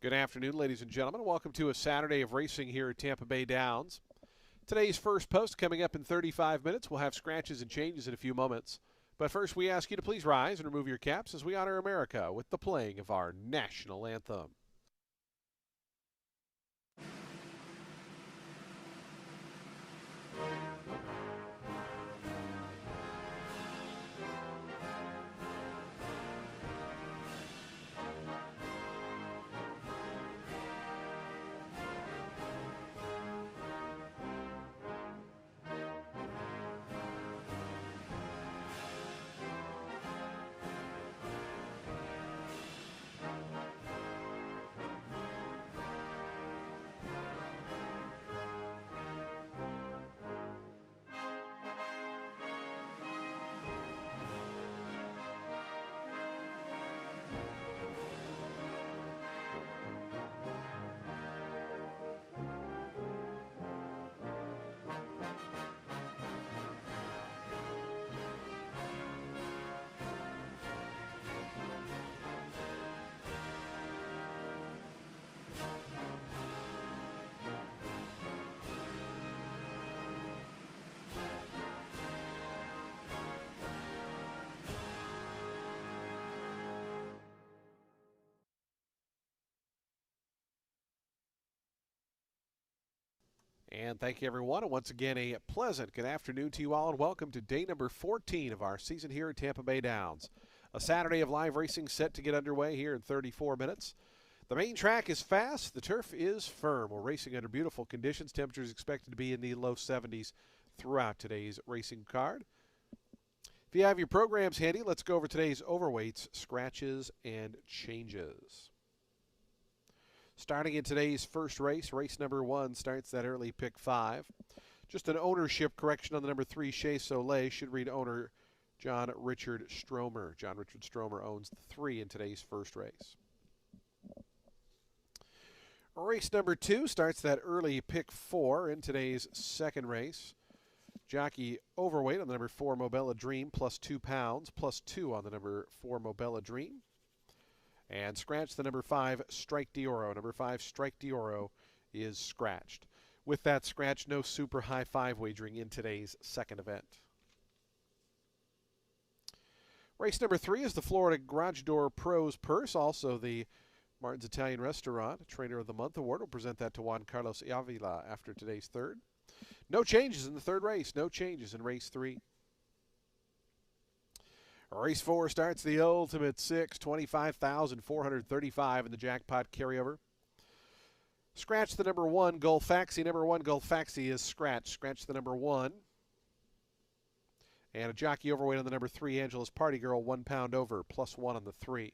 Good afternoon, ladies and gentlemen. Welcome to a Saturday of racing here at Tampa Bay Downs. Today's first post coming up in 35 minutes. We'll have scratches and changes in a few moments. But first, we ask you to please rise and remove your caps as we honor America with the playing of our national anthem. And thank you, everyone. And once again, a pleasant good afternoon to you all, and welcome to day number 14 of our season here at Tampa Bay Downs. A Saturday of live racing set to get underway here in 34 minutes. The main track is fast. The turf is firm. We're racing under beautiful conditions. Temperatures expected to be in the low 70s throughout today's racing card. If you have your programs handy, let's go over today's overweights, scratches, and changes. Starting in today's first race, race number 1 starts that early pick 5. Just an ownership correction on the number 3, Chez Soleil. Should read owner John Richard Stromer. John Richard Stromer owns the 3 in today's first race. Race number 2 starts that early pick 4 in today's second race. Jockey overweight on the number 4, Mobella Dream, plus 2 pounds, plus 2 on the number 4, Mobella Dream. And scratch the number 5, Strike Dioro. Number 5, Strike Dioro is scratched. With that scratch, no super high 5 wagering in today's second event. Race number 3 is the Florida Garage Door Pros Purse, also the Martin's Italian Restaurant Trainer of the Month Award. We'll present that to Juan Carlos Avila after today's third. No changes in the third race. No changes in race 3. Race 4 starts the ultimate 6, $25,435 in the jackpot carryover. Scratch the number 1, Gulfaxi. Number 1, Gulfaxi is scratched. Scratch the number 1. And a jockey overweight on the number 3, Angela's Party Girl, 1 pound over, plus 1 on the 3.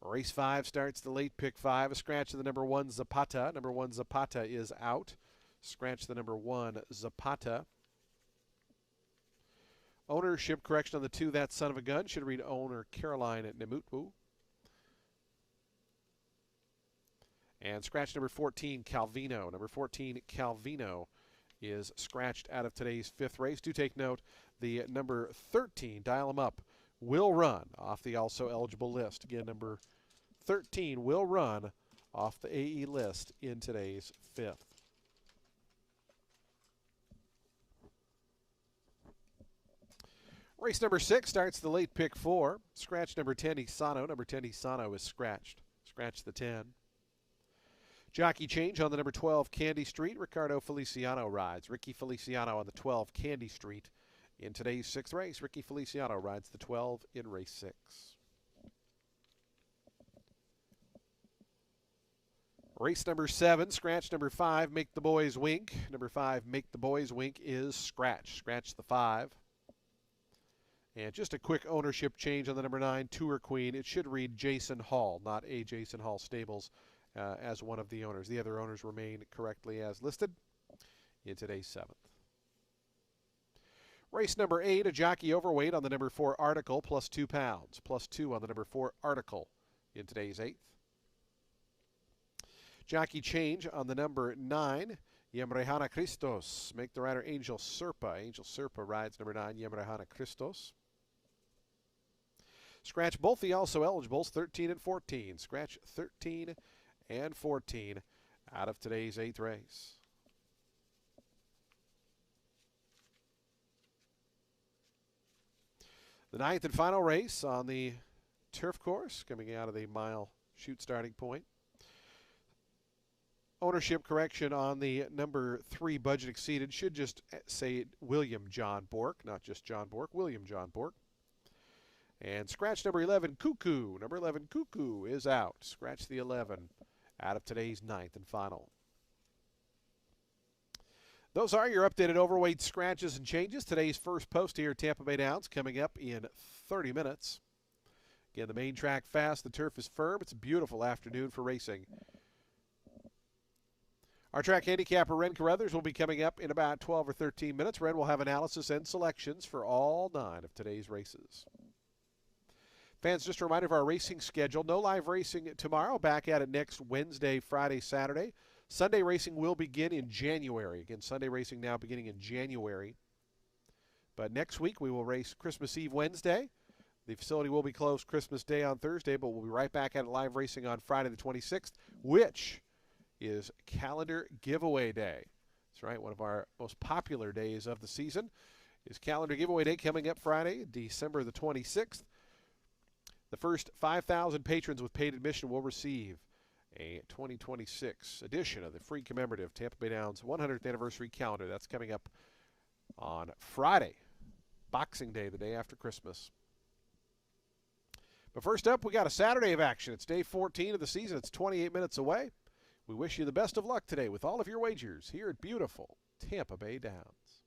Race 5 starts the late pick 5. A scratch of the number 1, Zapata. Number 1, Zapata is out. Scratch the number 1, Zapata. Ownership correction on the 2, That Son of a Gun. Should read owner Caroline Nemutwu. And scratch number 14, Calvino. Number 14, Calvino is scratched out of today's 5th race. Do take note, the number 13, Dial 'em Up, will run off the also eligible list. Again, number 13 will run off the AE list in today's 5th. Race number 6 starts the late pick 4. Scratch number 10, Isano. Number 10, Isano is scratched. Scratch the 10. Jockey change on the number 12, Candy Street. Ricardo Feliciano rides. Ricky Feliciano on the 12, Candy Street. In today's 6th race, Ricky Feliciano rides the 12 in race 6. Race number 7, scratch number 5, Make the Boys Wink. Number 5, Make the Boys Wink is scratched. Scratch the 5. And just a quick ownership change on the number 9, Tour Queen. It should read Jason Hall, not a Jason Hall Stables, as one of the owners. The other owners remain correctly as listed in today's 7th. Race number 8, a jockey overweight on the number 4, Article, plus 2 pounds. Plus 2 on the number 4, Article in today's 8th. Jockey change on the number 9, Yemrejana Christos. Make the rider Angel Serpa. Angel Serpa rides number 9, Yemrejana Christos. Scratch both the also eligibles, 13 and 14. Scratch 13 and 14 out of today's 8th race. The 9th and final race on the turf course, coming out of the mile chute starting point. Ownership correction on the number 3 budget exceeded. Should just say William John Bork, not just John Bork, William John Bork. And scratch number 11, Cuckoo. Number 11, Cuckoo, is out. Scratch the 11 out of today's 9th and final. Those are your updated overweight scratches and changes. Today's first post here at Tampa Bay Downs coming up in 30 minutes. Again, the main track fast. The turf is firm. It's a beautiful afternoon for racing. Our track handicapper, Ren Carruthers, will be coming up in about 12 or 13 minutes. Ren will have analysis and selections for all 9 of today's races. Fans, just a reminder of our racing schedule. No live racing tomorrow. Back at it next Wednesday, Friday, Saturday. Sunday racing will begin in January. Again, Sunday racing now beginning in January. But next week we will race Christmas Eve Wednesday. The facility will be closed Christmas Day on Thursday, but we'll be right back at it live racing on Friday the 26th, which is calendar giveaway day. That's right, one of our most popular days of the season is calendar giveaway day coming up Friday, December the 26th. The first 5,000 patrons with paid admission will receive a 2026 edition of the free commemorative Tampa Bay Downs 100th anniversary calendar. That's coming up on Friday, Boxing Day, the day after Christmas. But first up, we got a Saturday of action. It's day 14 of the season. It's 28 minutes away. We wish you the best of luck today with all of your wagers here at beautiful Tampa Bay Downs.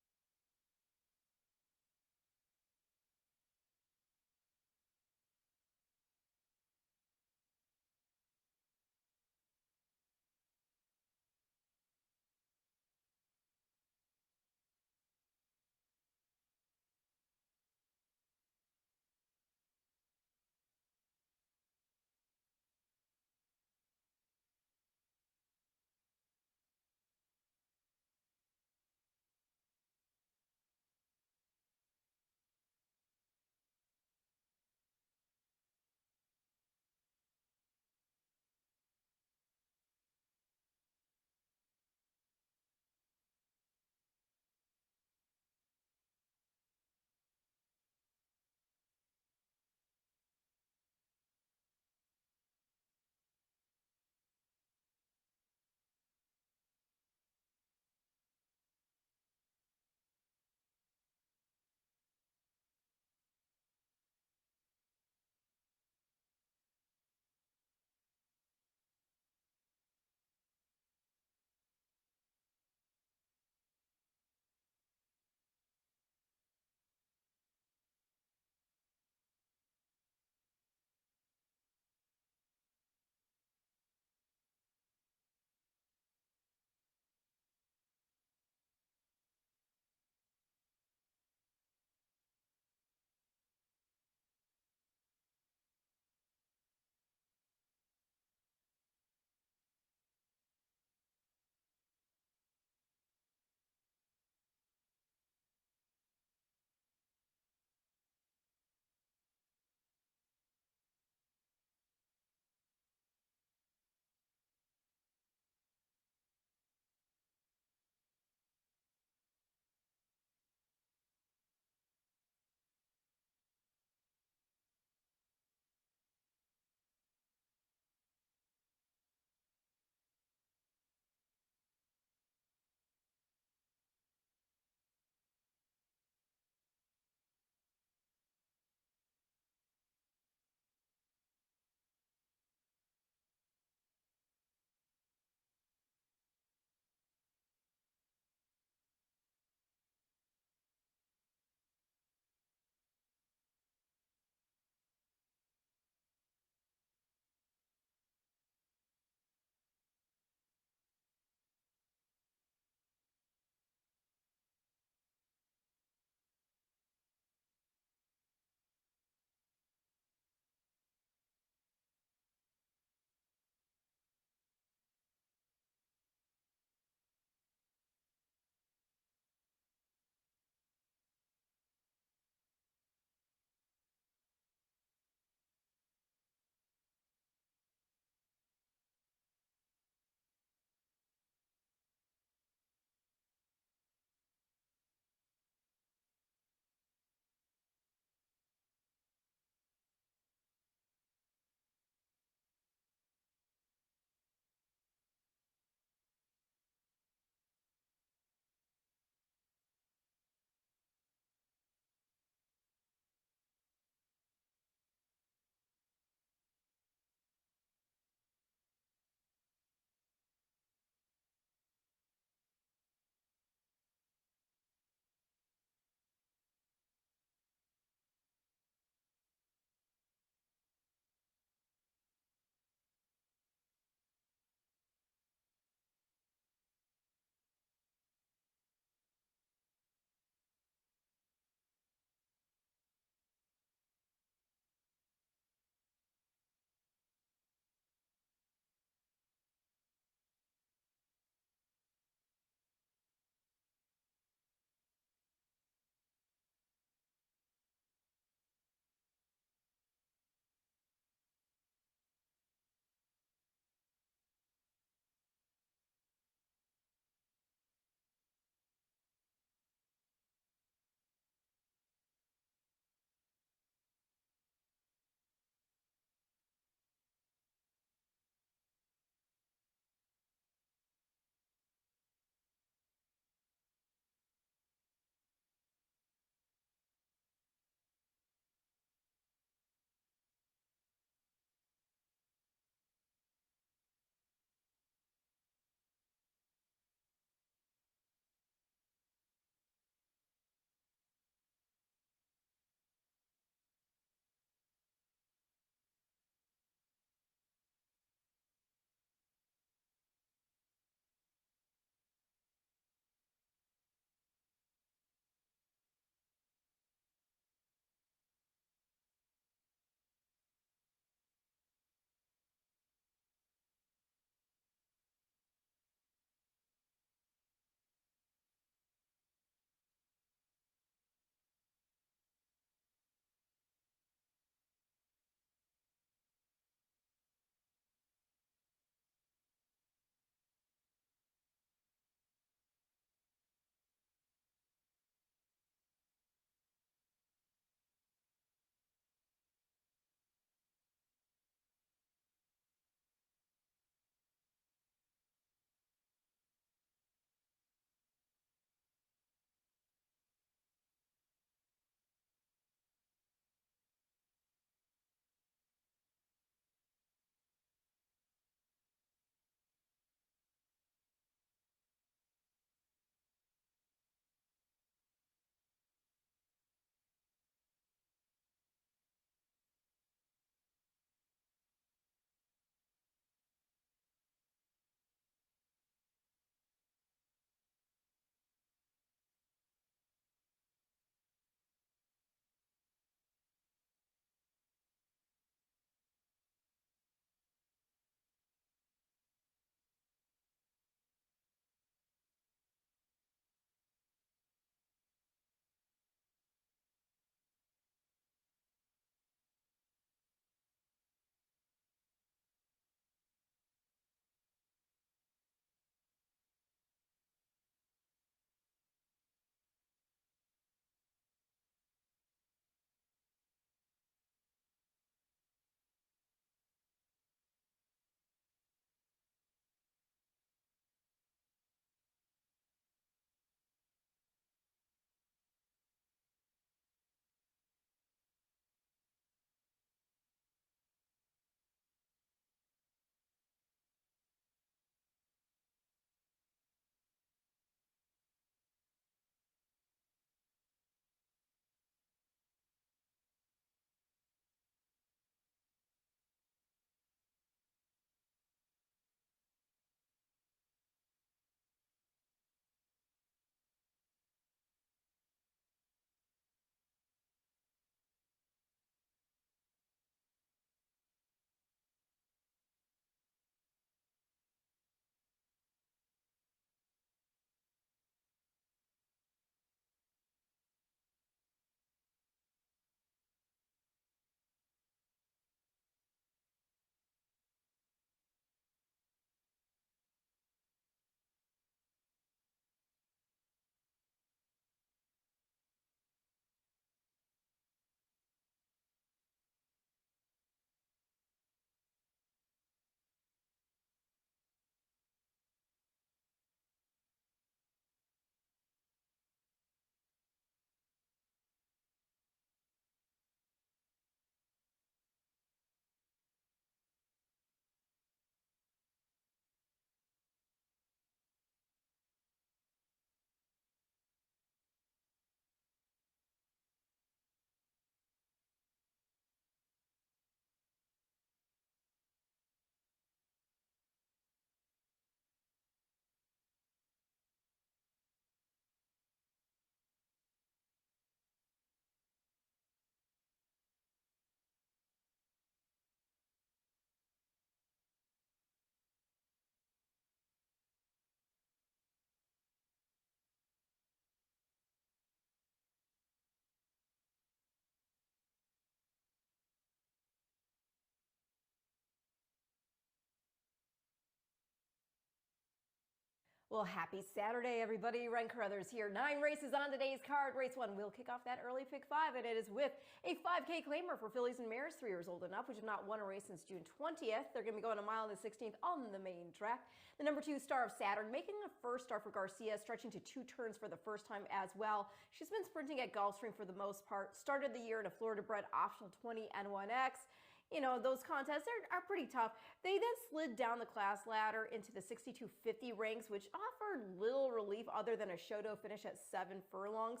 Well, happy Saturday, everybody. Ryan Carruthers here. 9 races on today's card. Race 1 will kick off that early pick 5, and it is with a 5K claimer for fillies and mares 3 years old and up, which have not won a race since June 20th. They're going to be going a mile on the 16th on the main track. The number 2, Star of Saturn, making a first start for Garcia, stretching to 2 turns for the first time as well. She's been sprinting at Gulfstream for the most part. Started the year in a Florida-bred optional 20 N1X. You know, those contests are pretty tough. They then slid down the class ladder into the 6250 ranks, which offered little relief other than a show-do finish at 7 furlongs.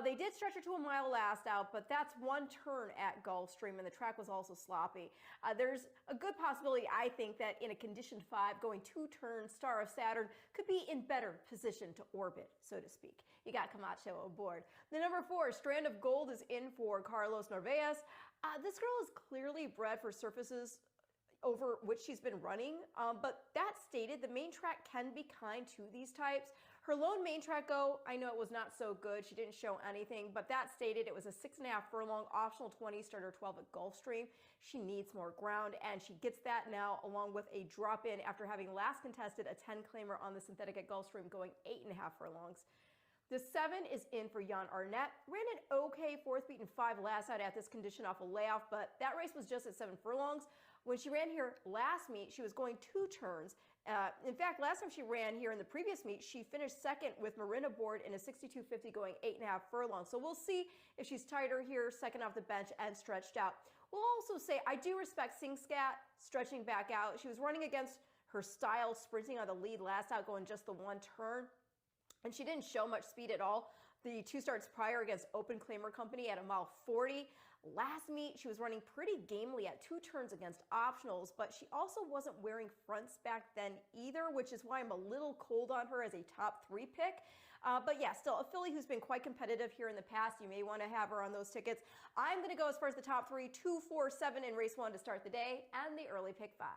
They did stretch her to a mile last out, but that's 1 turn at Gulfstream, and the track was also sloppy. There's a good possibility, I think, that in a conditioned 5, going 2 turns, Star of Saturn could be in better position to orbit, so to speak. You got Camacho aboard. The number 4, Strand of Gold, is in for Carlos Narvaez. This girl is clearly bred for surfaces over which she's been running, but that stated, the main track can be kind to these types. Her lone main track go, I know it was not so good. She didn't show anything, but that stated, it was a 6.5 furlong optional 20 starter 12 at Gulfstream. She needs more ground, and she gets that now along with a drop in after having last contested a 10 claimer on the synthetic at Gulfstream going 8.5 furlongs. The 7 is in for Jan Arnett. Ran an okay 4th beaten 5 last out at this condition off a layoff, but that race was just at 7 furlongs. When she ran here last meet, she was going 2 turns. In fact, last time she ran here in the previous meet, she finished second with Marin aboard in a 62.50 going 8.5 furlongs. So we'll see if she's tighter here, second off the bench and stretched out. We'll also say I do respect Sing Scat stretching back out. She was running against her style, sprinting on the lead last out, going just the 1 turn. And she didn't show much speed at all. The 2 starts prior against Open Claimer Company at a mile 40. Last meet, she was running pretty gamely at 2 turns against optionals, but she also wasn't wearing fronts back then either, which is why I'm a little cold on her as a top 3 pick. But yeah, still a filly who's been quite competitive here in the past. You may want to have her on those tickets. I'm going to go as far as the top 3, 2, 4, 7 in race 1 to start the day, and the early pick 5.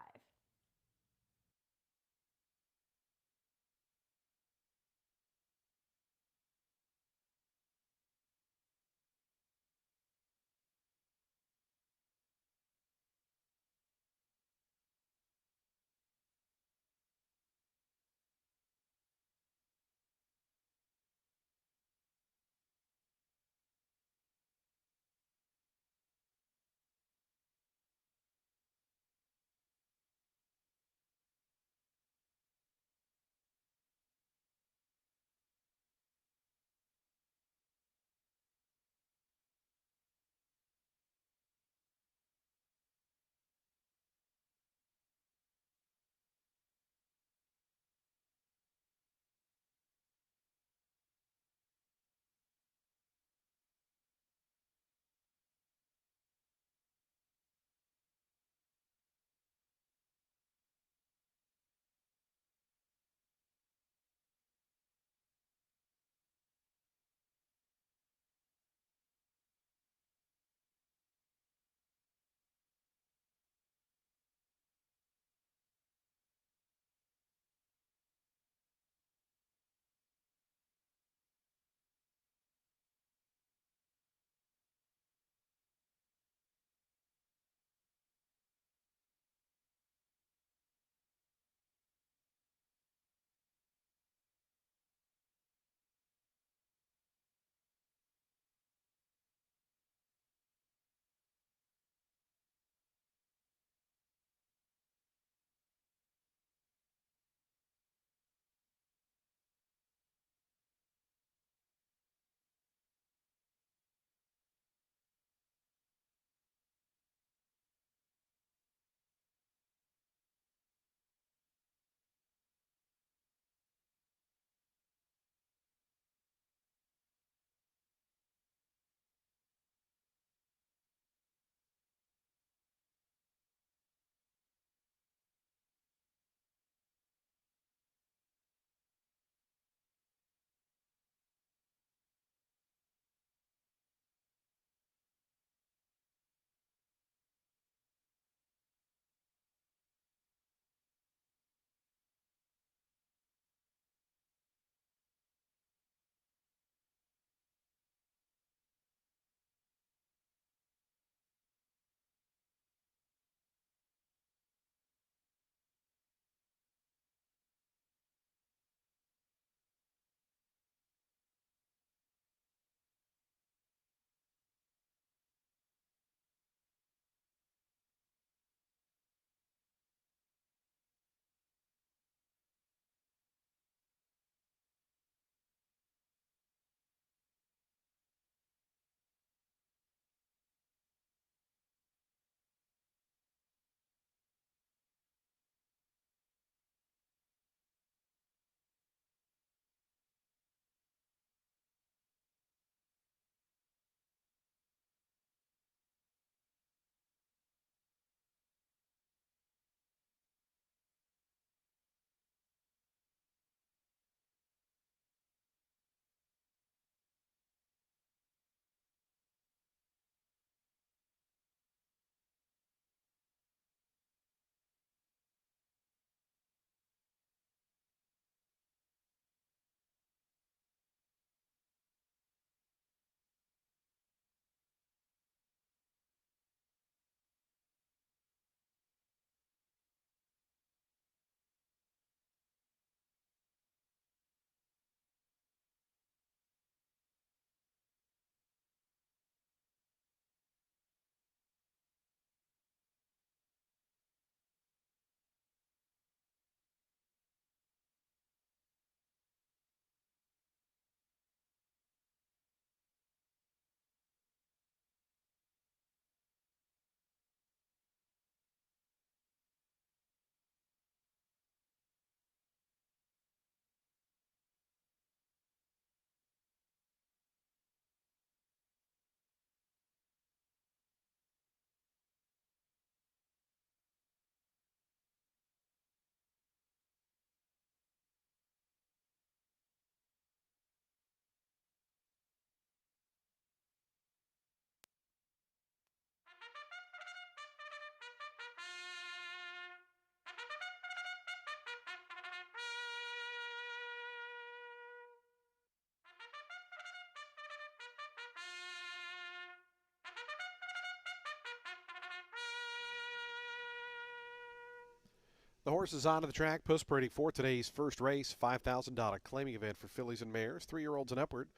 The horses onto the track, post parading for today's first race, $5,000 claiming event for fillies and mares, 3-year-olds and upward.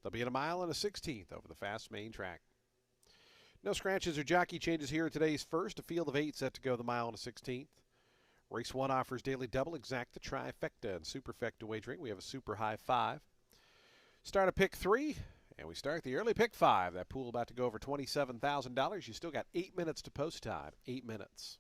They'll be in a mile and a 16th over the fast main track. No scratches or jockey changes here at today's first. A field of 8 set to go the mile and a 16th. Race 1 offers daily double, exacta, trifecta, and superfecta wagering. We have a super high 5. Start a pick 3, and we start the early pick 5. That pool about to go over $27,000. You still got 8 minutes to post time. 8 minutes.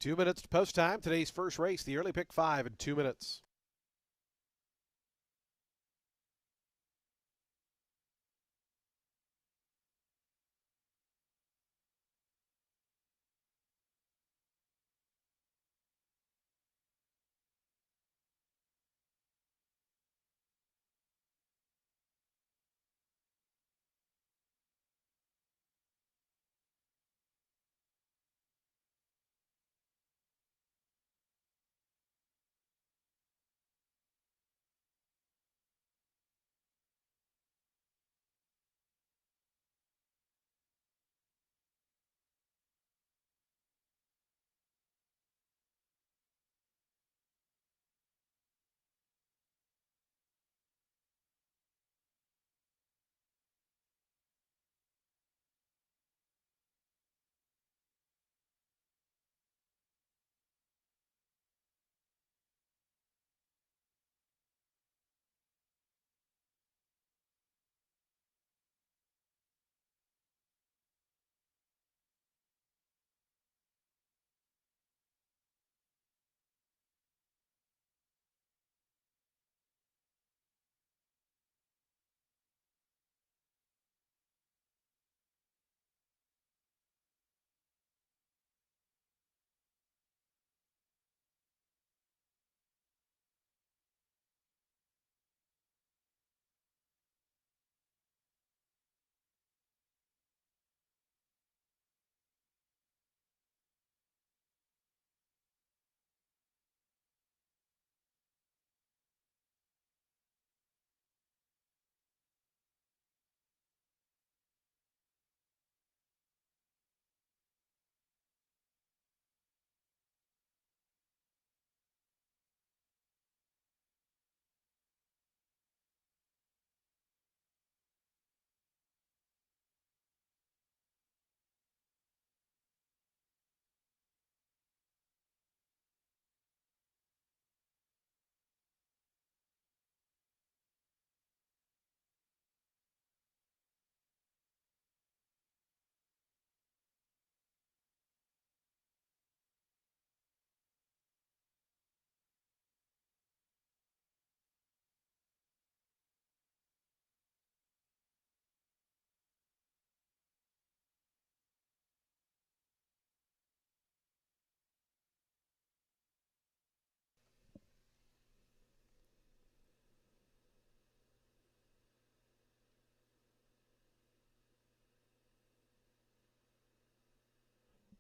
2 minutes to post time. Today's first race, the early pick 5 in 2 minutes.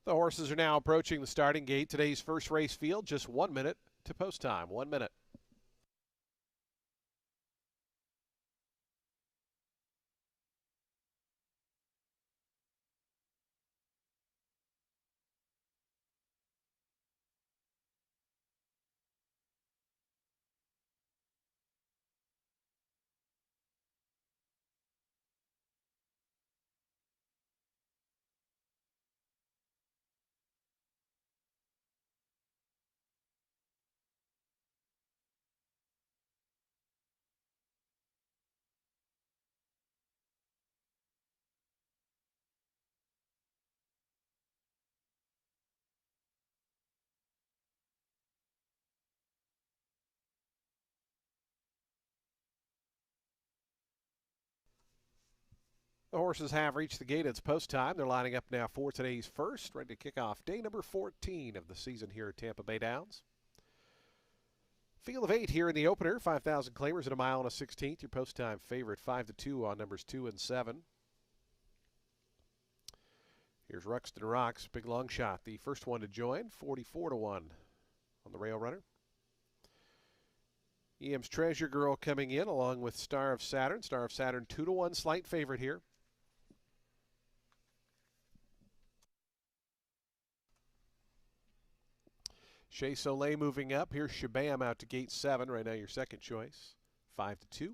The horses are now approaching the starting gate. Today's first race field, just 1 minute to post time. 1 minute. The horses have reached the gate. It's post time. They're lining up now for today's first, ready to kick off day number 14 of the season here at Tampa Bay Downs. Field of 8 here in the opener. 5,000 claimers at a mile and a 16th. Your post time favorite 5-2 on numbers 2 and 7. Here's Ruxton Rocks, big long shot. The first one to join, 44-1 on the rail runner. EM's Treasure Girl coming in along with Star of Saturn. Star of Saturn 2-1 slight favorite here. Chez Soleil moving up. Here's Shabam out to gate 7. Right now your second choice. 5-2.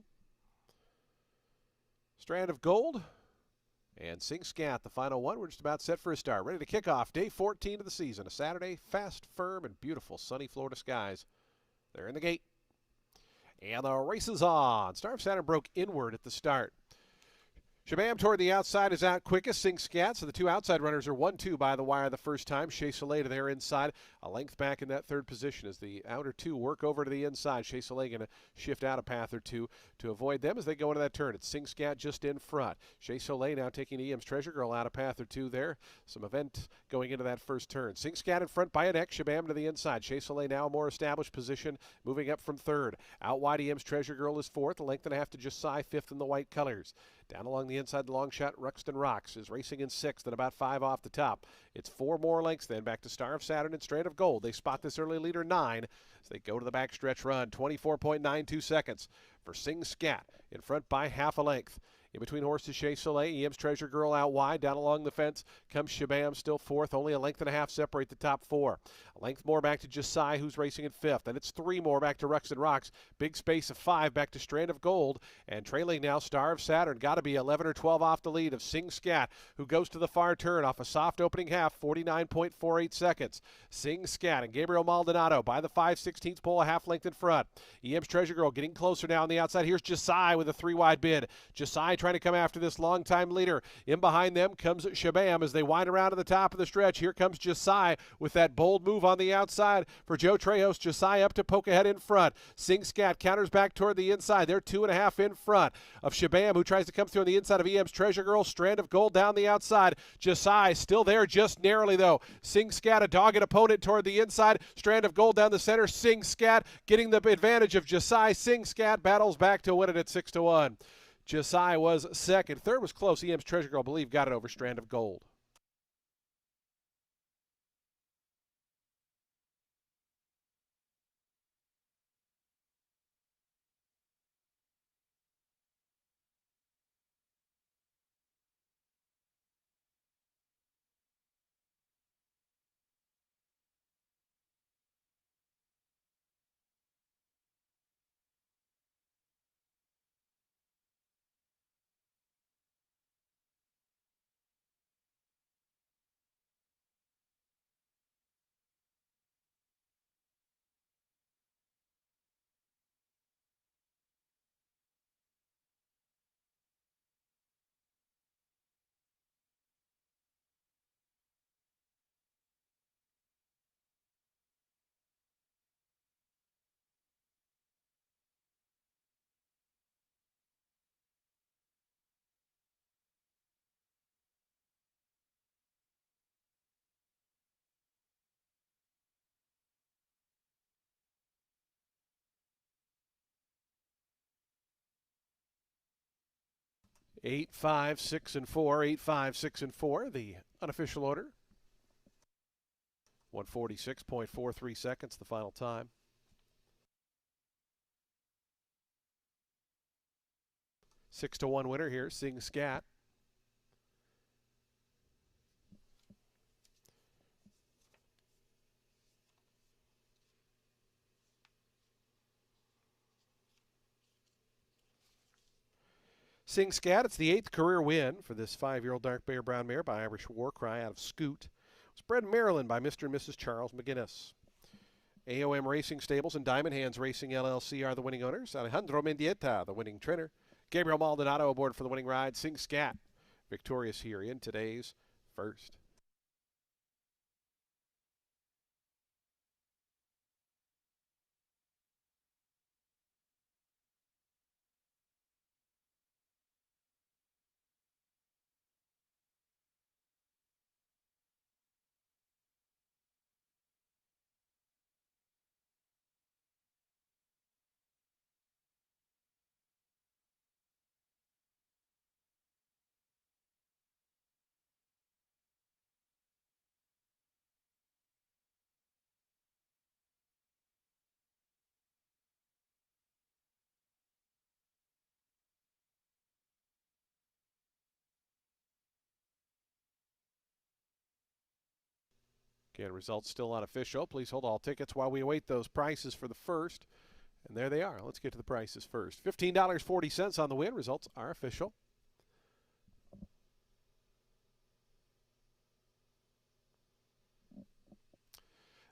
Strand of Gold and Sing Scat, the final one. We're just about set for a start. Ready to kick off day 14 of the season. A Saturday, fast, firm, and beautiful sunny Florida skies. They're in the gate. And the race is on. Star of Saturn broke inward at the start. Shabam toward the outside is out quickest. Sing Scat. So the two outside runners are 1-2 by the wire the first time. Shea Soleil to their inside. A length back in that third position as the outer two work over to the inside. Shea Soleil going to shift out a path or two to avoid them as they go into that turn. It's Sing Scat just in front. Shea Soleil now taking EM's Treasure Girl out a path or two there. Some event going into that first turn. Sing Scat in front by a neck. Shabam to the inside. Shea Soleil now a more established position, moving up from third. Out wide, EM's Treasure Girl is fourth. A length and a half to Josiah, fifth in the white colors. Down along the inside, the long shot, Ruxton Rocks is racing in sixth and about 5 off the top. It's 4 more lengths then back to Star of Saturn and Strand of Gold. They spot this early leader 9 as they go to the backstretch run. 24.92 seconds for Sing Scat in front by half a length. In between horses, Shea Soleil, EM's Treasure Girl out wide. Down along the fence comes Shabam, still fourth. Only a length and a half separate the top 4. A length more back to Josiah, who's racing in fifth. And it's 3 more back to Ruxton Rocks. Big space of 5 back to Strand of Gold. And trailing now, Star of Saturn. Got to be 11 or 12 off the lead of Sing Scat, who goes to the far turn off a soft opening half, 49.48 seconds. Sing Scat and Gabriel Maldonado by the 5/16 pole, a half length in front. EM's Treasure Girl getting closer now on the outside. Here's Josiah with a 3-wide bid. Josiah trying to come after this longtime leader. In behind them comes Shabam as they wind around to the top of the stretch. Here comes Josiah with that bold move on the outside for Joe Trejos. Josiah up to poke ahead in front. Sing Scat counters back toward the inside. They're 2.5 in front of Shabam, who tries to come through on the inside of EM's Treasure Girl. Strand of Gold down the outside. Josiah still there just narrowly though. Sing Scat a dogged opponent toward the inside. Strand of Gold down the center. Sing Scat getting the advantage of Josiah. Sing Scat battles back to win it at 6-1. Josiah was second. Third was close. EM's Treasure Girl, I believe, got it over Strand of Gold. Eight, 5, 6, and 4. 8, 5, 6, and 4. The unofficial order. 146.43 seconds, the final time. 6-1 winner here, Sing Scat. Sing Scat, it's the 8th career win for this 5-year-old dark bear brown mare by Irish Warcry out of Scoot. It was bred in Maryland by Mr. and Mrs. Charles McGinnis. AOM Racing Stables and Diamond Hands Racing LLC are the winning owners. Alejandro Mendieta, the winning trainer. Gabriel Maldonado aboard for the winning ride. Sing Scat, victorious here in today's first. Again, results still unofficial. Please hold all tickets while we await those prices for the first. And there they are. Let's get to the prices first. $15.40 on the win. Results are official.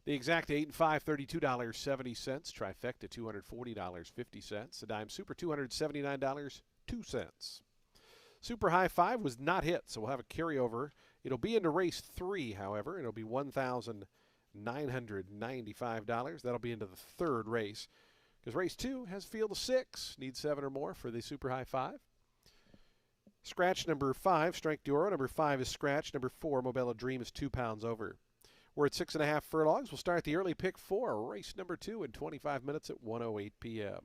The exact 8 and 5, $32.70. Trifecta, $240.50. The dime super, $279.02. Super High 5 was not hit, so we'll have a carryover. It'll be into race 3, however. It'll be $1,995. That'll be into the third race because race 2 has a field of 6. Need 7 or more for the Super High 5. Scratch number 5, Strike Duro. Number 5 is Scratch. Number 4, Mobella Dream, is 2 pounds over. We're at 6.5 furlongs. We'll start the early pick 4, race number 2 in 25 minutes at 1:08 p.m.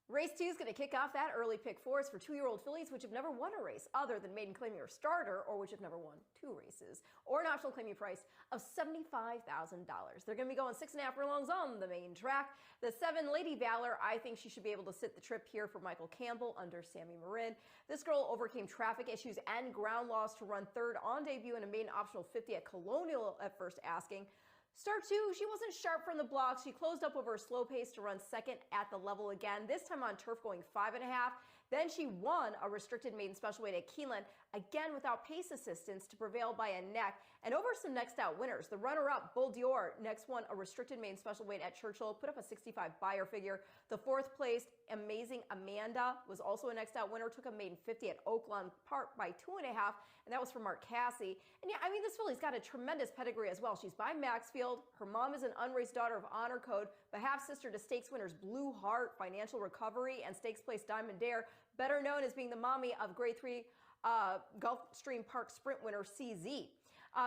Race 2 is going to kick off that early pick fours for 2-year-old fillies which have never won a race other than maiden claiming or starter, or which have never won 2 races, or an optional claiming price of $75,000. They're going to be going 6.5 furlongs on the main track. The 7 Lady Valor, I think she should be able to sit the trip here for Michael Campbell under Sammy Marin. This girl overcame traffic issues and ground loss to run third on debut in a maiden optional 50 at Colonial at first asking. Start 2, she wasn't sharp from the blocks. She closed up over a slow pace to run second at the level again, this time on turf going 5.5. Then she won a restricted maiden special weight at Keeneland, again without pace assistance, to prevail by a neck and over some next out winners. The runner-up, Bull Dior, next won a restricted maiden special weight at Churchill, put up a 65 buyer figure. The 4th placed Amazing Amanda was also a next out winner, took a maiden 50 at Oaklawn Park by 2.5, and that was for Mark Cassie. And yeah, I mean, this filly's got a tremendous pedigree as well. She's by Maxfield. Her mom is an unraced daughter of Honor Code, but half-sister to stakes winners Blue Heart, Financial Recovery, and stakes place Diamond Dare, better known as being the mommy of Grade 3 Gulfstream Park Sprint winner CZ.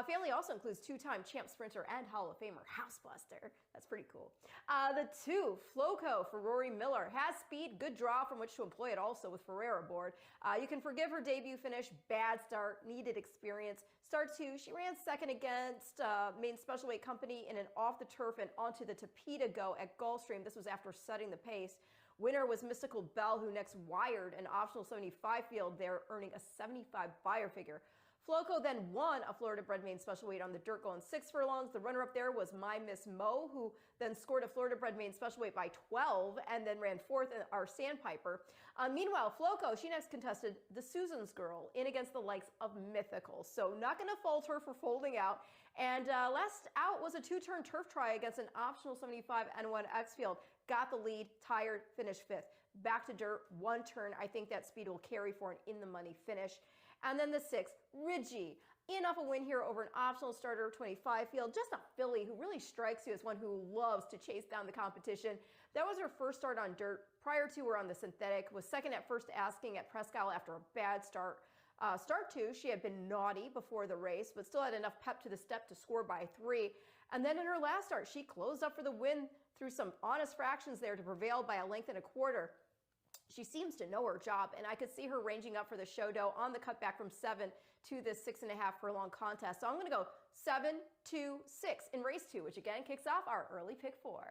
Family also includes 2-time champ sprinter and Hall of Famer Housebuster. That's pretty cool. The 2, Floco for Rory Miller, has speed, good draw from which to employ it also with Ferrer aboard. You can forgive her debut finish, bad start, needed experience. Start 2, she ran second against main special weight company in an off the turf and onto the Tapeta go at Gulfstream. This was after setting the pace. Winner was Mystical Bell, who next wired an optional 75 field there, earning a 75 buyer figure. Floco then won a Florida-bred main special weight on the dirt going 6 furlongs. The runner-up there was My Miss Mo, who then scored a Florida-bred main special weight by 12 and then ran 4th in our Sandpiper. Meanwhile, Floco, she next contested the Susan's Girl in against the likes of Mythical. So not going to fault her for folding out. And last out was a 2-turn turf try against an optional 75 N1 X field. Got the lead, tired, finished 5th. Back to dirt, 1 turn. I think that speed will carry for an in-the-money finish. And then the 6, Ridgie, in off a win here over an optional starter 25 field. Just a filly who really strikes you as one who loves to chase down the competition. That was her first start on dirt. Prior to her on the synthetic, was second at first asking at Presque Isle after a bad start. Start 2, she had been naughty before the race, but still had enough pep to the step to score by 3. And then in her last start, she closed up for the win through some honest fractions there to prevail by a length and a quarter. She seems to know her job, and I could see her ranging up for the show dough on the cutback from 7 to this 6.5 furlong contest. So I'm going to go 7, 2, 6 in race 2, which again kicks off our early pick 4.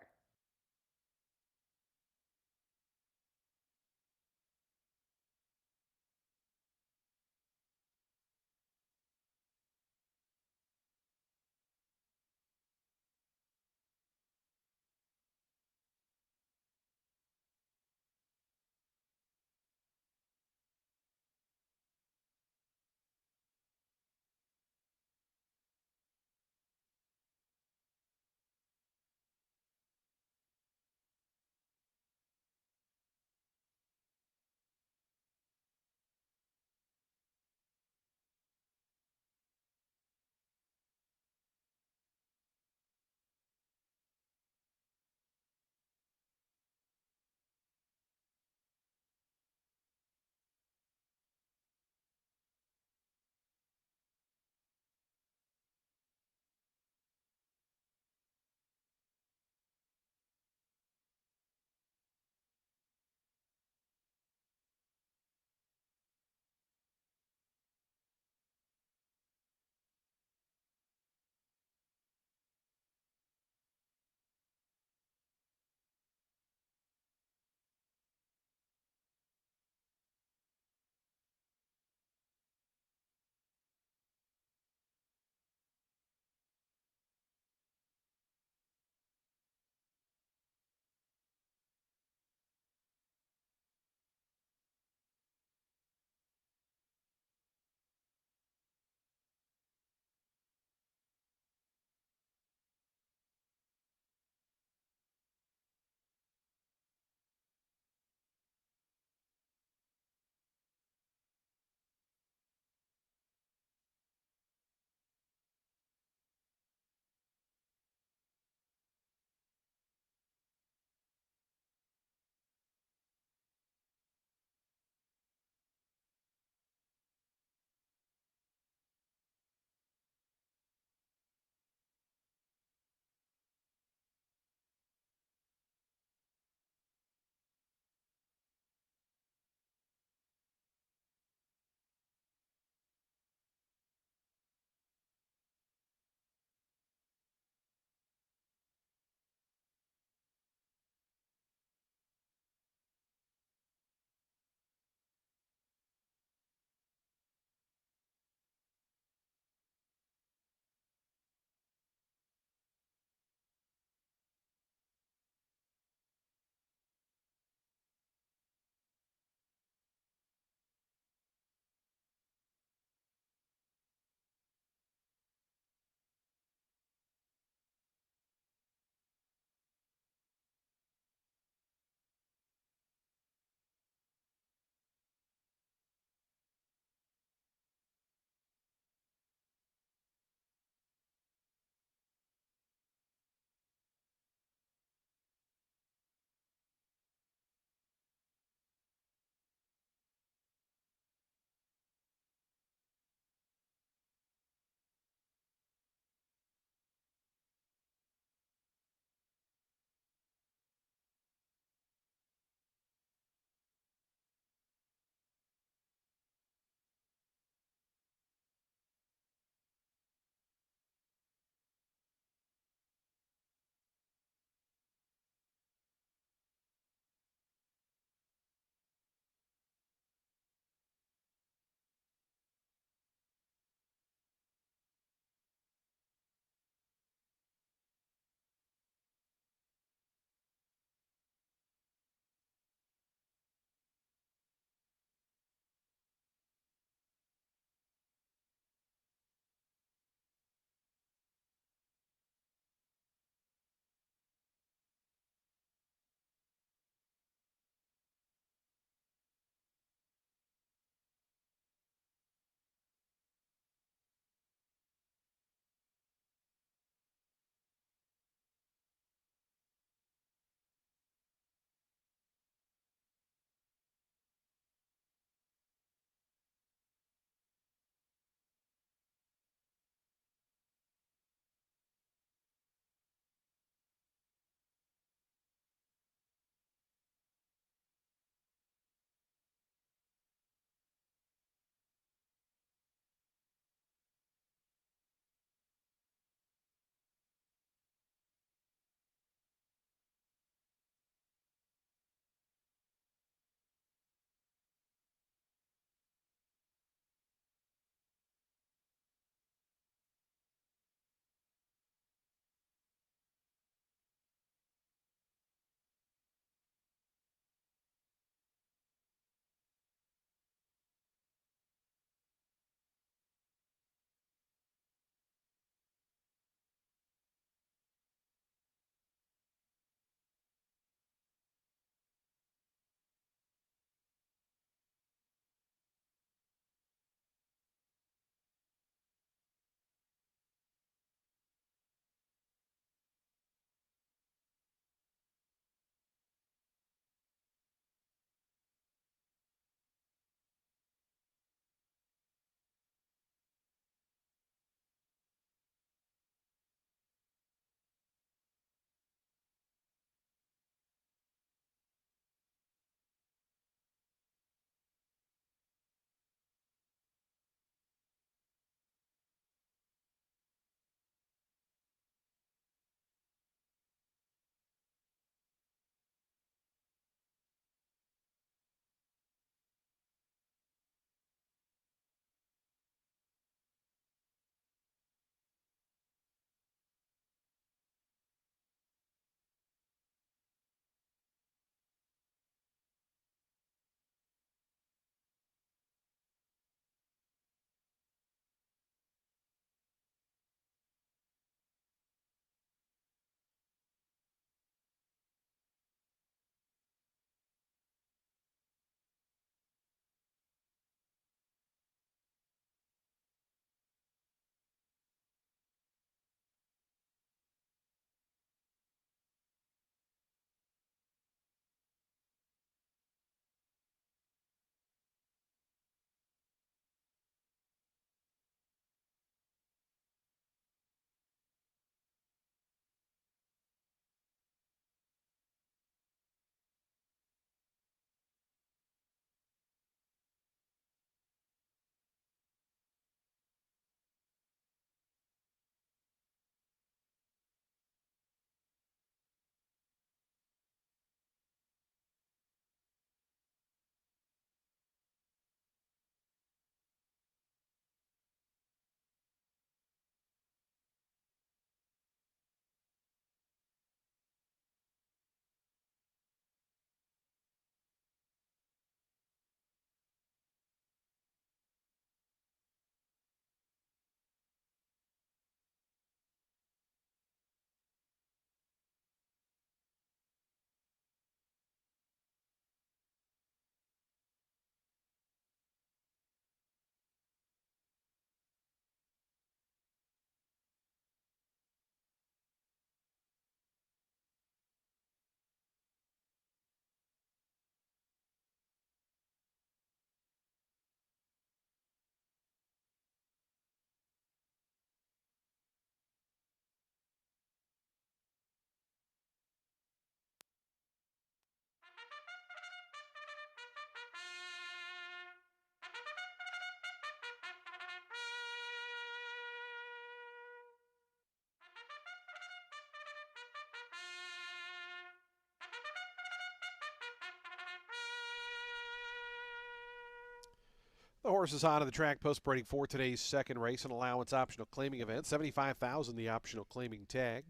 The horse is on to the track post parading for today's second race, an allowance optional claiming event. 75,000 the optional claiming tag.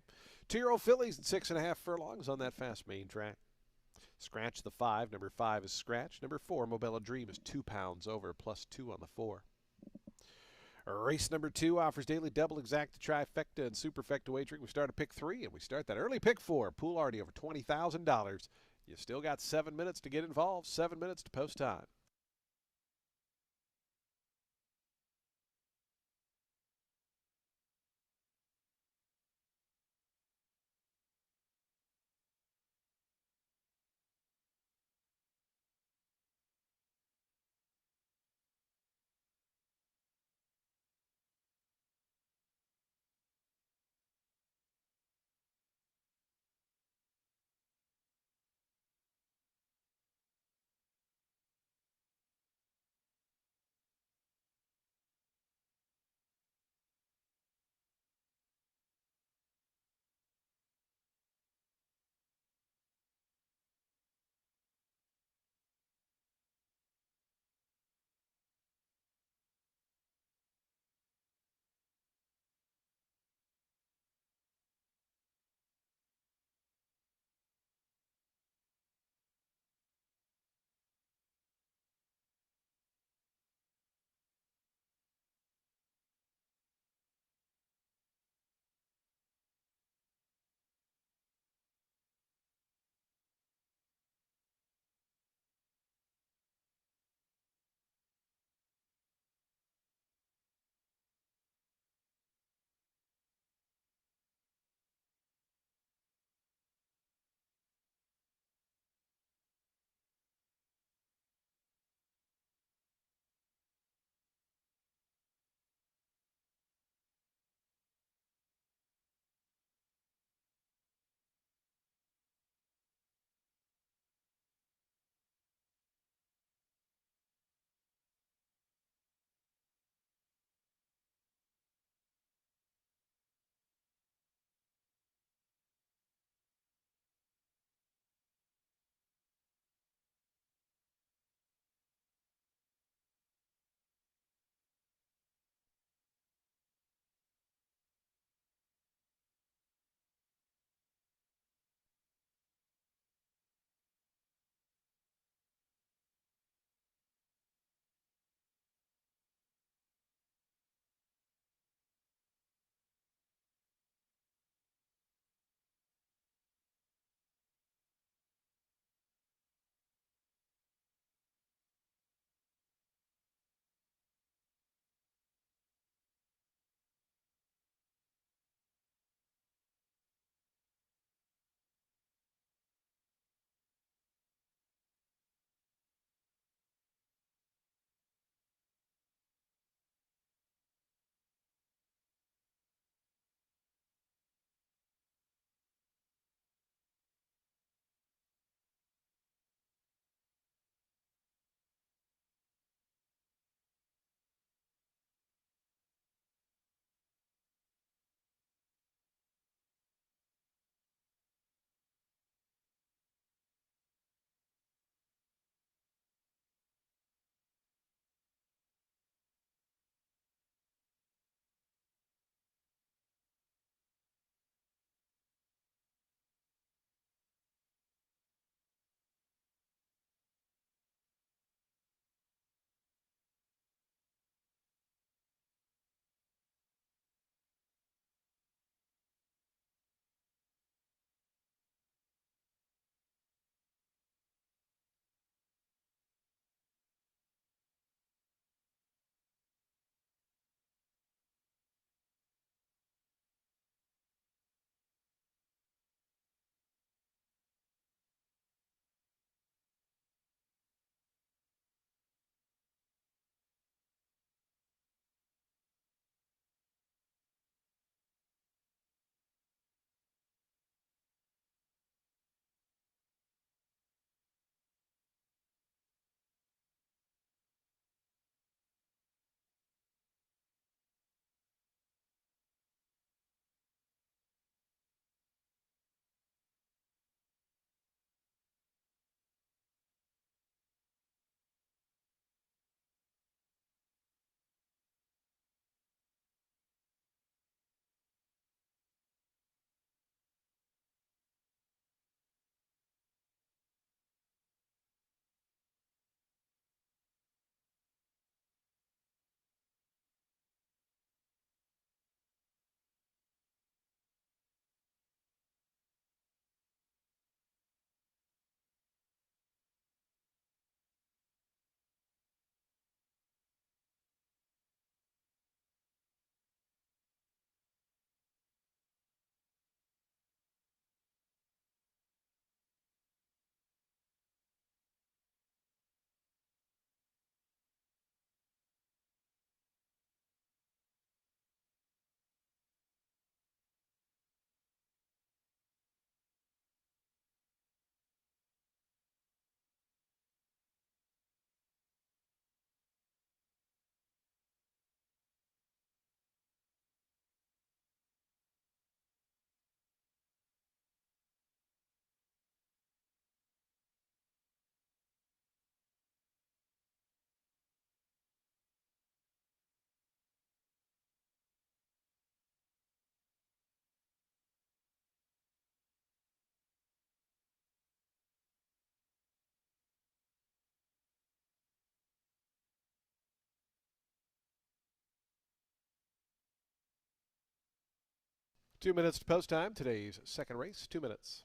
2-year-old fillies at 6.5 furlongs on that fast main track. Scratch the 5. Number 5 is scratched. Number 4, Mobella Dream, is 2 pounds over, +2 on the 4. Race number 2 offers daily double, exacta, trifecta, and superfecta wagering. We start at pick 3, and we start that early pick 4. Pool already over $20,000. You still got 7 minutes to get involved, 7 minutes to post time. 2 minutes to post time. Today's second race, 2 minutes.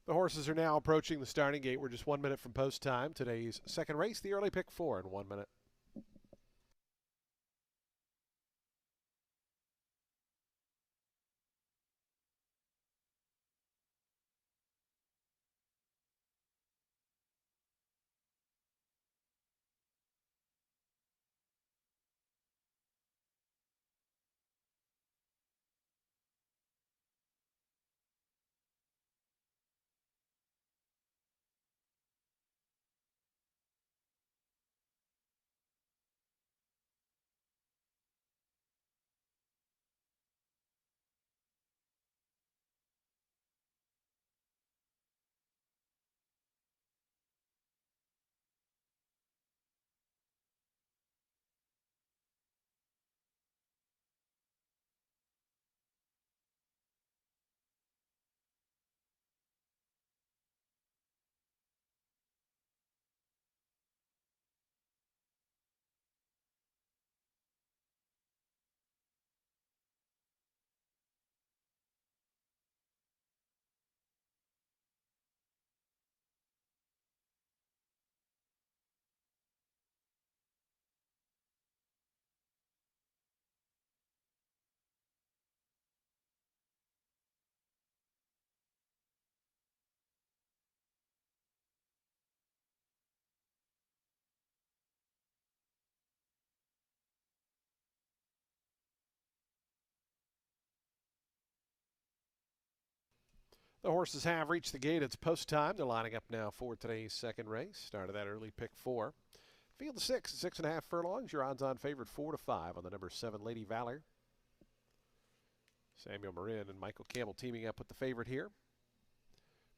The horses are now approaching the starting gate. We're just 1 minute from post time. Today's second race, the early pick 4 in 1 minute. The horses have reached the gate. It's post time. They're lining up now for today's second race. Started that early pick 4. Field of 6, 6.5 furlongs. Your odds on favorite 4 to 5 on the number 7, Lady Valor. Samuel Marin and Michael Campbell teaming up with the favorite here.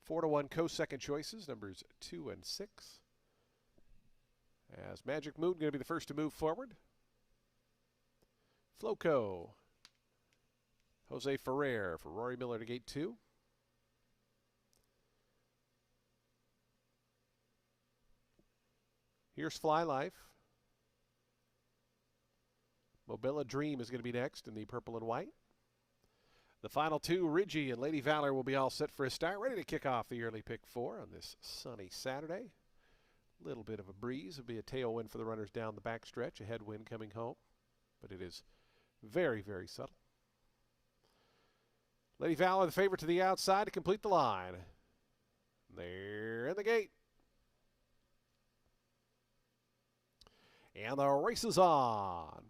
4 to 1 co-second choices, numbers 2 and 6. As Magic Moon going to be the first to move forward. Floco. Jose Ferrer for Rory Miller to gate 2. Here's Fly Life. Mobilla Dream is going to be next in the purple and white. The final 2, Ridgie and Lady Valor, will be all set for a start, ready to kick off the early pick 4 on this sunny Saturday. Little bit of a breeze. It'll be a tailwind for the runners down the backstretch, a headwind coming home, but it is very, very subtle. Lady Valor, the favorite to the outside to complete the line. They're in the gate. And the race is on.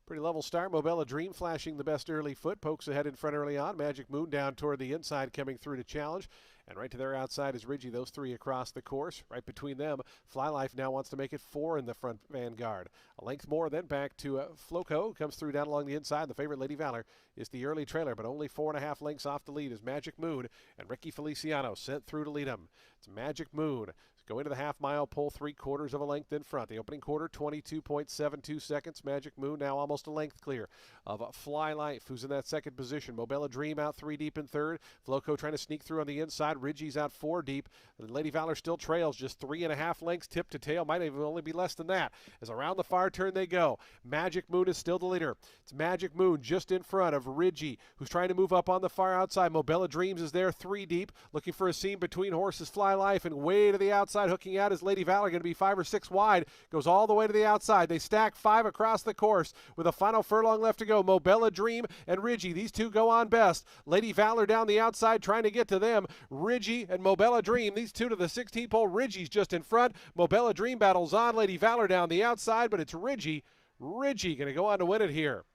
Pretty level start. Mobella Dream flashing the best early foot. Pokes ahead in front early on. Magic Moon down toward the inside coming through to challenge. And right to their outside is Ridgie. Those 3 across the course. Right between them, Fly Life now wants to make it 4 in the front vanguard. A length more, then back to Floco. Comes through down along the inside. The favorite, Lady Valor, is the early trailer, but only 4.5 lengths off the lead is Magic Moon. And Ricky Feliciano sent through to lead him. It's Magic Moon. Going to the half-mile, pull 3/4 of a length in front. The opening quarter, 22.72 seconds. Magic Moon now almost a length clear of Fly Life, who's in that second position. Mobella Dream out 3 deep in third. Floco trying to sneak through on the inside. Ridgie's out 4 deep. And Lady Valor still trails, just 3.5 lengths tip to tail. Might even only be less than that. As around the far turn they go. Magic Moon is still the leader. It's Magic Moon just in front of Ridgie, who's trying to move up on the far outside. Mobella Dreams is there 3 deep, looking for a seam between horses. Fly Life, and way to the outside, hooking out is Lady Valor, going to be 5 or 6 wide. Goes all the way to the outside. They stack 5 across the course with a final furlong left to go. Mobella Dream and Ridgie, these two go on best. Lady Valor down the outside trying to get to them. Ridgie and Mobella Dream, these two to the 16th pole. Riggie's just in front. Mobella Dream battles on. Lady Valor down the outside, but it's Ridgie. Ridgie going to go on to win it here.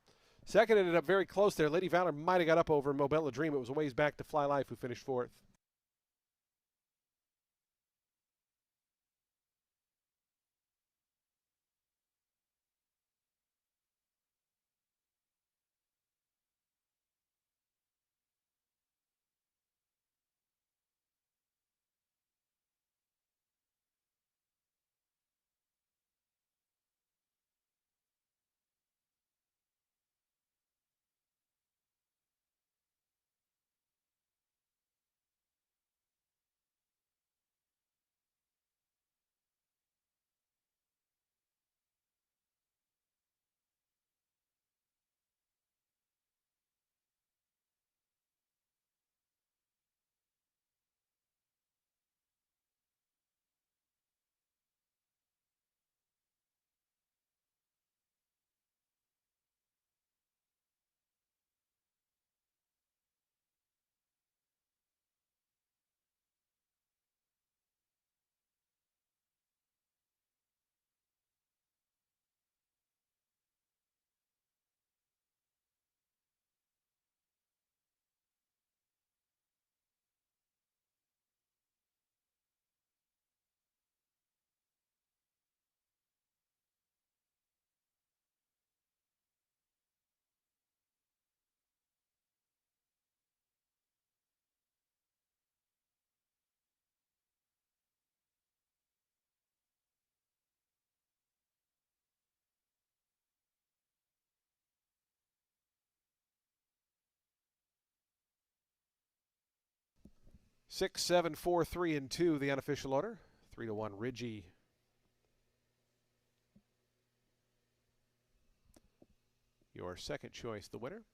Second ended up very close there. Lady Valor might have got up over Mobella Dream. It was a ways back to Fly Life, who finished 4th. Six, 7, 4, 3, and 2, the unofficial order. 3-1 Ridgie. Your second choice, the winner.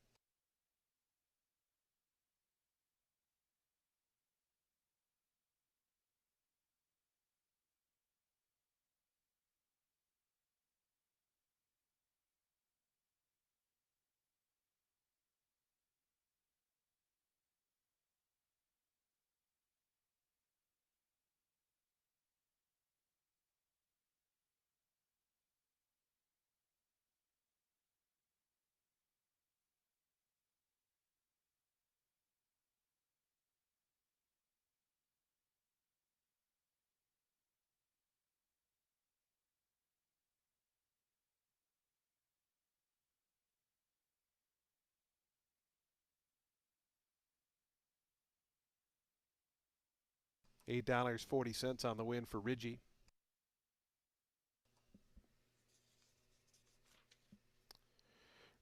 $8.40 on the win for Ridgie.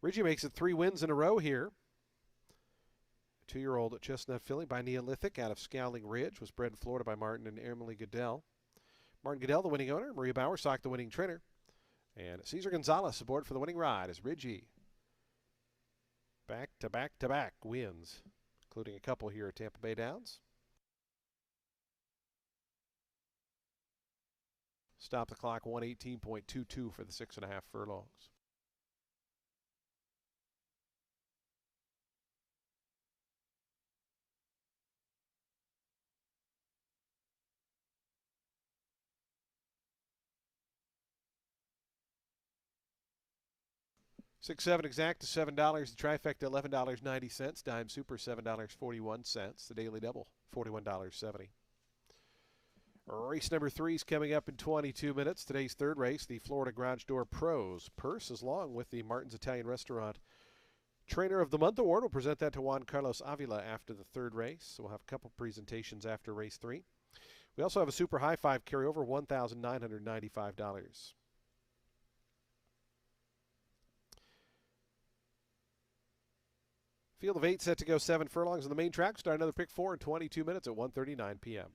Ridgie makes it 3 wins in a row here. 2-year-old chestnut filly by Neolithic out of Scowling Ridge was bred in Florida by Martin and Emily Goodell. Martin Goodell, the winning owner. Maria Bowersock, the winning trainer. And Cesar Gonzalez aboard for the winning ride as Ridgie back to back to back wins, including a couple here at Tampa Bay Downs. Stop the clock, 118.22 for the 6.5 furlongs. Six, seven exact to $7. The trifecta $11.90. Dime Super $7.41. The daily double $41.70. Race number 3 is coming up in 22 minutes. Today's third race, the Florida Garage Door Pros. Purse, along with the Martin's Italian Restaurant Trainer of the Month Award. We'll present that to Juan Carlos Avila after the third race. So we'll have a couple presentations after race 3. We also have a super high five carryover, $1,995. Field of 8 set to go 7 furlongs on the main track. Start another pick 4 in 22 minutes at 1:39 p.m.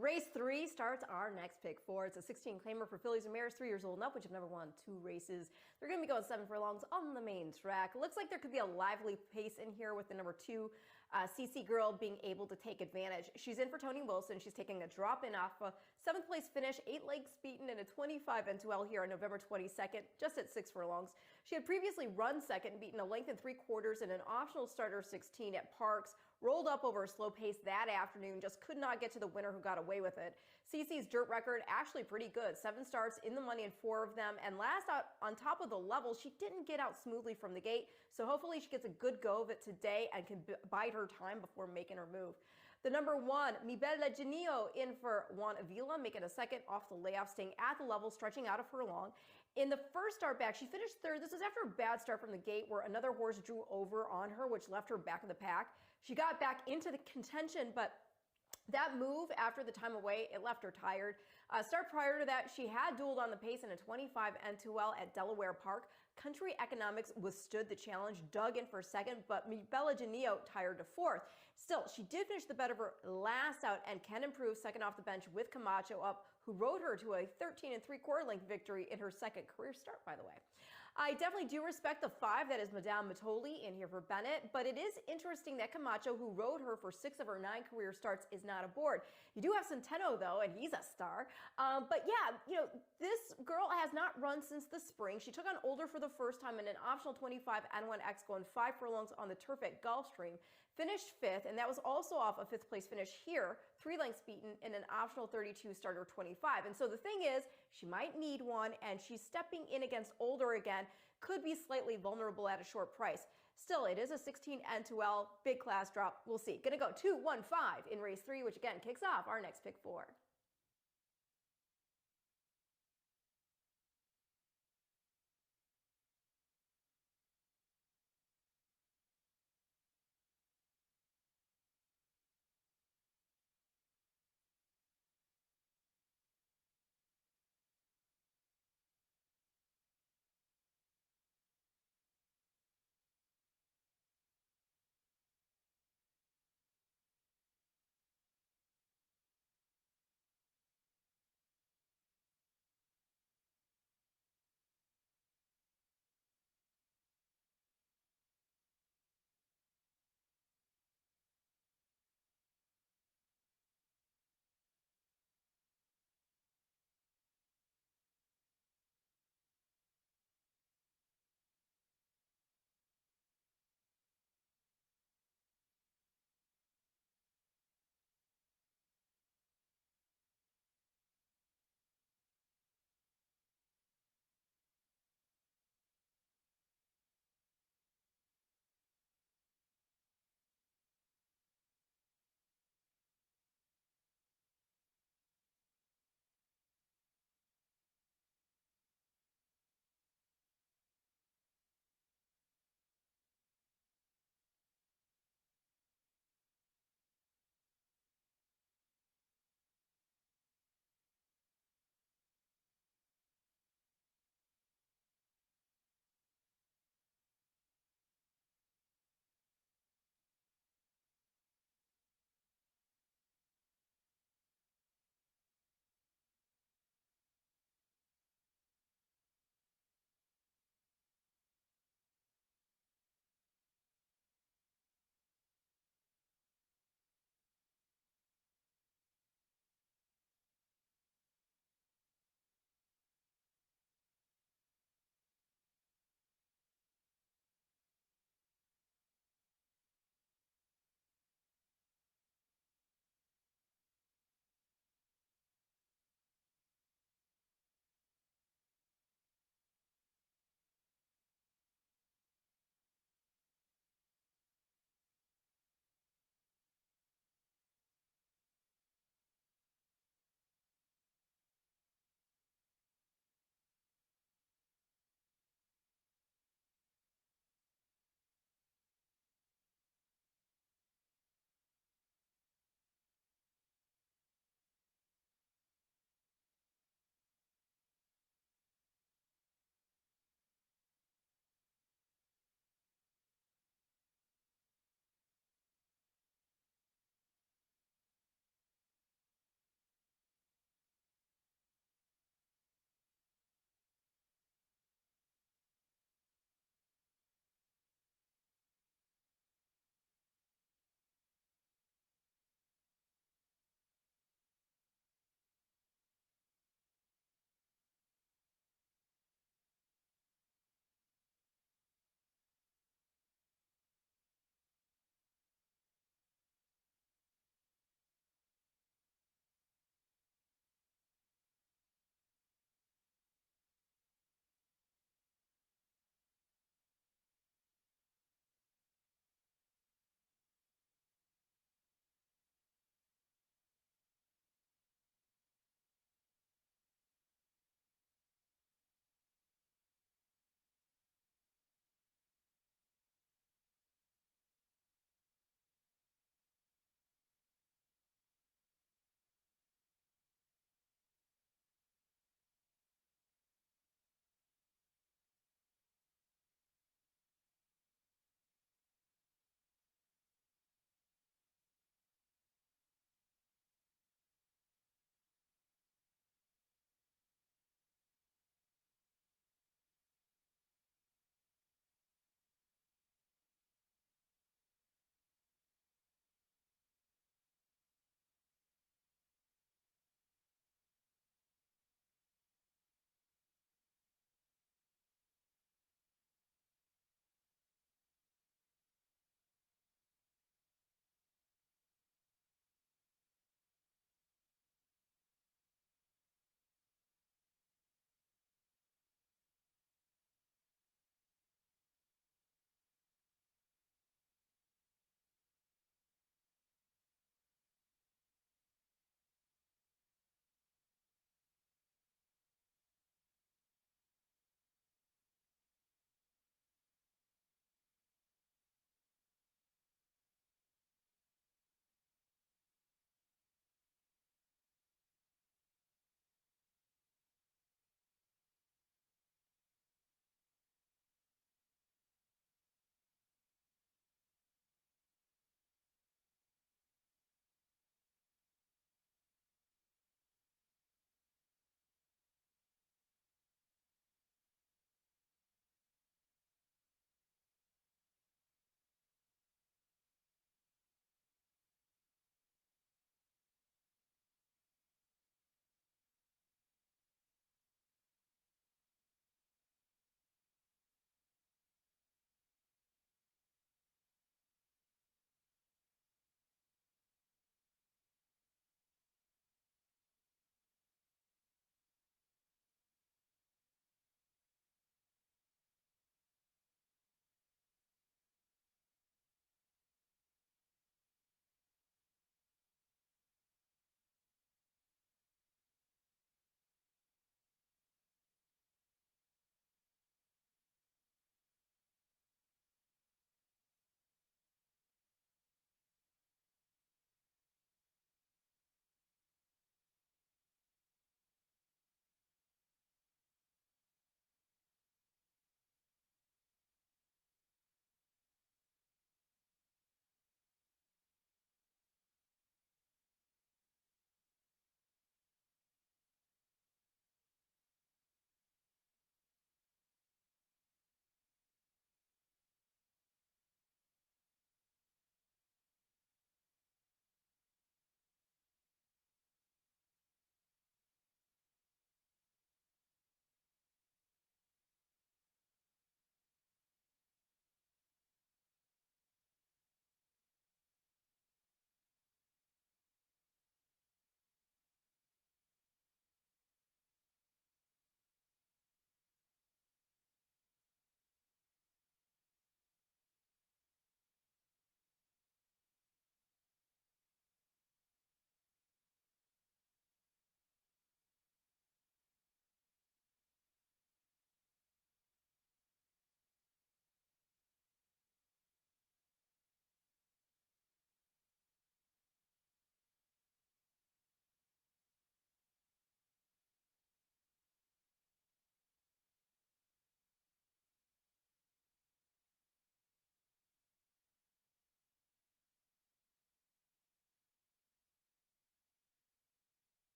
Race 3 starts our next pick four. It's a 16 claimer for fillies and mares 3 years old and up, which have never won 2 races. They're going to be going 7 furlongs on the main track. It looks like there could be a lively pace in here with the number 2 CC Girl being able to take advantage. She's in for Tony Wilson. She's taking a drop in off a 7th place finish, 8 legs beaten in a 25 N2L here on November 22nd, just at 6 furlongs. She had previously run second, beaten a length and 3/4 in an optional starter 16 at Parks, rolled up over a slow pace that afternoon, just could not get to the winner who got away with it. CC's dirt record actually pretty good. 7 starts in the money in 4 of them, and last out on top of the level, she didn't get out smoothly from the gate, so hopefully she gets a good go of it today and can bide her time before making her move. The number 1, Mi Bella Genio, in for Juan Avila, making a second off the layoff, staying at the level, stretching out a furlong. In the first start back, she finished third. This was after a bad start from the gate where another horse drew over on her, which left her back in the pack. She got back into the contention, but that move after the time away, it left her tired. Start prior to that, she had dueled on the pace in a 25 N2L at Delaware Park. Country Economics withstood the challenge, dug in for second, but Mi Bella Genio tired to fourth. Still, she did finish the better of her last out and can improve second off the bench with Camacho up, who rode her to a 13 3/4 length victory in her second career start, by the way. I definitely do respect the 5 that is Madame Matoli in here for Bennett, but it is interesting that Camacho, who rode her for 6 of her 9 career starts, is not aboard. You do have Centeno, though, and he's a star. But yeah, this girl has not run since the spring. She took on Older for the first time in an optional 25 N1X, going 5 furlongs on the turf at Gulfstream. Finished 5th, and that was also off a 5th place finish here, 3 lengths beaten in an optional 32 starter 25. And so the thing is, she might need one, and she's stepping in against Older again, could be slightly vulnerable at a short price. Still, it is a 16 N2L, big class drop. We'll see. Gonna go 2-1-5 in race 3, which again kicks off our next pick 4.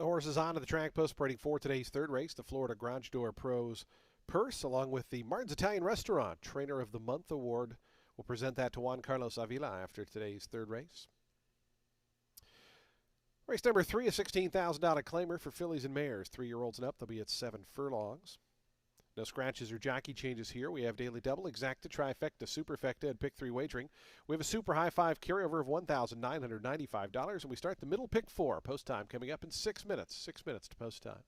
The horses onto the track post parading for today's third race, the Florida Garage Door Pros Purse, along with the Martin's Italian Restaurant Trainer of the Month Award. We'll present that to Juan Carlos Avila after today's third race. Race number 3, a $16,000 claimer for fillies and mares, 3-year-olds and up. They'll be at 7 furlongs. No scratches or jockey changes here. We have daily double, exacta, trifecta, superfecta, and pick 3 wagering. We have a super high 5 carryover of $1,995, and we start the middle pick 4. Post time coming up in 6 minutes. 6 minutes to post time.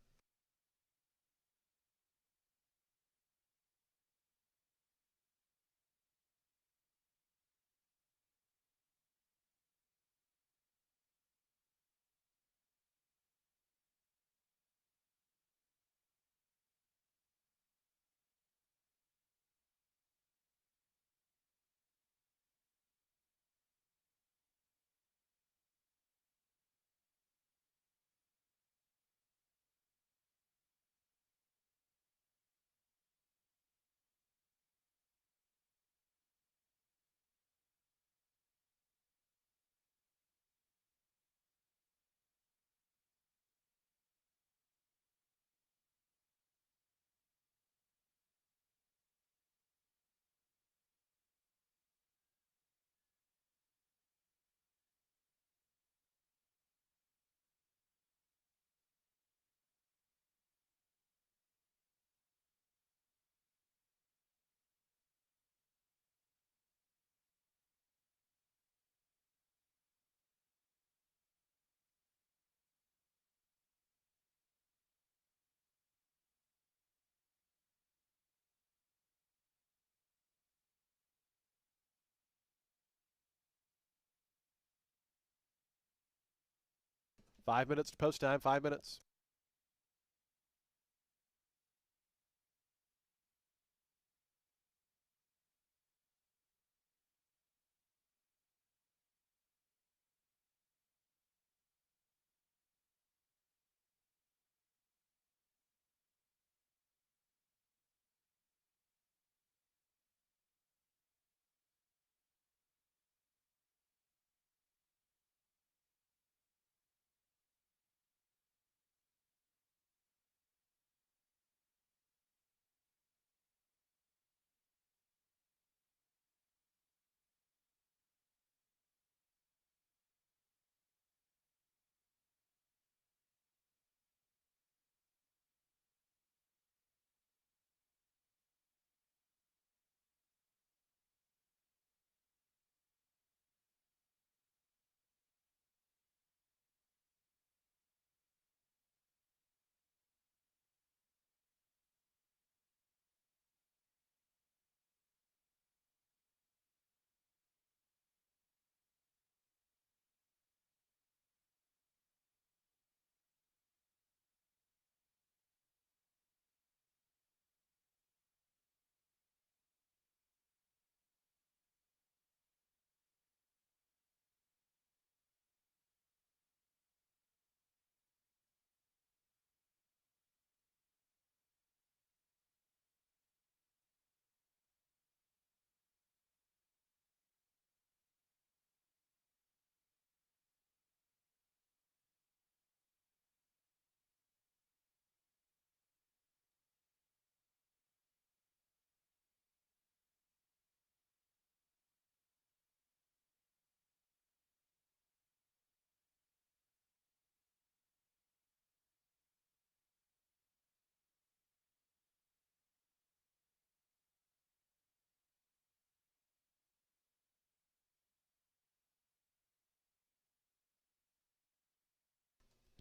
Five minutes to post time. 5 minutes.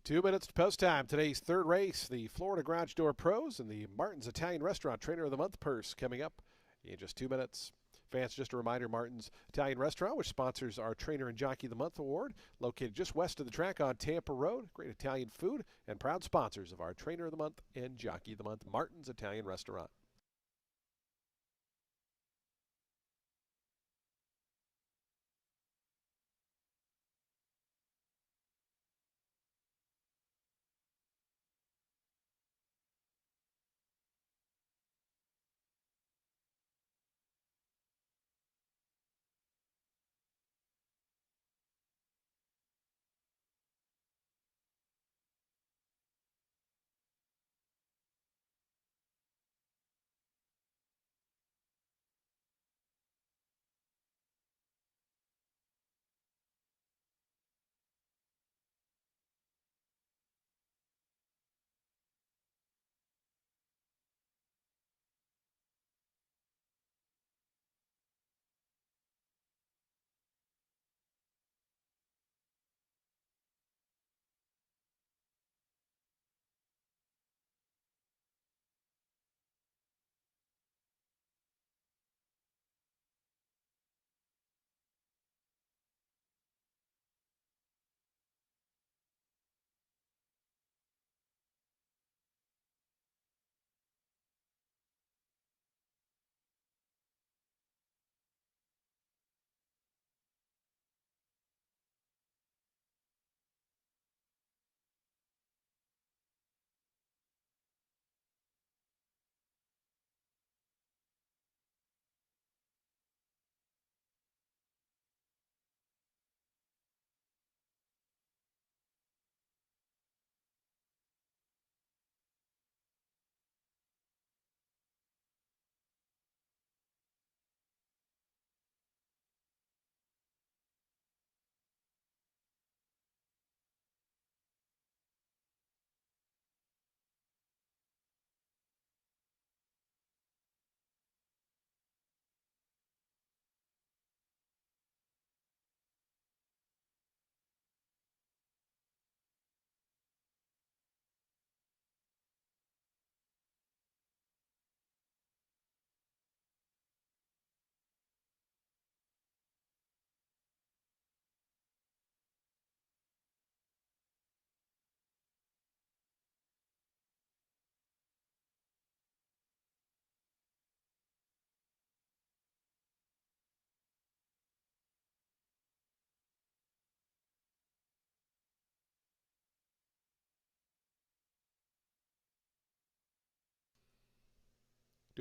Two minutes to post time. Today's third race, the Florida Garage Door Pros and the Martin's Italian Restaurant Trainer of the Month Purse coming up in just 2 minutes. Fans, just a reminder, Martin's Italian Restaurant, which sponsors our Trainer and Jockey of the Month Award, located just west of the track on Tampa Road. Great Italian food and proud sponsors of our Trainer of the Month and Jockey of the Month, Martin's Italian Restaurant.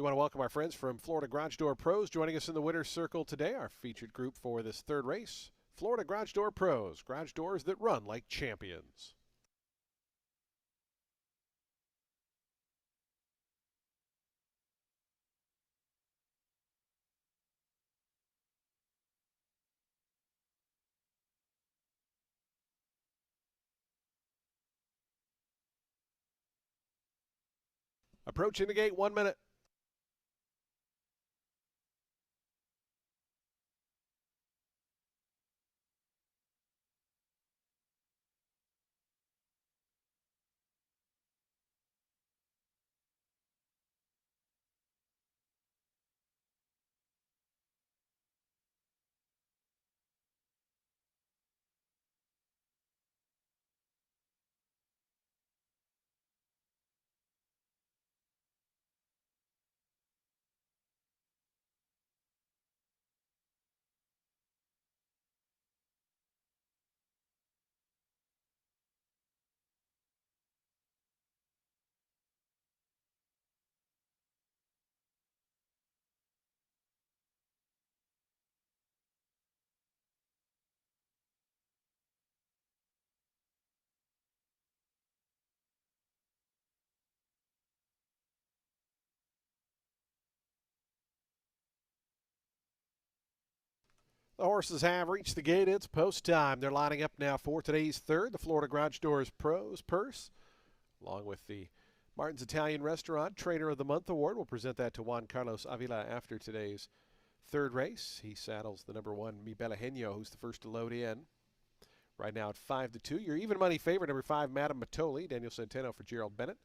Do want to welcome our friends from Florida Garage Door Pros joining us in the winner's circle today. Our featured group for this third race, Florida Garage Door Pros, garage doors that run like champions. Approaching the gate, 1 minute. The horses have reached the gate. It's post time. They're lining up now for today's third, the Florida Garage Doors Pros Purse, along with the Martin's Italian Restaurant Trainer of the Month Award. We'll present that to Juan Carlos Avila after today's third race. He saddles the number 1, Mi Bella Genio, who's the first to load in. Right now at 5-2. Your even money favorite, number 5, Madame Matoli, Daniel Centeno for Gerald Bennett.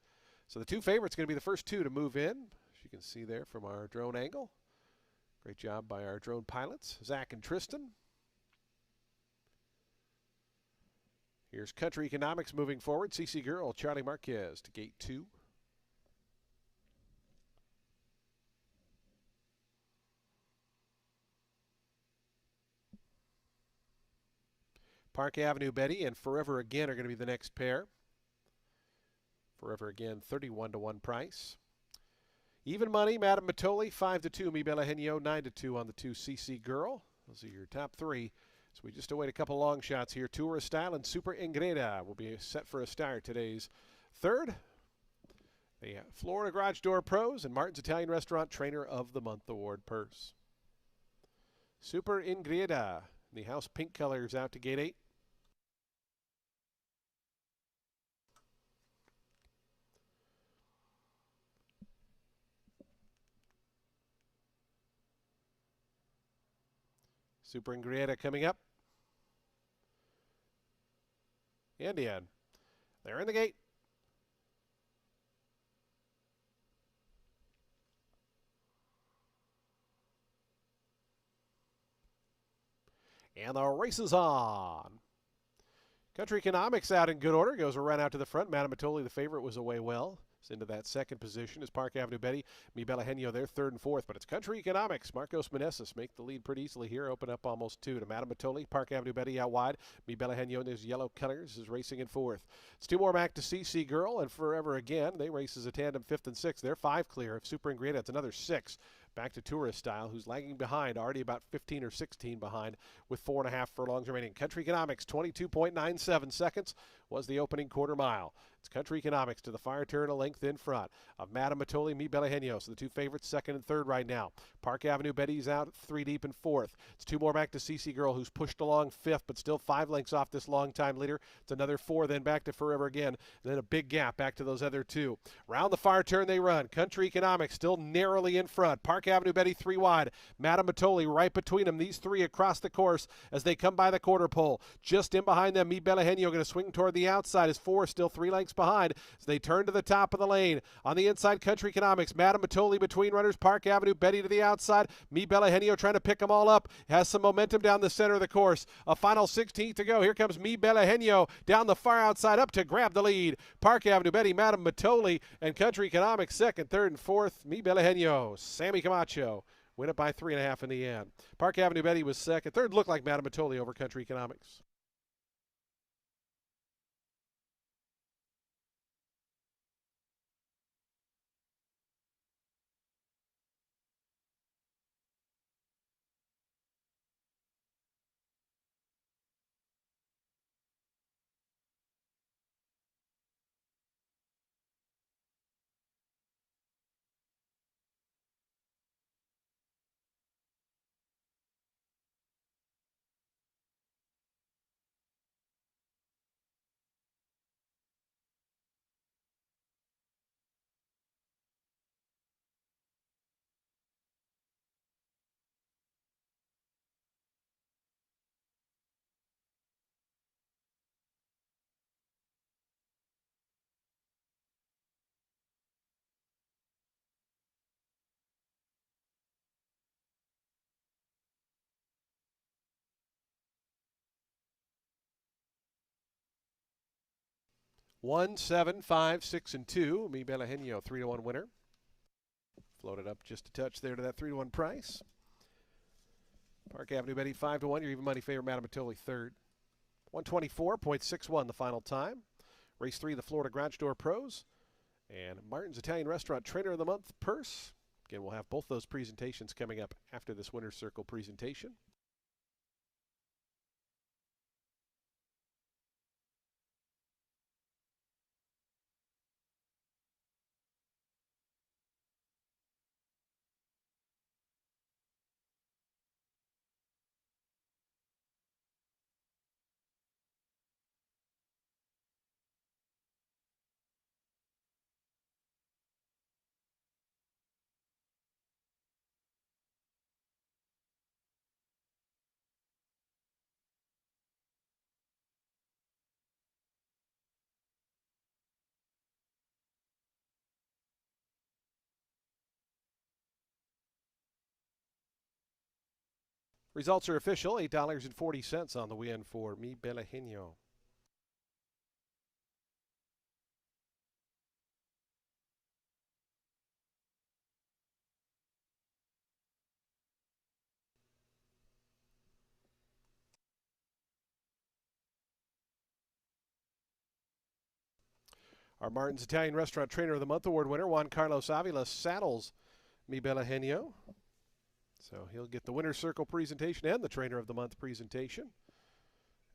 So the two favorites going to be the first two to move in, as you can see there from our drone angle. Great job by our drone pilots, Zach and Tristan. Here's Country Economics moving forward. CC Girl, Charlie Marquez to gate 2. Park Avenue Betty and Forever Again are going to be the next pair. Forever Again, 31-1 price. Even money, Madame Matoli, 5-2. Mi Bella Genio, 9-2 on the 2 CC Girl. Those are your top three. So we just await a couple long shots here. Tourist Style and Super Ingreda will be set for a start today's third. The Florida Garage Door Pros and Martin's Italian Restaurant Trainer of the Month Award purse. Super Ingreda, the house pink colors out to gate 8. Super Ingreda coming up. And in. They're in the gate. And the race is on. Country Economics out in good order. Goes a run out to the front. Madame Matoli, the favorite, was away well. It's into that second position as Park Avenue Betty, Mi Bella Genio, they're third and fourth. But it's Country Economics. Marcos Meneses make the lead pretty easily here. Open up almost 2 to Madame Matoli. Park Avenue Betty out wide. Mi Bella Genio and his yellow colors is racing in fourth. It's 2 more back to CC Girl and Forever Again. They race as a tandem 5th and 6th. They're 5 clear. If Super Ingredients, it's another 6. Back to Tourist Style, who's lagging behind, already about 15 or 16 behind, with 4.5 furlongs remaining. Country Economics, 22.97 seconds was the opening quarter mile. It's Country Economics to the fire turn, a length in front of Madame Matoli, Mi Bella Genio. So the two favorites, second and third right now. Park Avenue Betty's out 3 deep in fourth. It's 2 more back to CC Girl, who's pushed along 5th, but still 5 lengths off this long-time leader. It's another 4, then back to Forever Again. And then a big gap back to those other 2. Round the fire turn they run. Country Economics still narrowly in front. Park Avenue Betty 3 wide. Madame Matoli right between them. These 3 across the course as they come by the quarter pole. Just in behind them, Mi Bella Genio going to swing toward the outside as 4 still 3 lengths behind as they turn to the top of the lane. On the inside, Country Economics. Madame Matoli between runners. Park Avenue Betty to the outside. Mi Bella Genio trying to pick them all up. Has some momentum down the center of the course. A final 16th to go. Here comes Mi Bella Genio down the far outside up to grab the lead. Park Avenue Betty, Madame Matoli, and Country Economics second, third, and fourth. Mi Bella Genio, Sammy Camacho win it by 3.5 in the end. Park Avenue Betty was second. Third looked like Madame Matoli over Country Economics. 1, 7, 5, 6, and 2. Mi Bella Genio, 3-1 winner. Floated up just a touch there to that 3-1 price. Park Avenue Betty, 5-1. Your even money favorite, Madame Matoli, third. 124.61 the final time. Race 3, the Florida Garage Door Pros. And Martin's Italian Restaurant Trainer of the Month purse. Again, we'll have both those presentations coming up after this Winner's Circle presentation. Results are official, $8.40 on the win for Mi Bella Genio. Our Martin's Italian Restaurant Trainer of the Month award winner, Juan Carlos Avila, saddles Mi Bella Genio. So he'll get the Winner's Circle presentation and the Trainer of the Month presentation.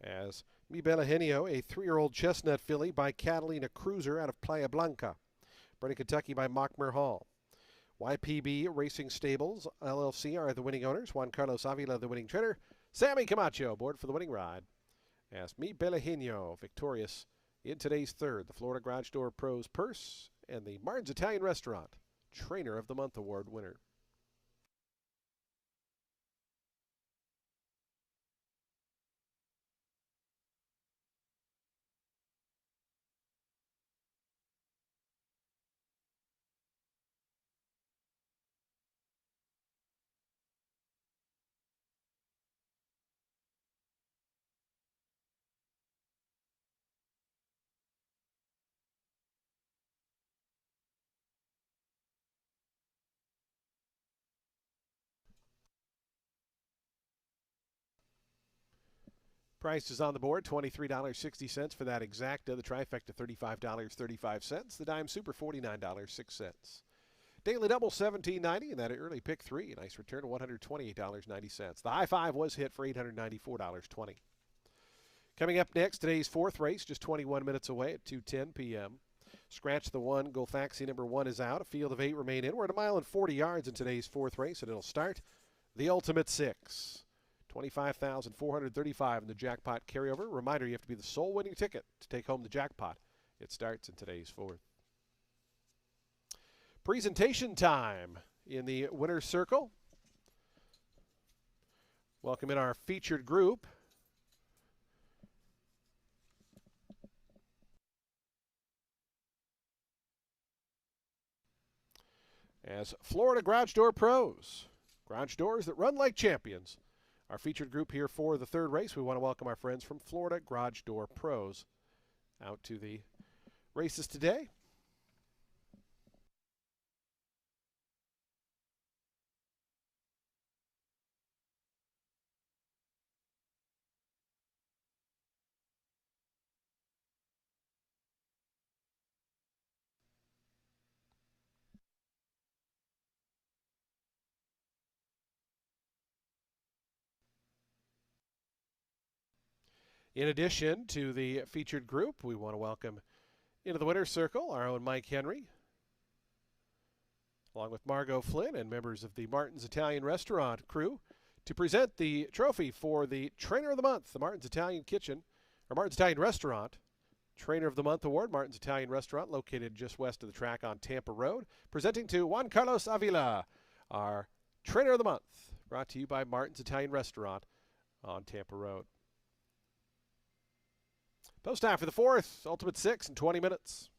As Mi Bella Genio, a 3-year-old chestnut filly by Catalina Cruiser out of Playa Blanca. Bred in Kentucky by Mockmer Hall. YPB Racing Stables, LLC are the winning owners. Juan Carlos Avila, the winning trainer. Sammy Camacho aboard for the winning ride. As Mi Bella Genio, victorious in today's third, the Florida Garage Door Pros purse and the Martin's Italian Restaurant Trainer of the Month award winner. Price is on the board, $23.60 for that exacta. The trifecta, $35.35. The dime super, $49.06. Daily double, $17.90, and that early pick 3, a nice return of $128.90. The high five was hit for $894.20. Coming up next, today's fourth race, just 21 minutes away at 2:10 p.m. Scratch the 1, Golfaxi number 1 is out. A field of 8 remain in. We're at 1 mile and 40 yards in today's fourth race, and it'll start the Ultimate 6. $25,435 in the jackpot carryover. Reminder, you have to be the sole winning ticket to take home the jackpot. It starts in today's fourth. Presentation time in the Winner's Circle. Welcome in our featured group. As Florida Garage Door Pros, garage doors that run like champions. Our featured group here for the third race. We want to welcome our friends from Florida Garage Door Pros out to the races today. In addition to the featured group, we want to welcome into the Winner's Circle our own Mike Henry, along with Margot Flynn and members of the Martin's Italian Restaurant crew, to present the trophy for the Trainer of the Month, the Martin's Italian Kitchen, or Martin's Italian Restaurant Trainer of the Month Award, Martin's Italian Restaurant, located just west of the track on Tampa Road, presenting to Juan Carlos Avila, our Trainer of the Month, brought to you by Martin's Italian Restaurant on Tampa Road. Post time for the fourth, Ultimate 6 in 20 minutes.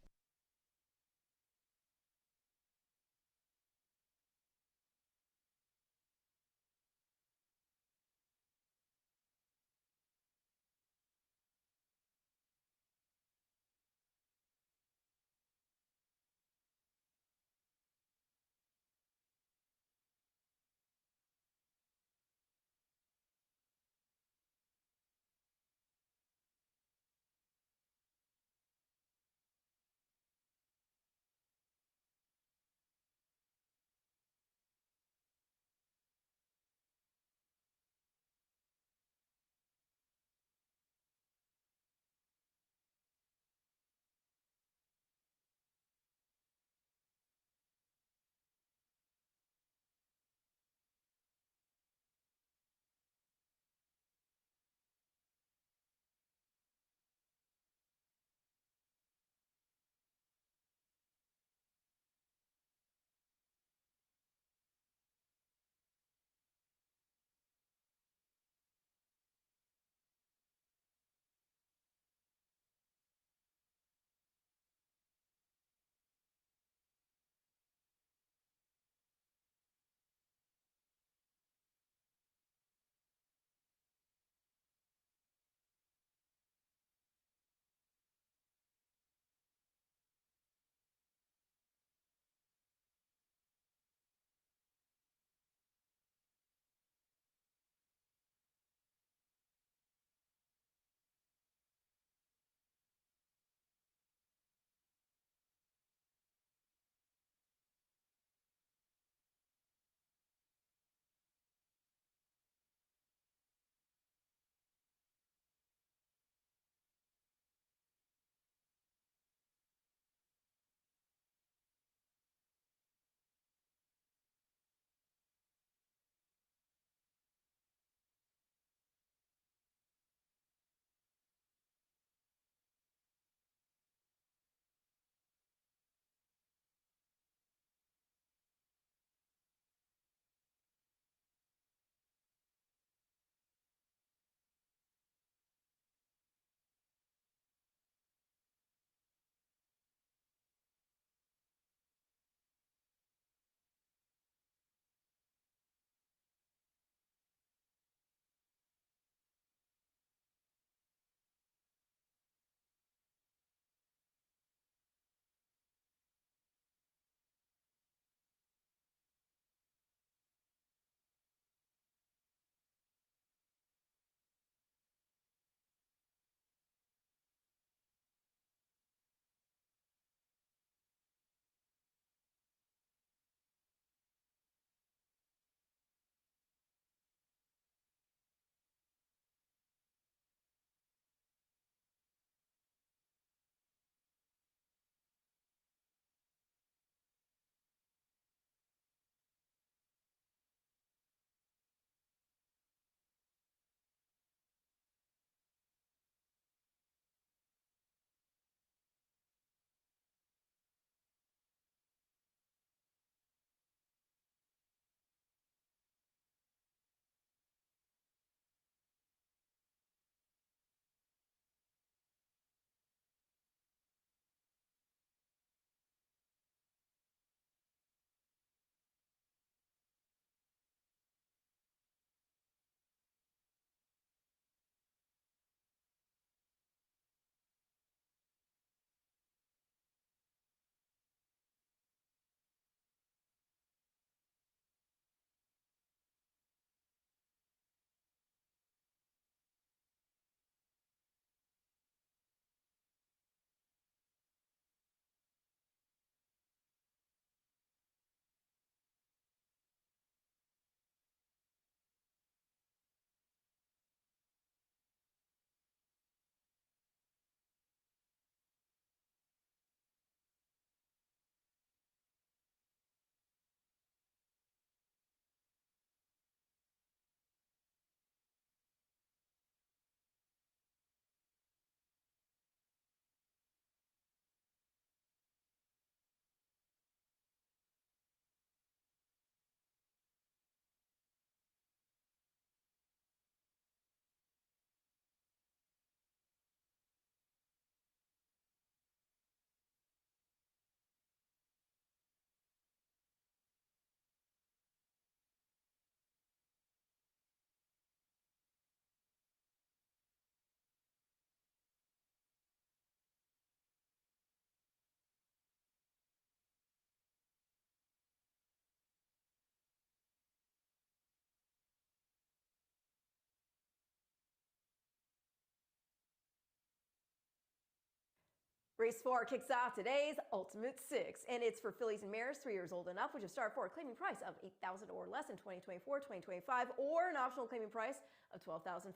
Race 4 kicks off today's Ultimate Six, and it's for fillies and mares 3 years old and up, which is start for a claiming price of $8,000 or less in 2024, 2025, or an optional claiming price of $12,500.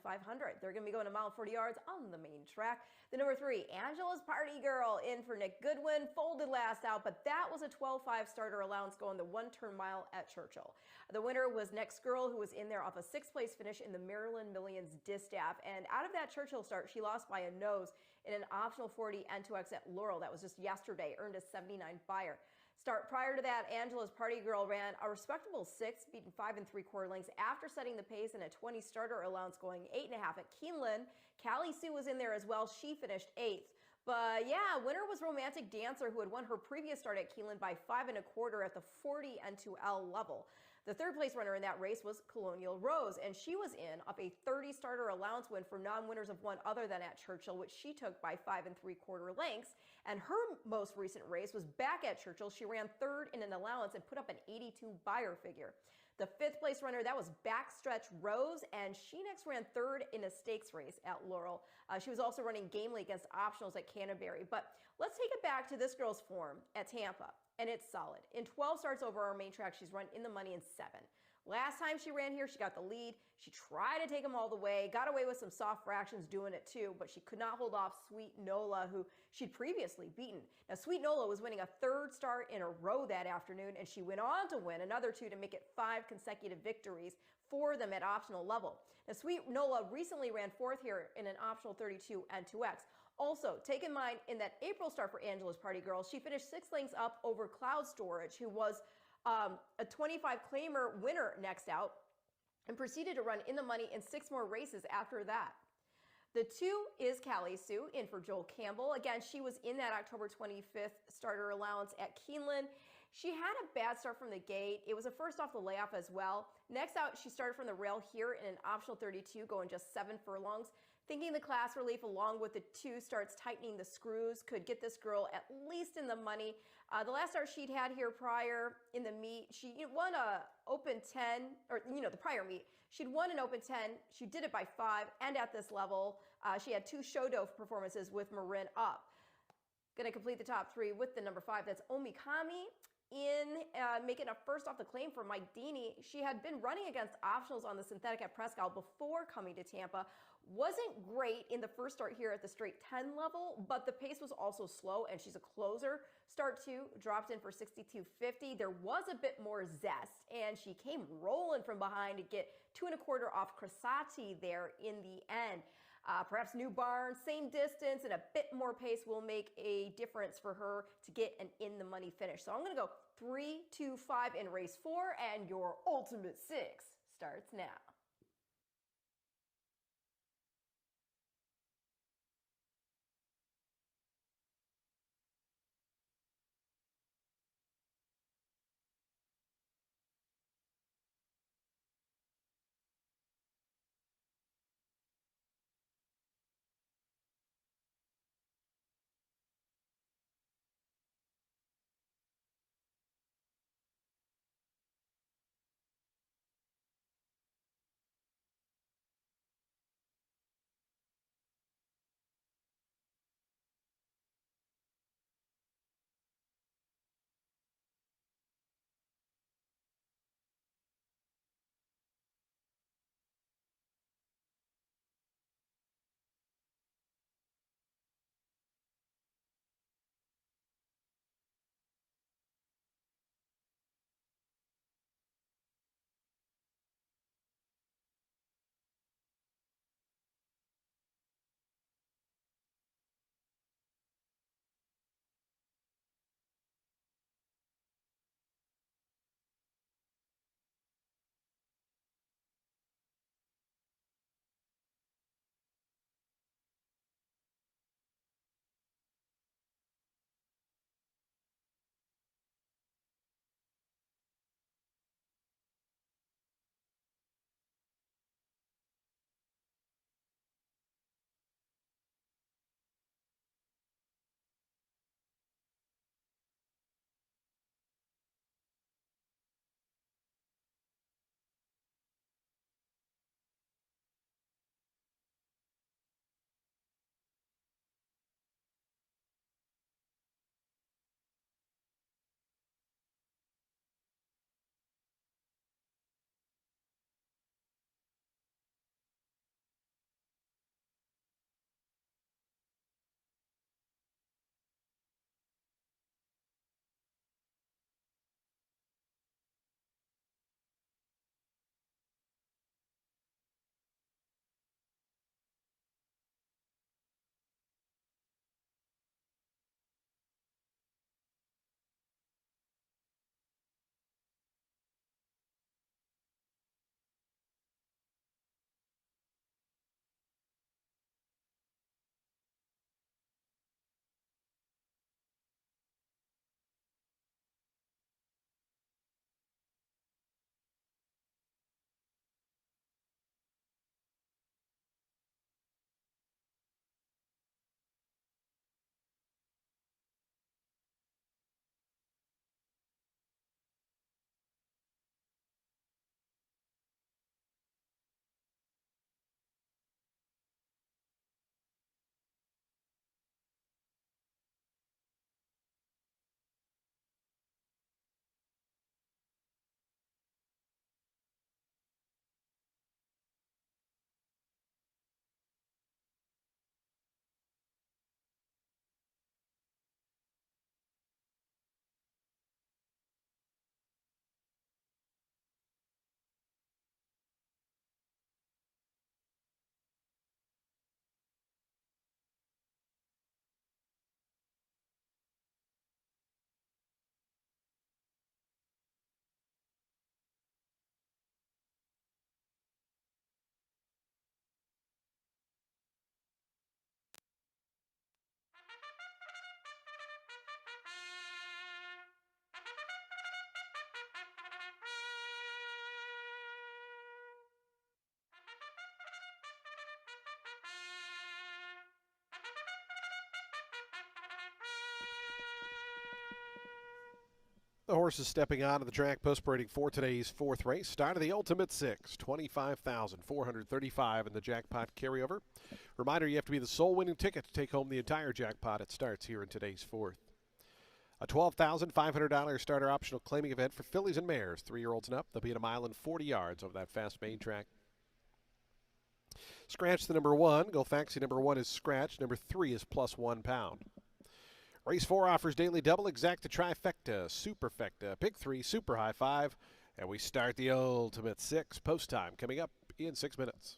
They're going to be going a mile 40 yards on the main track. The number 3, Angela's Party Girl, in for Nick Goodwin, folded last out, but that was a 12-5 starter allowance going the one-turn mile at Churchill. The winner was Next Girl, who was in there off a 6th place finish in the Maryland Millions Distaff, and out of that Churchill start, she lost by a nose in an optional 40 N2X at Laurel. That was just yesterday, earned a 79 buyer. Start prior to that, Angela's Party Girl ran a respectable 6th, beaten 5 3/4 lengths after setting the pace in a 20 starter allowance going 8.5 at Keeneland. Callie Sue was in there as well. She finished 8th. But yeah, winner was Romantic Dancer, who had won her previous start at Keeneland by 5 1/4 at the 40 N2L level. The 3rd place runner in that race was Colonial Rose, and she was in off a 30 starter allowance win for non-winners of one other than at Churchill, which she took by 5 3/4 lengths. And her most recent race was back at Churchill. She ran 3rd in an allowance and put up an 82 buyer figure. The 5th place runner, that was Backstretch Rose, and she next ran 3rd in a stakes race at Laurel. She was also running gamely against optionals at Canterbury. But let's take it back to this girl's form at Tampa, and it's solid. In 12 starts over our main track, she's run in the money in 7. Last time she ran here, she got the lead. She tried to take them all the way, got away with some soft fractions doing it too, but she could not hold off Sweet Nola, who she'd previously beaten. Now, Sweet Nola was winning a 3rd start in a row that afternoon, and she went on to win another 2 to make it 5 consecutive victories for them at optional level. Now, Sweet Nola recently ran 4th here in an optional 32 N2X. Also, take in mind, in that April start for Angela's Party Girl, she finished 6 lengths up over Cloud Storage, who was a 25 claimer winner next out, and proceeded to run in the money in 6 more races after that. The 2 is Callie Sue, in for Joel Campbell. Again, she was in that October 25th starter allowance at Keeneland. She had a bad start from the gate. It was a first off the layoff as well. Next out, she started from the rail here in an optional 32, going just 7 furlongs. Thinking the class relief along with the 2 starts tightening the screws could get this girl at least in the money. The last start she'd had here prior in the meet, she won a open 10, or the prior meet, she'd won an open 10. She did it by 5, and at this level, she had 2 show doe performances with Marin up. Going to complete the top 3 with the number 5. That's Omikami, in making a first off the claim for Mike Deeney. She had been running against optionals on the synthetic at Prescott before coming to Tampa. Wasn't great in the first start here at the straight 10 level, but the pace was also slow, and she's a closer. Start 2 dropped in for 62.50. There was a bit more zest, and she came rolling from behind to get 2 1/4 off Cressati there in the end. Perhaps new barn, same distance, and a bit more pace will make a difference for her to get an in-the-money finish. So I'm going to go 3, 2, 5 in race 4, and your Ultimate Six starts now. The horses stepping onto the track post parading for today's fourth race. Start of the Ultimate Six, 25,435 in the jackpot carryover. Reminder, you have to be the sole winning ticket to take home the entire jackpot. It starts here in today's fourth. A $12,500 starter optional claiming event for fillies and mares, 3-year-olds and up. They'll be at a mile and 40 yards over that fast main track. Scratch the number 1. Golfaxi number 1 is scratched. Number 3 is plus £1. Race 4 offers daily double, exacta, trifecta, superfecta, pick 3, super high 5. And we start the Ultimate Six. Post time coming up in 6 minutes.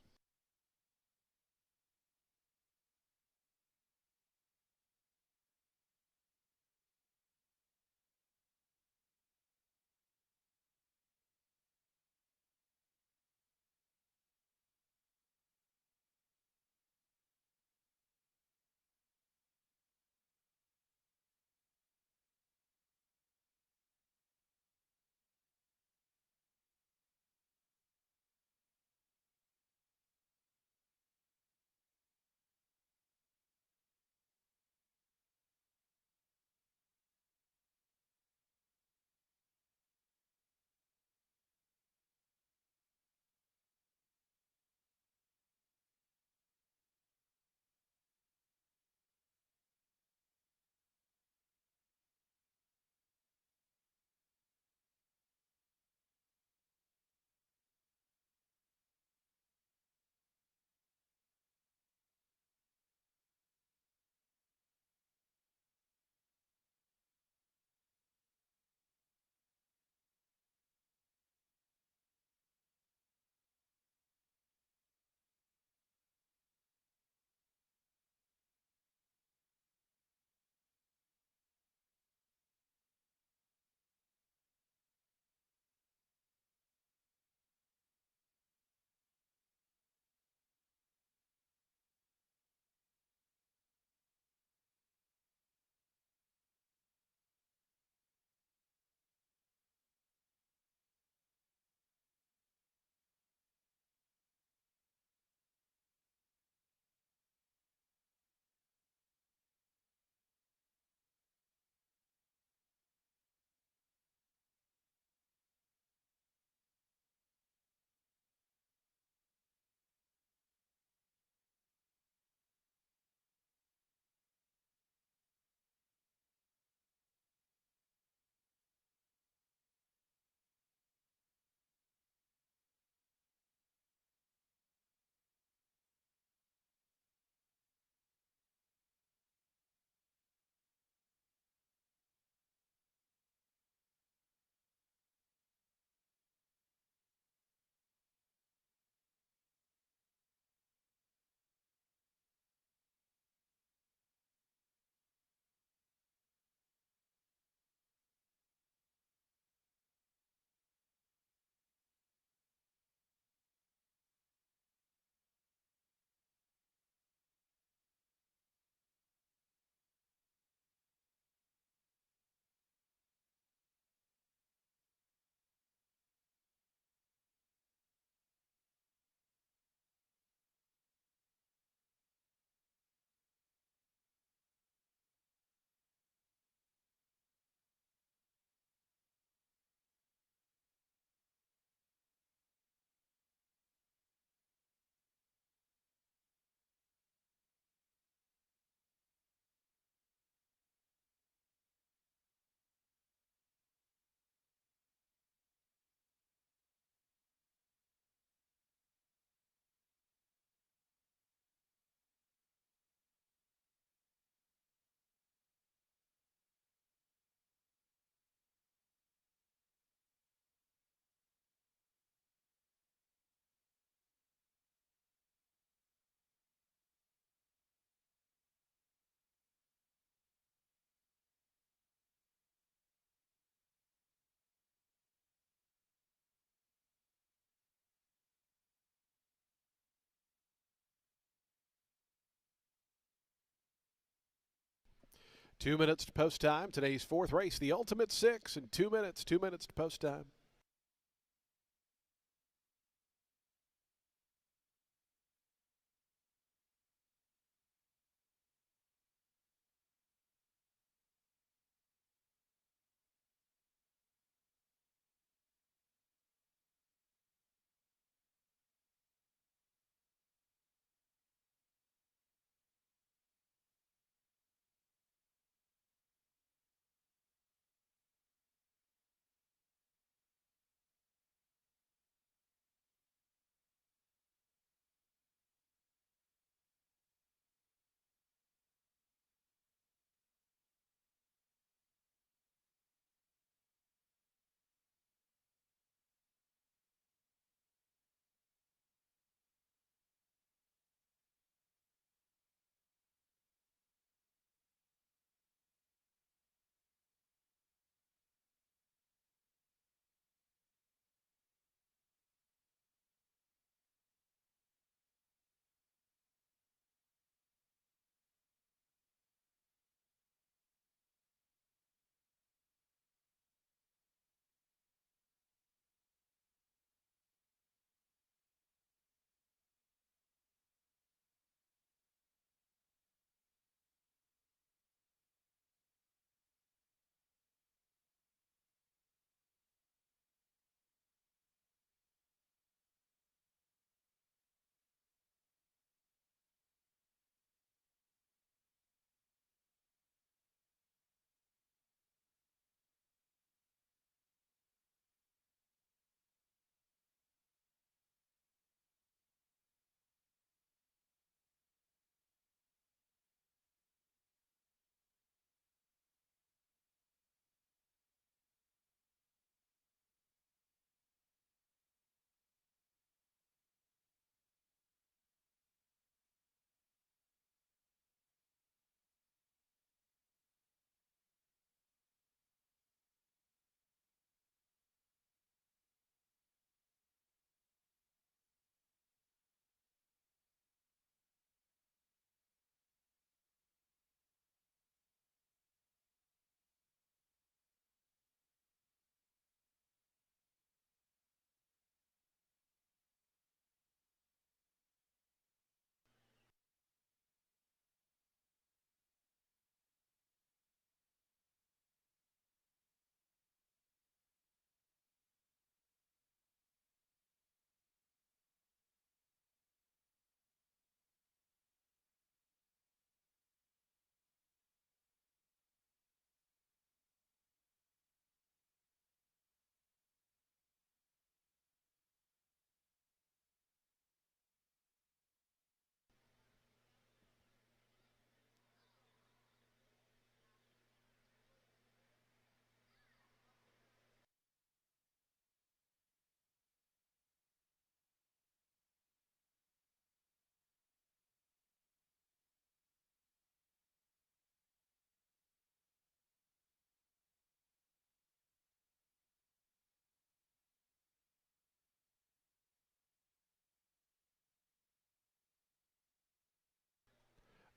Two minutes to post time. Today's fourth race, the Ultimate Six, in 2 minutes. 2 minutes to post time.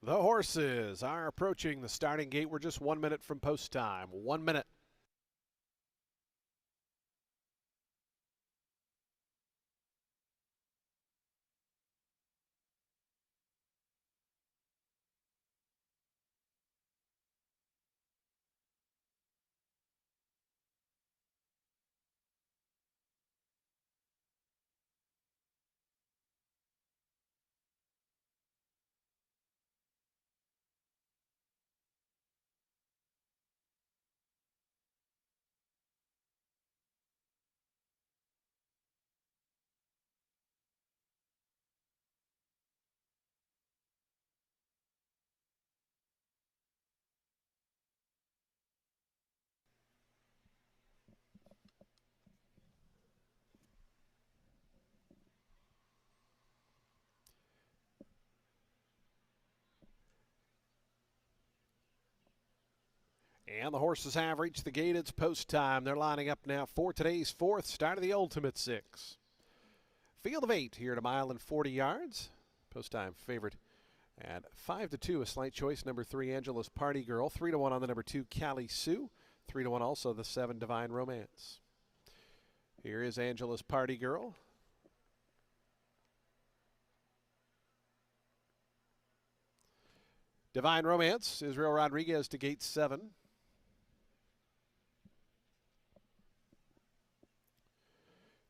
The horses are approaching the starting gate. We're just 1 minute from post time. 1 minute. And the horses have reached the gate. It's post time. They're lining up now for today's fourth start of the Ultimate Six. Field of 8 here at a mile and 40 yards. Post time favorite at 5-2. A slight choice. Number 3, Angela's Party Girl. 3-1 on the number 2, Callie Sue. 3-1 also the 7, Divine Romance. Here is Angela's Party Girl. Divine Romance, Israel Rodriguez to gate 7.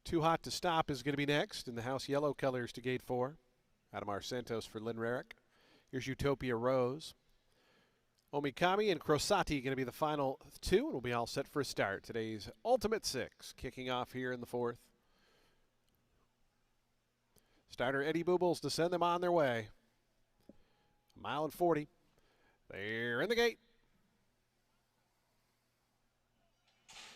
Too Hot to Stop is going to be next in the house yellow colors to gate 4. Adamar Santos for Lynn Rarick. Here's Utopia Rose. Omikami and Crosati going to be the final 2, and we'll be all set for a start. Today's Ultimate Six kicking off here in the 4th. Starter Eddie Boobles to send them on their way. A mile and 40. They're in the gate.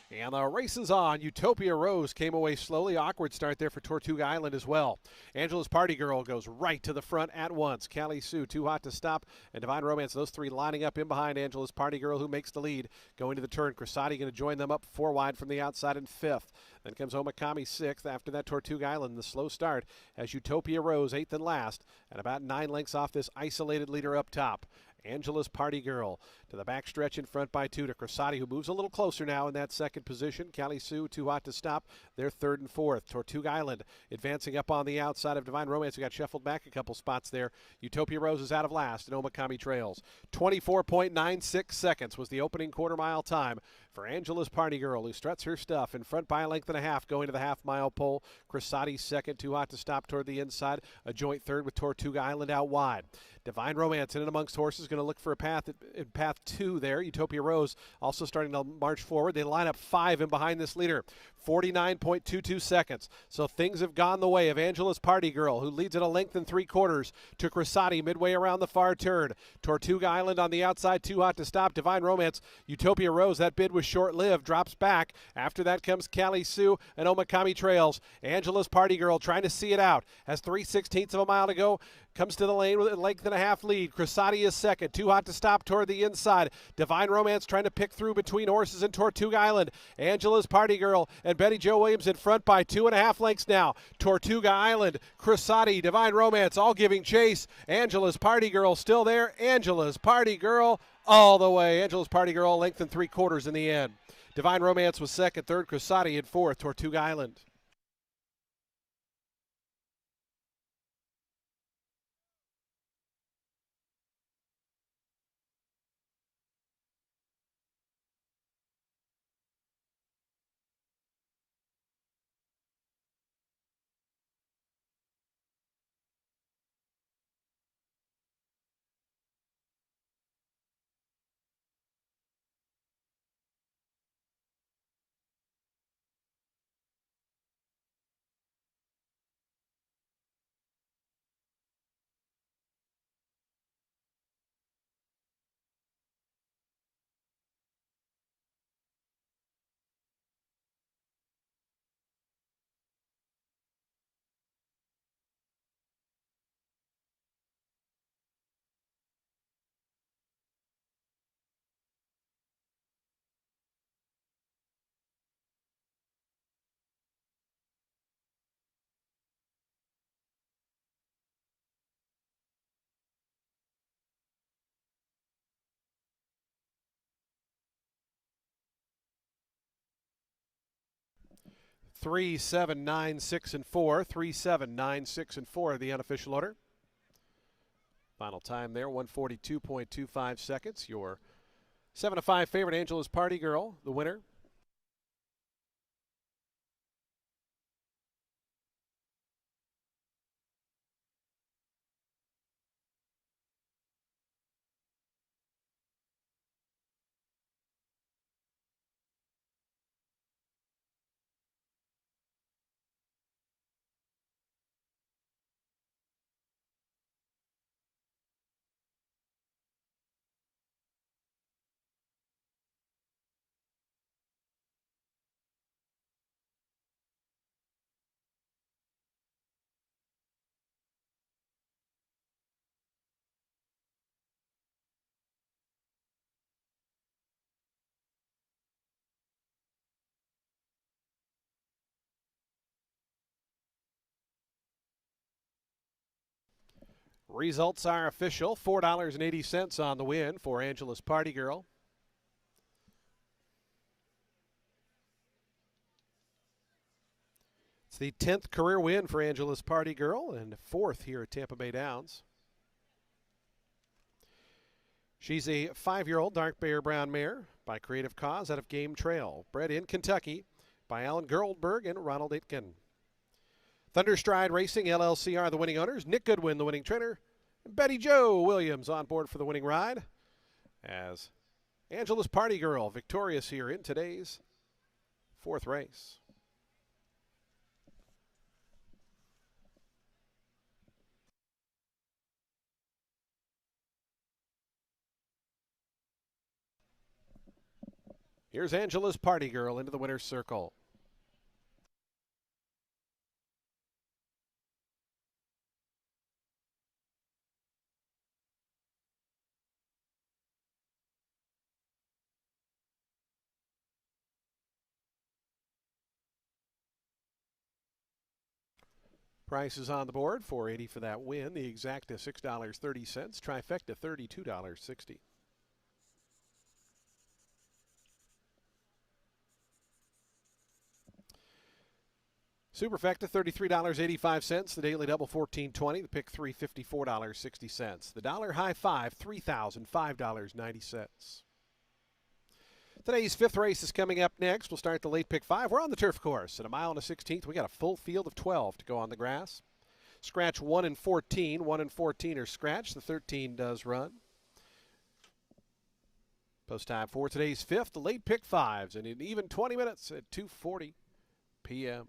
And the race is on. Utopia Rose came away slowly. Awkward start there for Tortuga Island as well. Angela's Party Girl goes right to the front at once. Callie Sue, Too Hot to Stop, and Divine Romance. Those 3 lining up in behind Angela's Party Girl, who makes the lead. Going to the turn. Crosati going to join them up 4 wide from the outside in 5th. Then comes Omikami 6th. After that, Tortuga Island, the slow start, as Utopia Rose 8th and last, and about 9 lengths off this isolated leader up top. Angela's Party Girl to the back stretch in front by 2 to Crosati, who moves a little closer now in that second position. Callie Sue, Too Hot to Stop. They're 3rd and 4th. Tortuga Island advancing up on the outside of Divine Romance, who got shuffled back a couple spots there. Utopia Rose is out of last, and Omikami trails. 24.96 seconds was the opening quarter mile time for Angela's Party Girl, who struts her stuff in front by a length and a half going to the half-mile pole. Crosati second, Too Hot to Stop toward the inside. A joint third with Tortuga Island out wide. Divine Romance in and amongst horses, going to look for a path in path 2 there. Utopia Rose also starting to march forward. They line up 5 in behind this leader. 49.22 seconds. So things have gone the way of Angela's Party Girl, who leads at a length and 3/4 to Crosati midway around the far turn. Tortuga Island on the outside, Too Hot to Stop. Divine Romance, Utopia Rose, that bid was short-lived, drops back. After that comes Callie Sue and Omikami trails. Angela's Party Girl trying to see it out. Has 3/16 of a mile to go. Comes to the lane with a length and a half lead. Crosati is second. Too Hot to Stop toward the inside. Divine Romance trying to pick through between horses in Tortuga Island. Angela's Party Girl and Betty Jo Williams in front by 2.5 lengths now. Tortuga Island, Crosati, Divine Romance all giving chase. Angela's Party Girl still there. Angela's Party Girl all the way. Angela's Party Girl length and 3/4 in the end. Divine Romance was second, third Crosati in 4th, Tortuga Island. 3, 7, 9, 6, and 4. 3, 7, 9, 6, and 4 the unofficial order. Final time there, 142.25 seconds. Your 7-5 favorite, Angela's Party Girl, the winner. Results are official. $4.80 on the win for Angela's Party Girl. It's the 10th career win for Angela's Party Girl and 4th here at Tampa Bay Downs. She's a 5-year-old dark bear brown mare by Creative Cause out of Game Trail, bred in Kentucky by Alan Goldberg and Ronald Aitken. Thunderstride Racing LLC are the winning owners. Nick Goodwin, the winning trainer. And Betty Jo Williams on board for the winning ride as Angela's Party Girl victorious here in today's 4th race. Here's Angela's Party Girl into the winner's circle. Price is on the board, $4.80 for that win. The exacta $6.30. Trifecta $32.60. Superfecta $33.85. The daily double $14.20. The pick three $54.60. The dollar high five $3,005.90. Today's 5th race is coming up next. We'll start the late pick 5. We're on the turf course at a mile and a 16th. We got a full field of 12 to go on the grass. Scratch 1 and 14. 1 and 14 are scratched. The 13 does run. Post time for today's 5th, the late pick 5s, and in even 20 minutes at 2:40 p.m.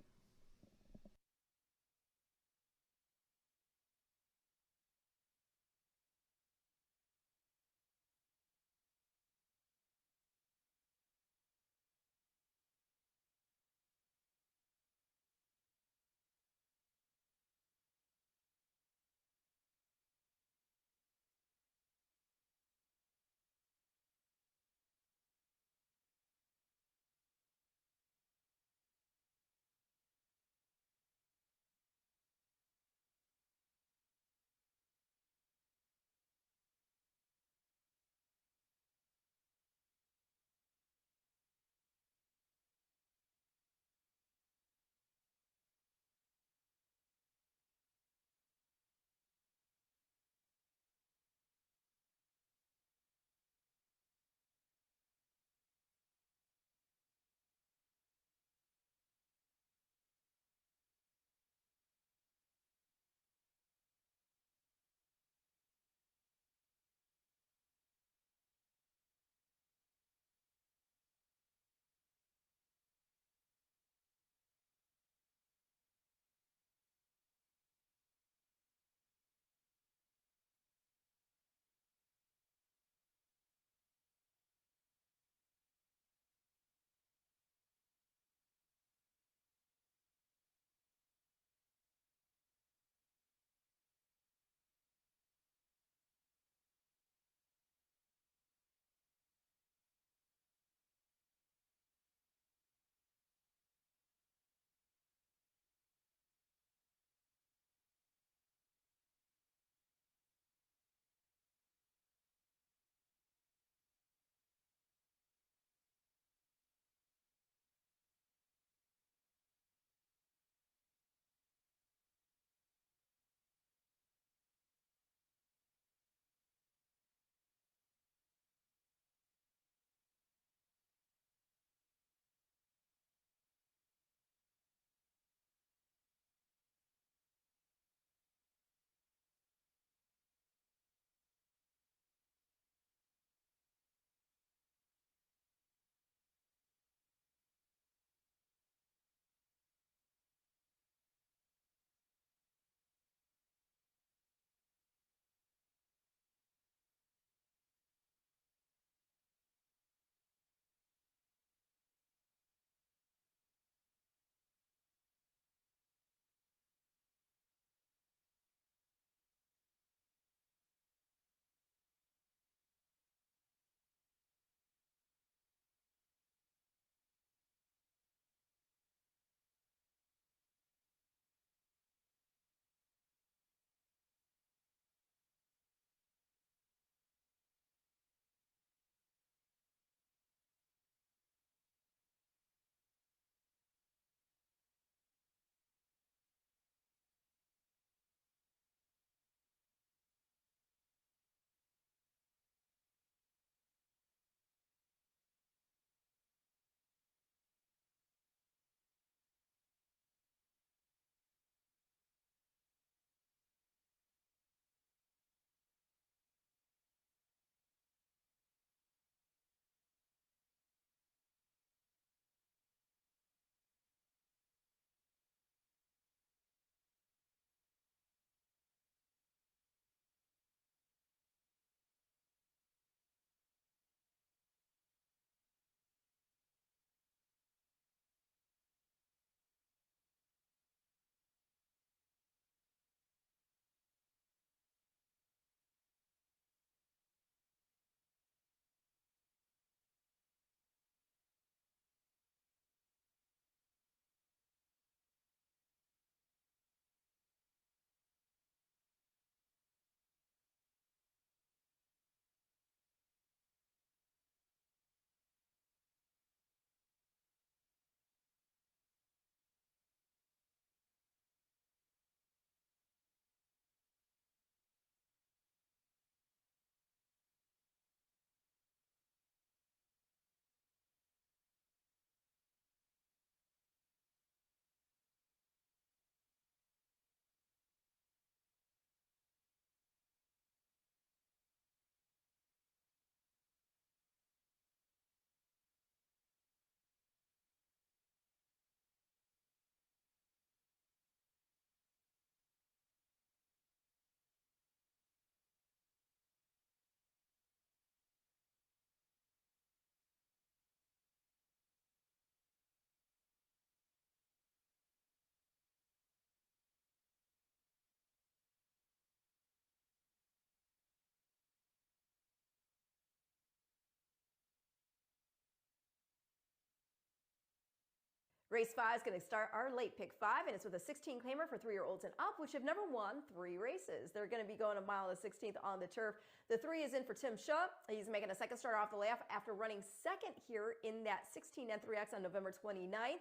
Race 5 is going to start our late pick 5, and it's with a 16 claimer for 3-year-olds and up, which have never won 3 races. They're going to be going a mile and the 16th on the turf. The 3 is in for Tim Shaw. He's making a second start off the layoff after running second here in that 16 N3X on November 29th.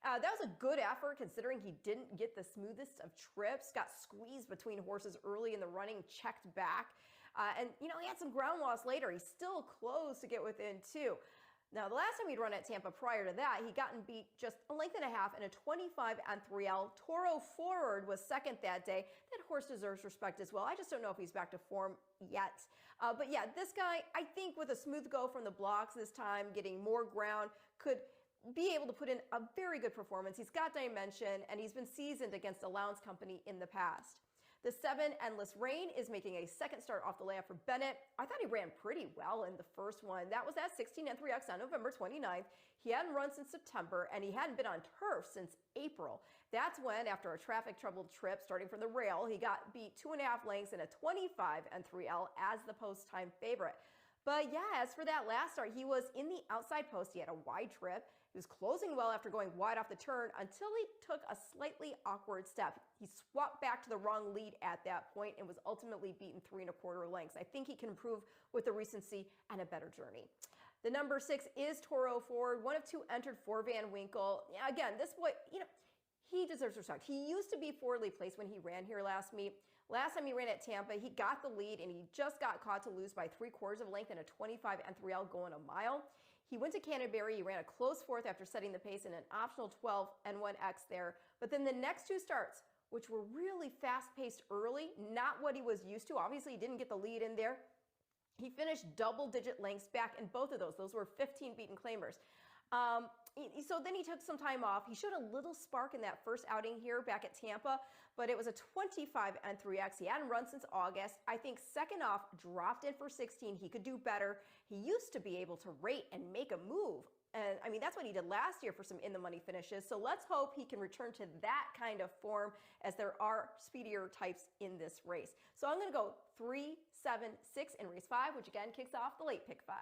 That was a good effort considering he didn't get the smoothest of trips, got squeezed between horses early in the running, checked back. And, he had some ground loss later. He's still close to get within 2. Now, the last time he'd run at Tampa prior to that, he'd gotten beat just a length and a half in a 25 N3L. Toro Forward was second that day. That horse deserves respect as well. I just don't know if he's back to form yet. But yeah, this guy, I think with a smooth go from the blocks this time, getting more ground, could be able to put in a very good performance. He's got dimension, and he's been seasoned against Allowance Company in the past. The 7 Endless Rain is making a second start off the layoff for Bennett. I thought he ran pretty well in the first one. That was that 16 N3X on November 29th. He hadn't run since September, and he hadn't been on turf since April. That's when, after a traffic-troubled trip starting from the rail, he got beat 2.5 lengths in a 25 N3L as the post-time favorite. But yeah, as for that last start, he was in the outside post. He had a wide trip. He was closing well after going wide off the turn until he took a slightly awkward step. He swapped back to the wrong lead at that point and was ultimately beaten 3.25 lengths. I think he can improve with the recency and a better journey. The number 6 is Toro Forward, one of 2 entered for Van Winkle. Again, this boy, he deserves respect. He used to be forwardly placed when he ran here last meet. Last time he ran at Tampa, he got the lead, and he just got caught to lose by 3/4 of a length in a 25 N3L going a mile. He went to Canterbury. He ran a close 4th after setting the pace in an optional 12 N1X there. But then the next 2 starts, which were really fast-paced early, not what he was used to. Obviously, he didn't get the lead in there. He finished double-digit lengths back in both of those. Those were 15 beaten claimers. So then he took some time off. He showed a little spark in that first outing here back at Tampa, but it was a 25 N3X. He hadn't run since August. I think second off, dropped in for 16. He could do better. He used to be able to rate and make a move. And I mean, that's what he did last year for some in-the-money finishes. So let's hope he can return to that kind of form, as there are speedier types in this race. So I'm going to go 3, 7, 6 in race 5, which again kicks off the late pick 5.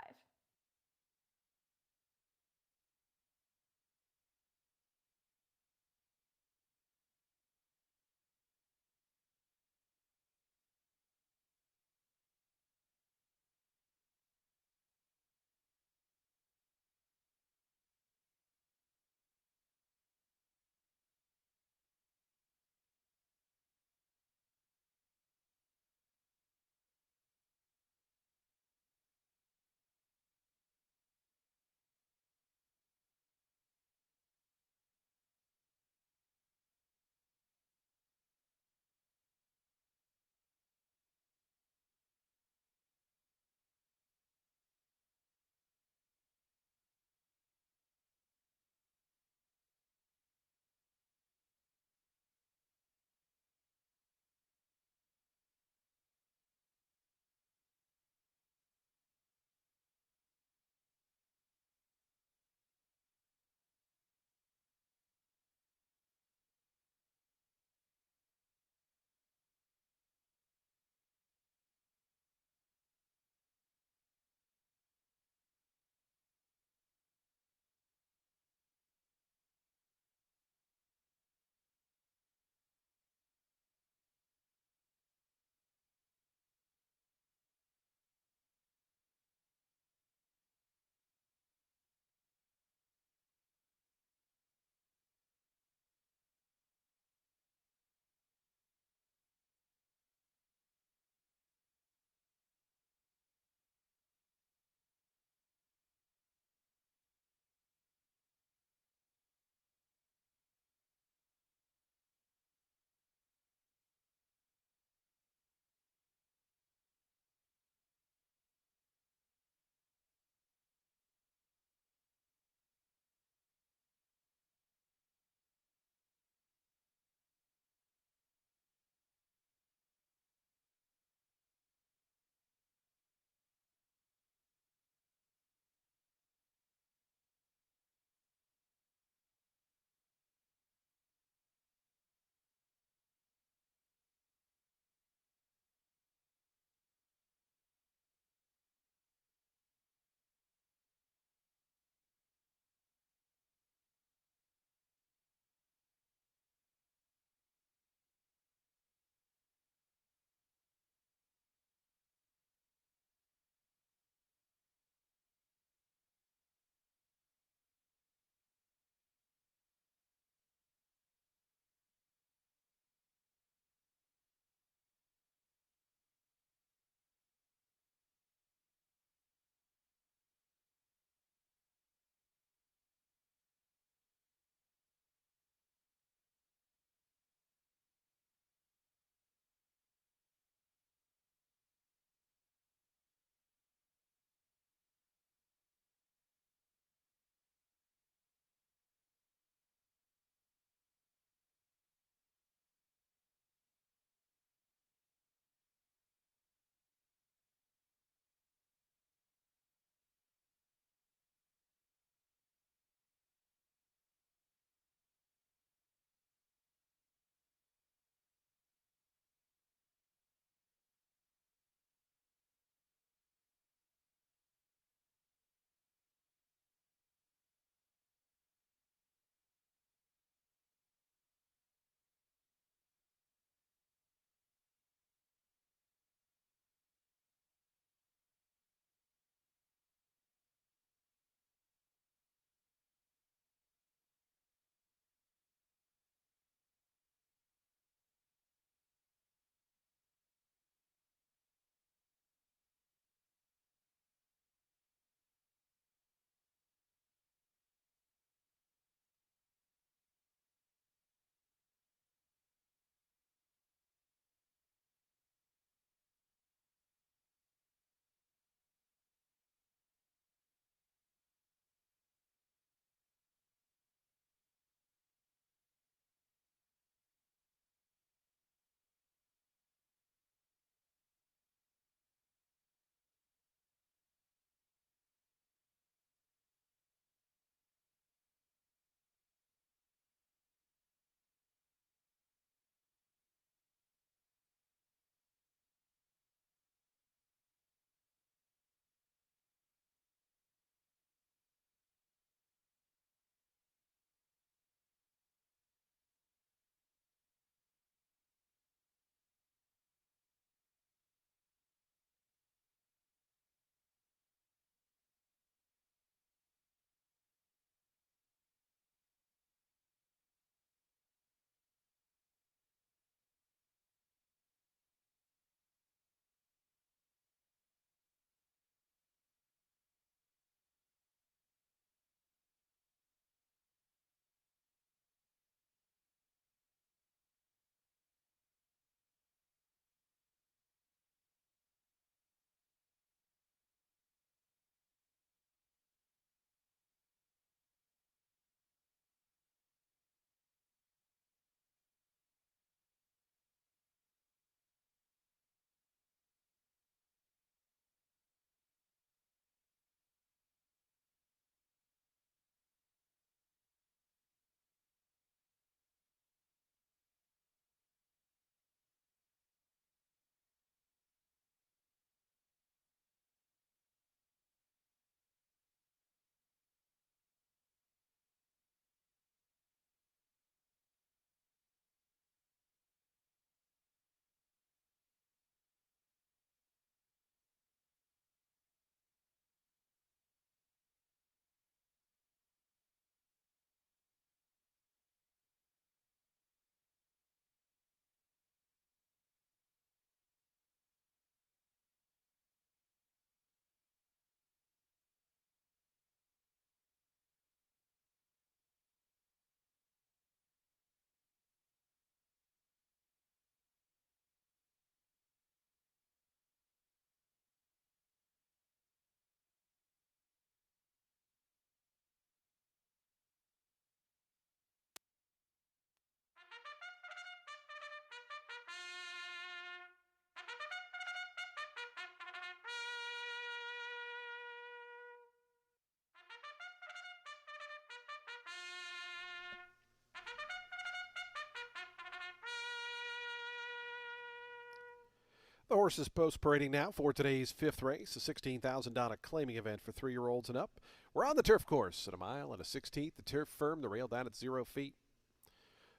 The horses post parading now for today's fifth race, a $16,000 claiming event for 3-year-olds and up. We're on the turf course at a mile and a 16th. The turf firm, the rail down at 0 feet.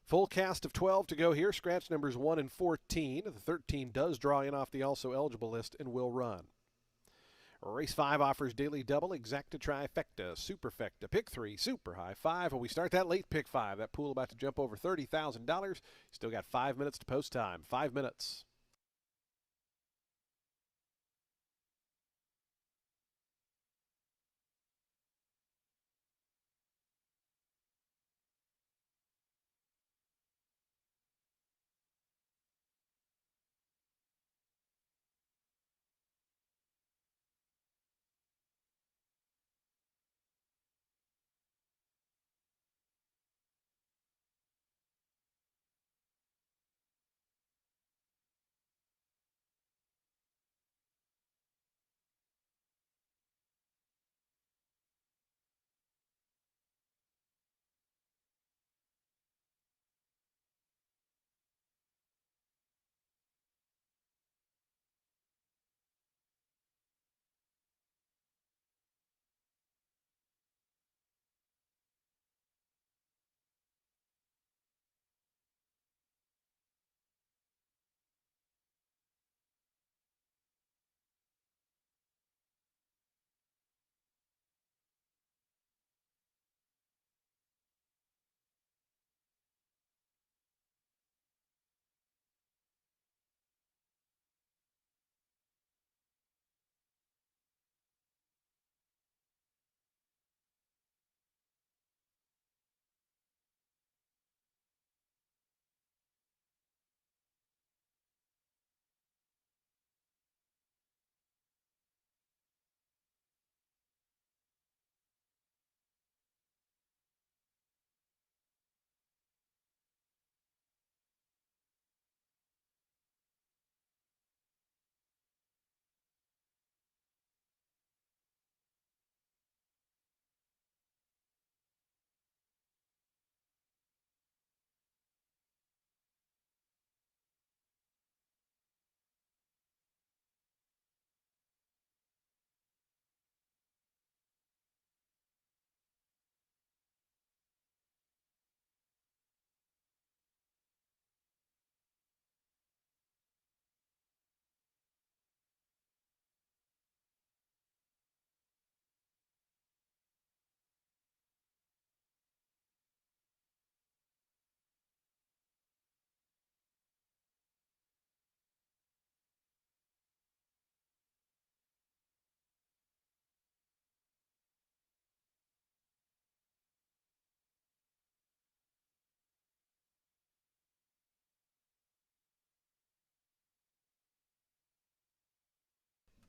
Full cast of 12 to go here. Scratch numbers 1 and 14. The 13 does draw in off the also eligible list and will run. Race 5 offers daily double, exacta, trifecta, superfecta, pick 3, super high 5. And we start that late pick 5. That pool about to jump over $30,000. Still got 5 minutes to post time. 5 minutes.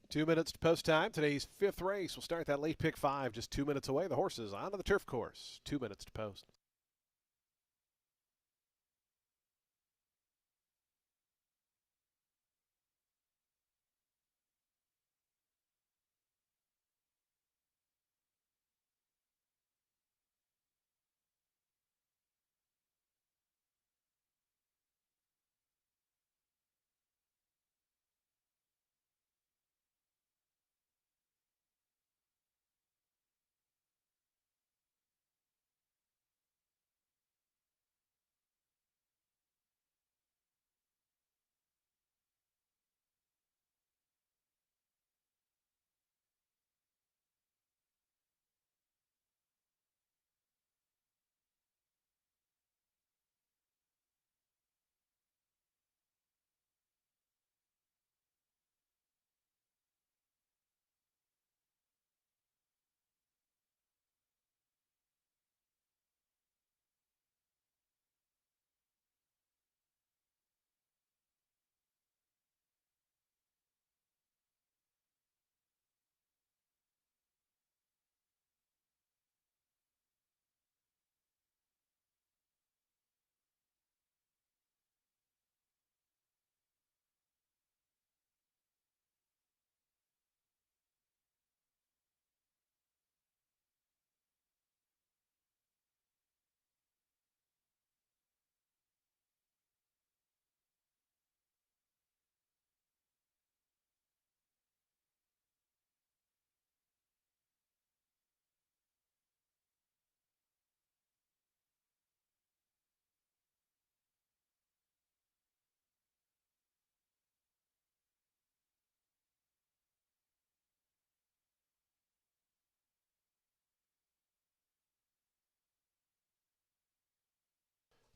2 minutes to post time. Today's fifth race will start that late pick 5 just 2 minutes away. The horses onto the turf course. 2 minutes to post.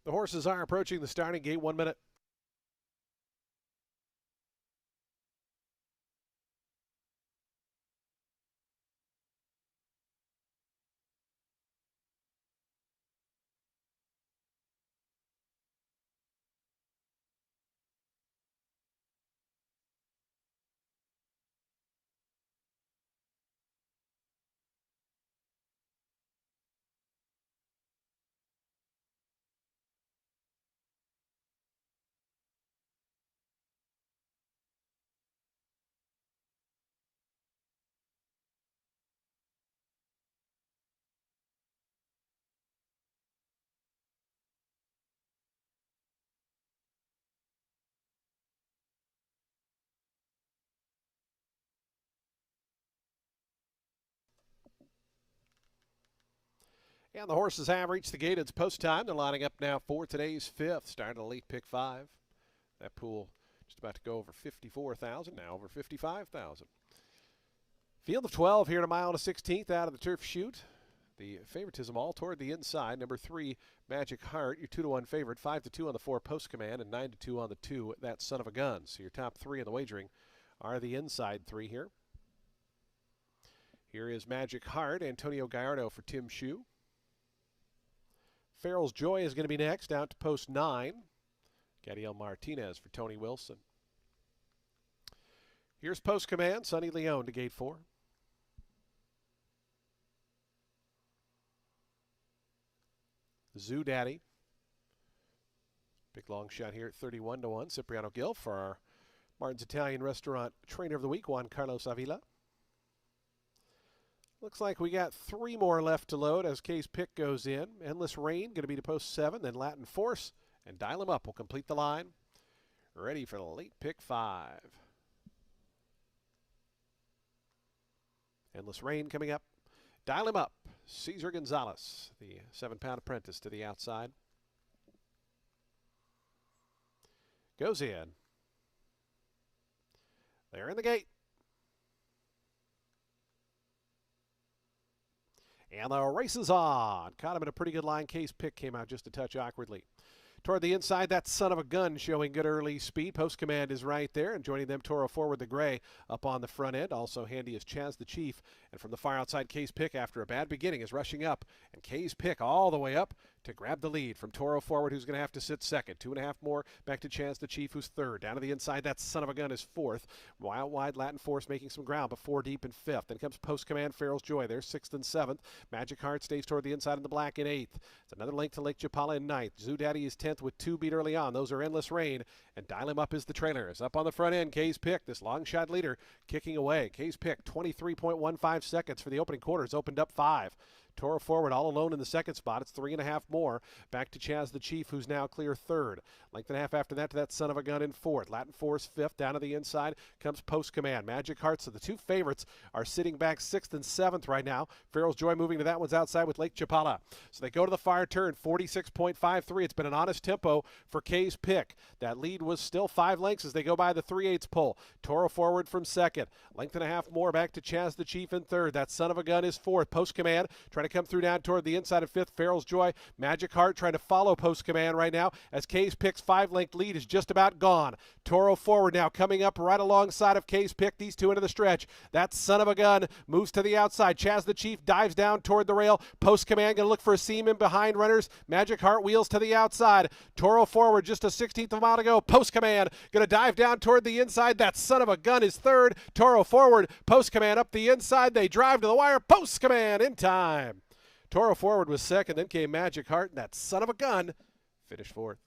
The horses are approaching the starting gate. 1 minute. And the horses have reached the gate. It's post time. They're lining up now for today's fifth. Starting a late pick 5. That pool just about to go over 54,000, now over 55,000. Field of 12 here at a mile and a 16th out of the turf chute. The favoritism all toward the inside. Number 3, Magic Heart, your 2-1 favorite. 5-2 on the 4, Post Command, and 9-2 on the 2, That Son of a Gun. So your top 3 in the wagering are the inside 3 here. Here is Magic Heart, Antonio Gallardo for Tim Shue. Farrell's Joy is going to be next, out to post 9. Gadiel Martinez for Tony Wilson. Here's Post Command, Sonny Leone to gate 4. Zoo Daddy. Big long shot here at 31-1. Cipriano Gil for our Martin's Italian Restaurant Trainer of the Week, Juan Carlos Avila. Looks like we got 3 more left to load as Kay's pick goes in. Endless Rain going to be to post 7, then Latin Force, and Dial 'em Up will complete the line. Ready for the late pick 5. Endless Rain coming up. Dial 'em Up. Cesar Gonzalez, the 7-pound apprentice to the outside. Goes in. They're in the gate. And the race is on. Caught him in a pretty good line. Kay's pick came out just a touch awkwardly. Toward the inside, that Son of a Gun showing good early speed. Post Command is right there, and joining them, Toro Forward the Gray up on the front end. Also handy is Chaz the Chief. And from the far outside, Kay's pick after a bad beginning is rushing up. And Kay's pick all the way up to grab the lead from Toro Forward, who's going to have to sit second. 2.5 more back to Chaz the Chief, who's third. Down to the inside, that Son of a Gun is fourth. Wild Wide Latin Force making some ground, but 4 deep in fifth. Then comes Post Command, Farrell's Joy. They're 6th and 7th. Magic Heart stays toward the inside in the black in 8th. It's another link to Lake Chapala in 9th. Zoo Daddy is 10th with 2 beat early on. Those are Endless Rain, and Dial 'em Up is the trailer. Is up on the front end. Kay's pick, this long shot leader, kicking away. Kay's pick, 23.15 seconds for the opening quarter. It's opened up 5. Toro Forward all alone in the second spot. It's 3.5 more. Back to Chaz the Chief, who's now clear third. Length and a half after that to that Son of a Gun in fourth. Latin Force fifth. Down to the inside comes Post Command. Magic Heart. So the 2 favorites are sitting back 6th and 7th right now. Farrell's Joy moving to that one's outside with Lake Chapala. So they go to the fire turn, 46.53. It's been an honest tempo for Kay's pick. That lead was still 5 lengths as they go by the 3/8 pole. Toro Forward from second. Length and a half more back to Chaz the Chief in third. That Son of a Gun is fourth. Post Command trying to come through down toward the inside of fifth. Farrell's Joy. Magic Heart trying to follow Post Command right now as Kay's pick's 5-length lead is just about gone. Toro Forward now coming up right alongside of Kay's pick. These 2 into the stretch. That Son of a Gun moves to the outside. Chaz the Chief dives down toward the rail. Post Command going to look for a seam in behind runners. Magic Heart wheels to the outside. Toro Forward just a 16th of a mile to go. Post Command going to dive down toward the inside. That Son of a Gun is third. Toro Forward. Post Command up the inside. They drive to the wire. Post Command in time. Toro Forward was second, then came Magic Heart, and that Son of a Gun finished fourth.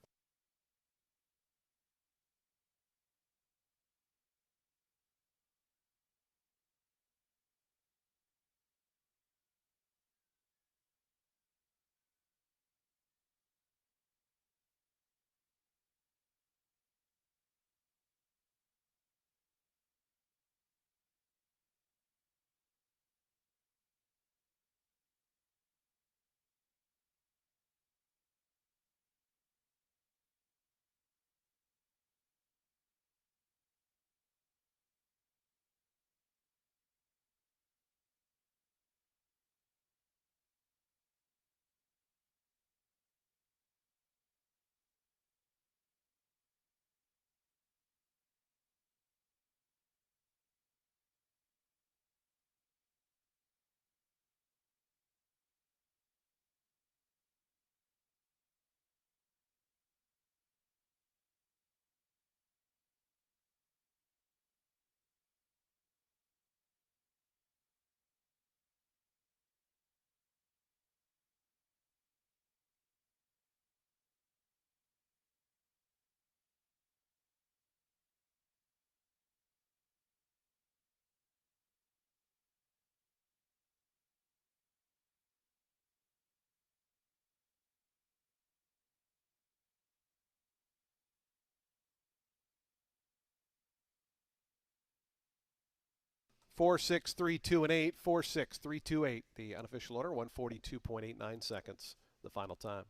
4, 6, 3, 2, and 8. 4, 6, 3, 2, 8. The unofficial order, 142.89 seconds. The final time.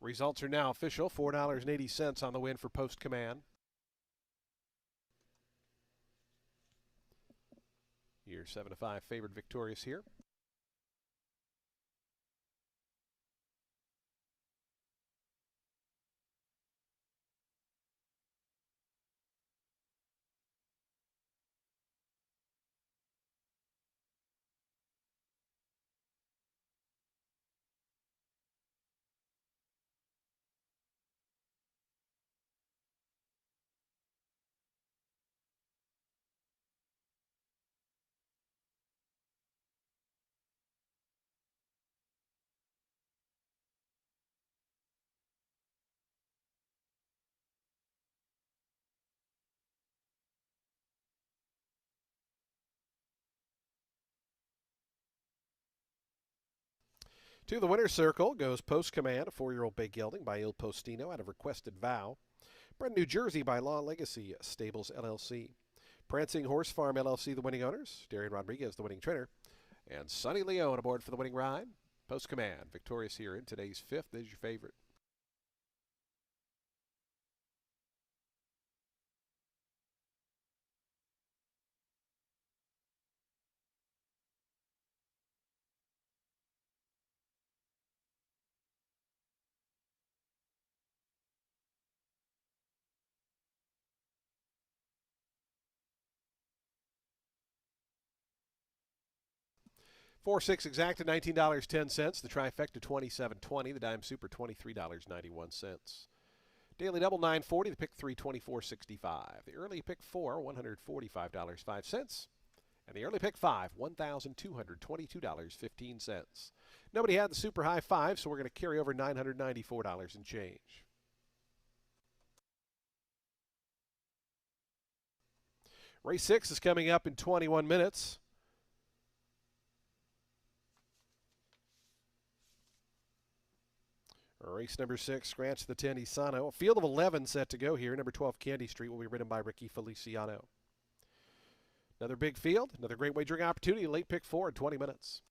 Results are now official. $4.80 on the win for Post Command. Your 7-5 favored victorious here. To the winner's circle goes Post Command, a 4-year-old bay gelding by Il Postino out of Requested Vow. Bred in New Jersey by Law Legacy Stables LLC. Prancing Horse Farm LLC, the winning owners. Darian Rodriguez, the winning trainer. And Sonny Leone aboard for the winning ride. Post Command, victorious here in today's fifth, is your favorite. Four six exacted, $19.10. The trifecta, $27.20. The dime super, $23.91. Daily double, $9.40. The pick three, $24.65. The early pick four, $145.05. And the early pick five, $1,222.15. Nobody had the super high five, so we're going to carry over $994 and change. Race 6 is coming up in 21 minutes. Race number 6, Scratch the 10 Isano. A field of 11 set to go here. Number 12, Candy Street, will be ridden by Ricky Feliciano. Another big field, another great wagering opportunity. Late pick 4 in 20 minutes.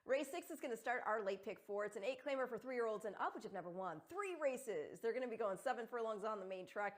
Race 6 is going to start our late pick 4. It's an 8-claimer for 3-year-olds and up, which have never won 3 races. They're going to be going 7 furlongs on the main track.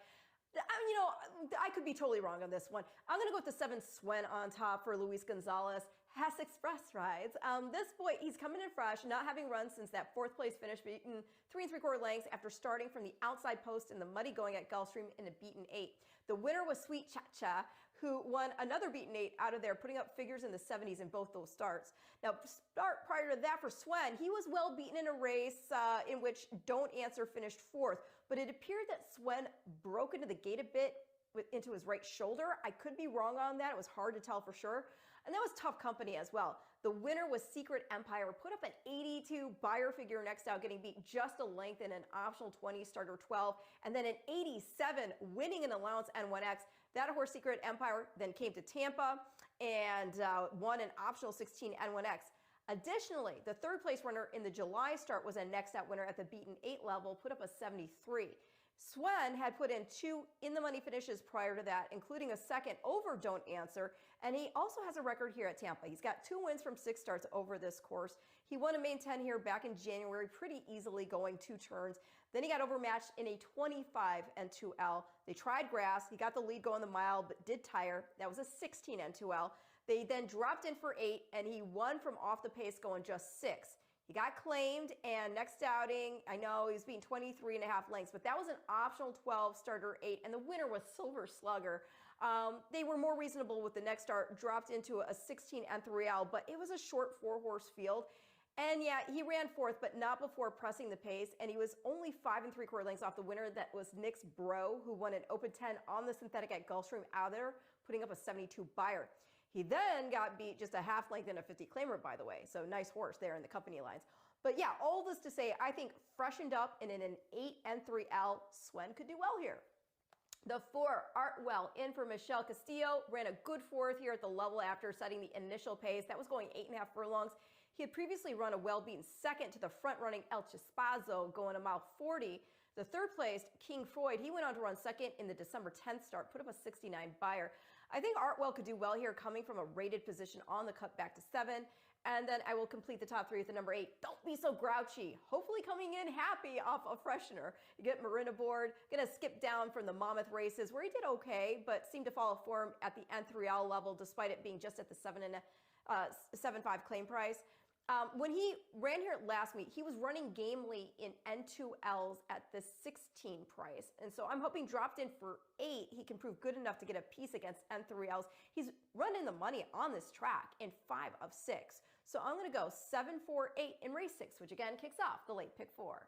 I could be totally wrong on this one. I'm going to go with the 7 Swen on top for Luis Gonzalez. Hess Express rides. This boy, he's coming in fresh, not having run since that 4th place finish, beaten 3 3/4 lengths after starting from the outside post in the muddy going at Gulfstream in a beaten 8. The winner was Sweet Cha-Cha, who won another beaten 8 out of there, putting up figures in the 70s in both those starts. Now, start prior to that for Swen, he was well beaten in a race in which Don't Answer finished 4th, but it appeared that Swen broke into the gate a bit into his right shoulder. I could be wrong on that. It was hard to tell for sure. And that was tough company as well. The winner was Secret Empire, put up an 82 buyer figure next out, getting beat just a length in an optional 20 starter 12, and then an 87 winning an allowance N1X. That horse, Secret Empire, then came to Tampa and won an optional 16 N1X. Additionally, the 3rd place runner in the July start was a next out winner at the beaten 8 level, put up a 73. Swen had put in 2 in-the-money finishes prior to that, including a second over Don't Answer, and he also has a record here at Tampa. He's got 2 wins from 6 starts over this course. He won a main 10 here back in January pretty easily, going 2 turns. Then he got overmatched in a 25 N2L. They tried grass. He got the lead going the mile, but did tire. That was a 16 N2L. They then dropped in for 8, and he won from off the pace going just 6. He got claimed, and next outing, I know he was being 23 and a half lengths, but that was an optional 12 starter 8, and the winner was Silver Slugger. They were more reasonable with the next start, dropped into a 16 N3L, but it was a short 4-horse field. And yeah, he ran 4th, but not before pressing the pace, and he was only 5 3/4 lengths off the winner. That was Nick's Bro, who won an Open 10 on the synthetic at Gulfstream out there, putting up a 72 buyer. He then got beat just a half length in a 50 claimer, by the way. So nice horse there in the company lines. But yeah, all this to say, I think freshened up and in an 8 N3L, Swen could do well here. The 4, Artwell, in for Michelle Castillo, ran a good 4th here at the level after setting the initial pace. That was going 8.5 furlongs. He had previously run a well-beaten 2nd to the front-running El Chispazo, going a mile 40. The 3rd placed King Freud, he went on to run 2nd in the December 10th start, put up a 69 buyer. I think Artwell could do well here, coming from a rated position on the cut back to 7. And then I will complete the top 3 with the number 8. Don't Be So Grouchy. Hopefully coming in happy off a freshener. You get Marin aboard. Going to skip down from the Monmouth races, where he did okay, but seemed to follow form at the N3L level, despite it being just at the 7.5 claim price. When he ran here last week, he was running gamely in N2Ls at the 16 price. And so I'm hoping dropped in for 8, he can prove good enough to get a piece against N3Ls. He's running the money on this track in 5 of 6. So I'm going to go 7, 4, 8 in race 6, which again kicks off the late pick 4.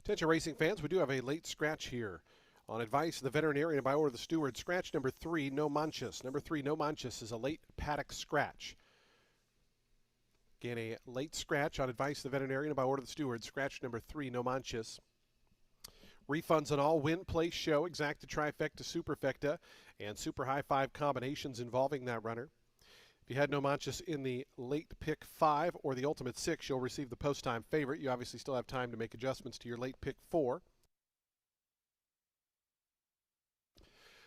Attention racing fans, we do have a late scratch here. On advice of the veterinarian and by order of the steward, scratch number 3, No Manchas. Number 3, No Manchas, is a late paddock scratch. Again, a late scratch on advice of the veterinarian and by order of the steward. Scratch number 3, No Manchas. Refunds on all win, place, show, exacta, trifecta, superfecta, and super high five combinations involving that runner. If you had No Manchas in the late pick 5 or the ultimate 6, you'll receive the post time favorite. You obviously still have time to make adjustments to your late pick 4.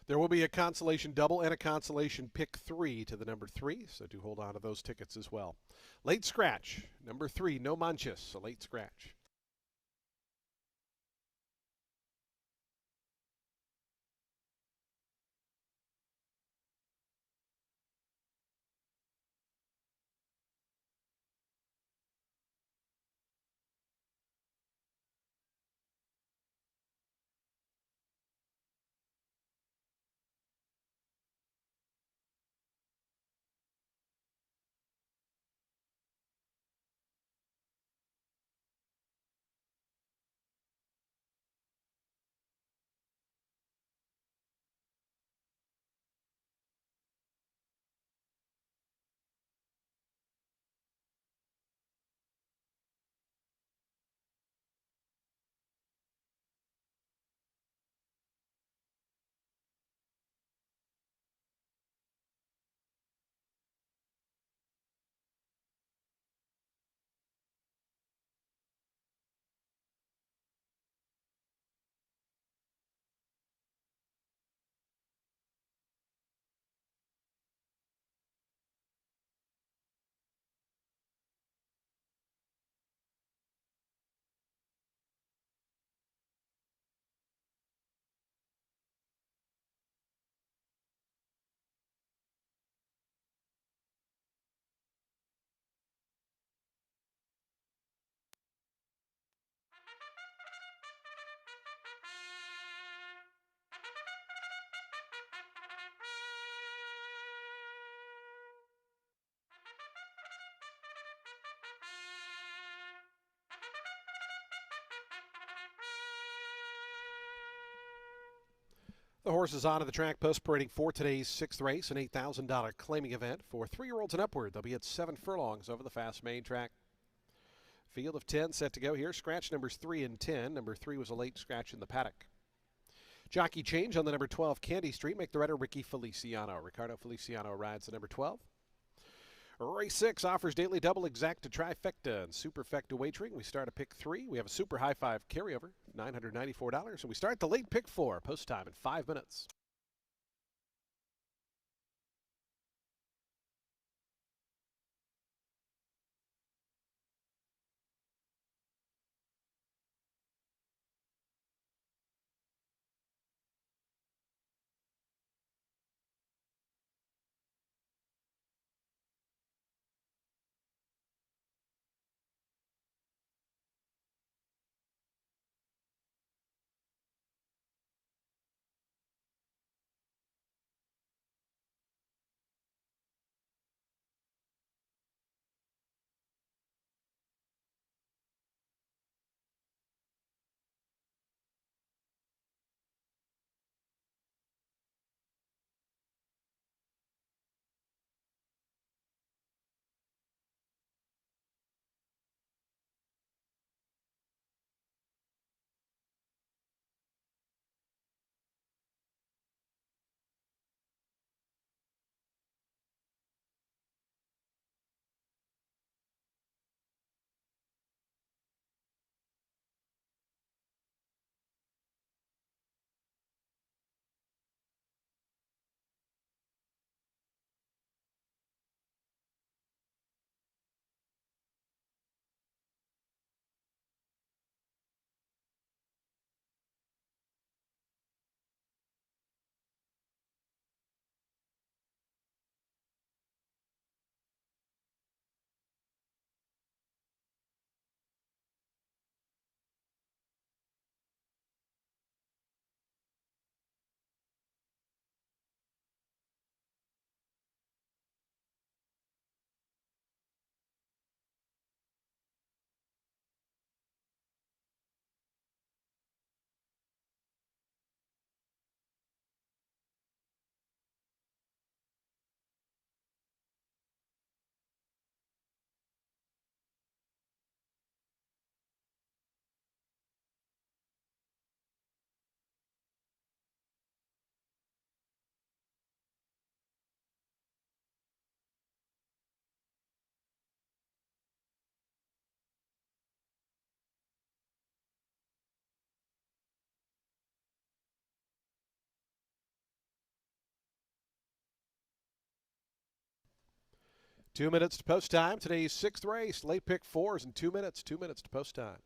There will be a consolation double and a consolation pick 3 to the number 3, so do hold on to those tickets as well. Late scratch, number 3, No Manchas, a late scratch. The horse is onto the track post parading for today's 6th race, an $8,000 claiming event for 3-year-olds and upward. They'll be at 7 furlongs over the fast main track. Field of 10 set to go here. Scratch numbers 3 and 10. Number 3 was a late scratch in the paddock. Jockey change on the number 12 Candy Street. Make the rider Ricky Feliciano. Ricardo Feliciano rides the number 12. Race 6 offers daily double, exacta, trifecta, and superfecta wagering. We start at pick 3. We have a super high five carryover, $994. And we start the late pick 4, post time in 5 minutes. 2 minutes to post time. Today's sixth race. Late pick fours in 2 minutes. 2 minutes to post time.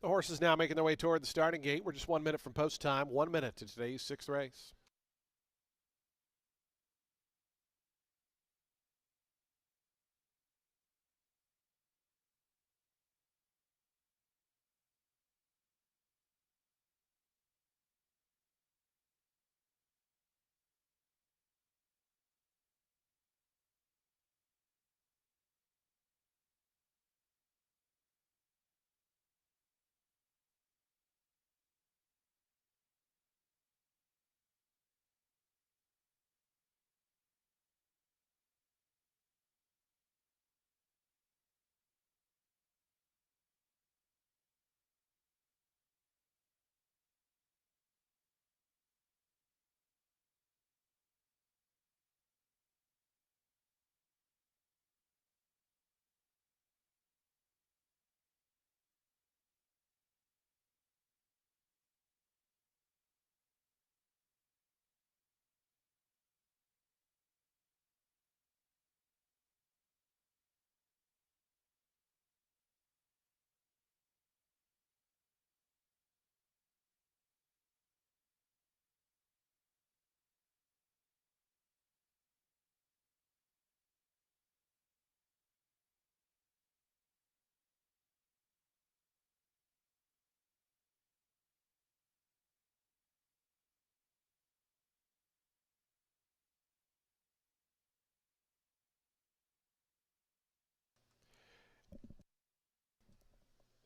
The horses now making their way toward the starting gate. We're just 1 minute from post time. 1 minute to today's sixth race.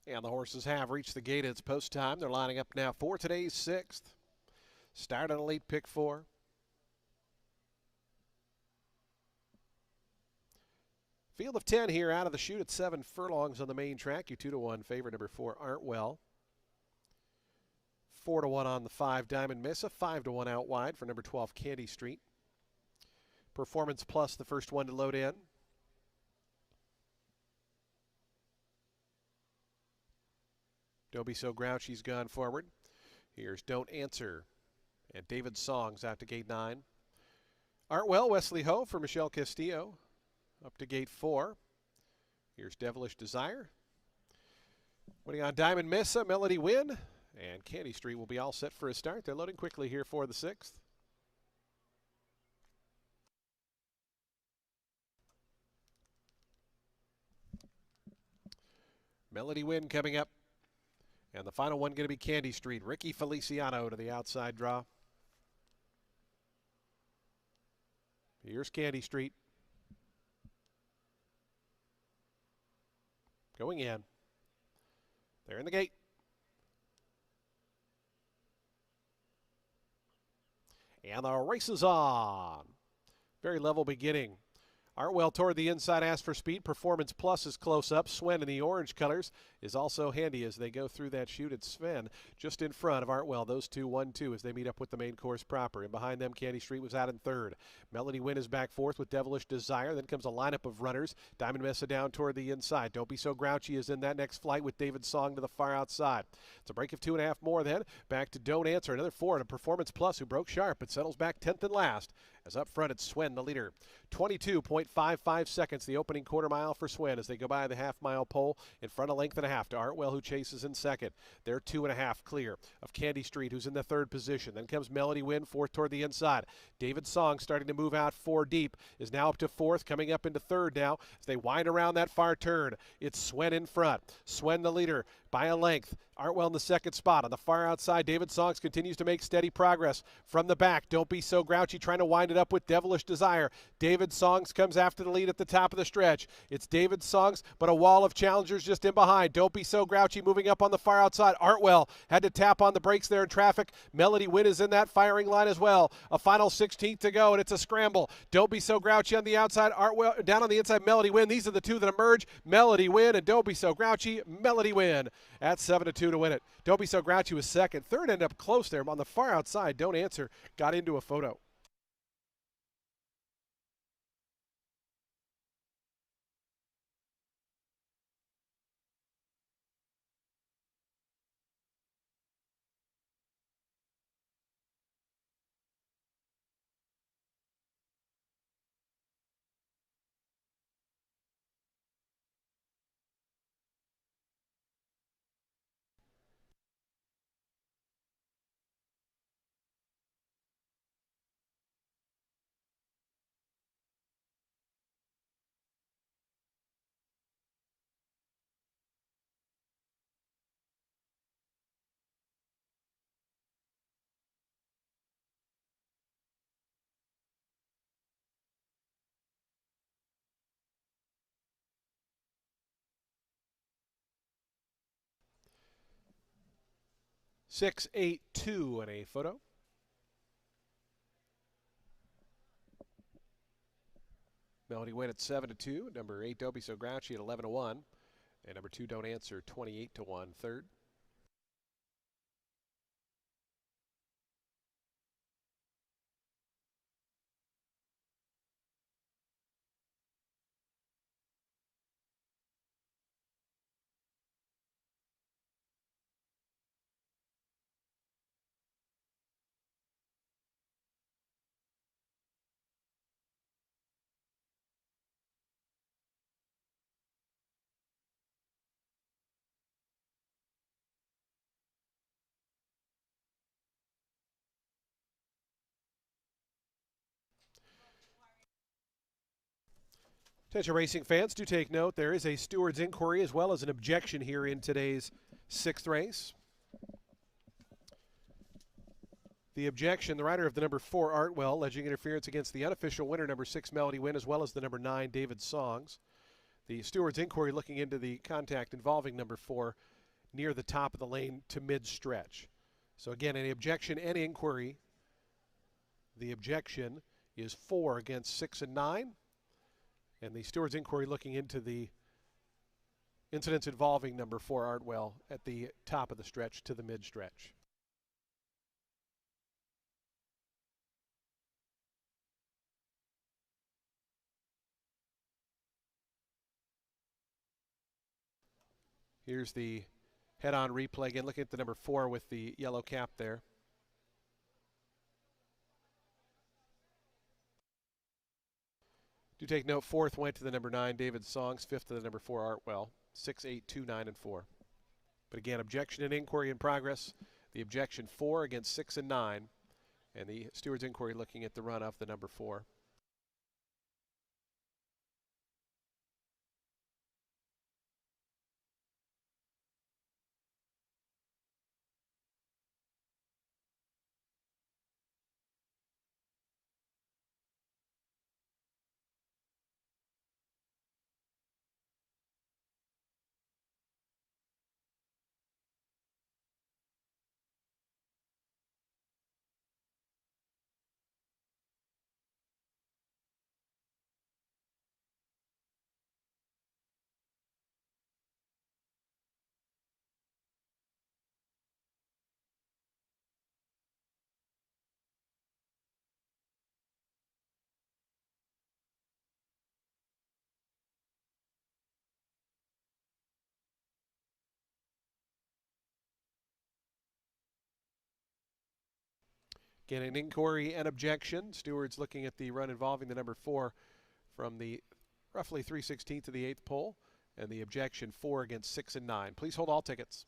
And the horses have reached the gate. It's post time. They're lining up now for today's sixth. Start on a late pick four. Field of 10 here out of the chute at 7 furlongs on the main track. Your 2-1 favorite, number 4, Aren't Well. 4-1 on the 5, Diamond Mesa. 5-1 out wide for number 12, Candy Street. Performance Plus, the first one to load in. Don't Be So Grouchy's gone forward. Here's Don't Answer. And David Song's out to gate 9. Aren't Well, Wesley Ho for Michelle Castillo. Up to gate 4. Here's Devilish Desire. Waiting on Diamond Mesa, Melody Win. And Candy Street will be all set for a start. They're loading quickly here for the sixth. Melody Win coming up. And the final one going to be Candy Street. Ricky Feliciano to the outside draw. Here's Candy Street. Going in. They're in the gate. And the race is on. Very level beginning. Artwell toward the inside, asked for speed. Performance Plus is close up. Swen in the orange colors is also handy as they go through that chute. It's Sven just in front of Artwell. Those two 1-2 as they meet up with the main course proper. And behind them, Candy Street was out in third. Melody Wynn is back fourth with Devilish Desire. Then comes a lineup of runners. Diamond Mesa down toward the inside. Don't Be So Grouchy is in that next flight with David Song to the far outside. It's a break of 2.5 more then. Back to Don't Answer. Another four and a Performance Plus who broke sharp but settles back 10th and last. As up front, it's Swen, the leader. 22.55 seconds, the opening quarter mile for Swen as they go by the half-mile pole in front of length and a half to Artwell, who chases in second. They're 2.5 clear of Candy Street, who's in the third position. Then comes Melody Wynn, fourth toward the inside. David Song starting to move out four deep, is now up to fourth, coming up into third now as they wind around that far turn. It's Swen in front. Swen the leader by a length. Artwell in the second spot. On the far outside, David Songs continues to make steady progress. From the back, Don't Be So Grouchy trying to wind it up with Devilish Desire. David Songs comes after the lead at the top of the stretch. It's David Songs, but a wall of challengers just in behind. Don't Be So Grouchy moving up on the far outside. Artwell had to tap on the brakes there in traffic. Melody Wynn is in that firing line as well. A final 16th to go, and it's a scramble. Don't Be So Grouchy on the outside. Artwell down on the inside. Melody Wynn. These are the two that emerge. Melody Wynn and Don't Be So Grouchy. Melody Wynn at 7-2 to win it. Don't Be So Grouchy was second. Third ended up close there on the far outside. Don't Answer got into a photo. Six, 8, 2 in a photo. Melody Wynn at 7-2. Number 8, Don't Be So Grouchy at 11-1. And number 2, Don't Answer, 28-1 third. Attention racing fans, do take note. There is a steward's inquiry as well as an objection here in today's sixth race. The objection, the rider of the number 4, Artwell, alleging interference against the unofficial winner, number 6, Melody Wynn, as well as the number 9, David Songs. The steward's inquiry looking into the contact involving number 4 near the top of the lane to mid-stretch. So again, any objection and inquiry. The objection is 4 against 6 and 9. And the steward's inquiry looking into the incidents involving number 4, Artwell, at the top of the stretch to the mid-stretch. Here's the head-on replay again, looking at the number 4 with the yellow cap there. Do take note, 4th went to the number 9, David Songs, 5th to the number 4, Artwell, 6, 8, 2, 9, and 4. But again, objection and inquiry in progress. The objection 4 against 6 and 9, and the steward's inquiry looking at the run of the number 4. Again, an inquiry and objection. Stewards looking at the run involving the number 4 from the roughly 3/16 of the 8th pole, and the objection 4 against 6 and 9. Please hold all tickets.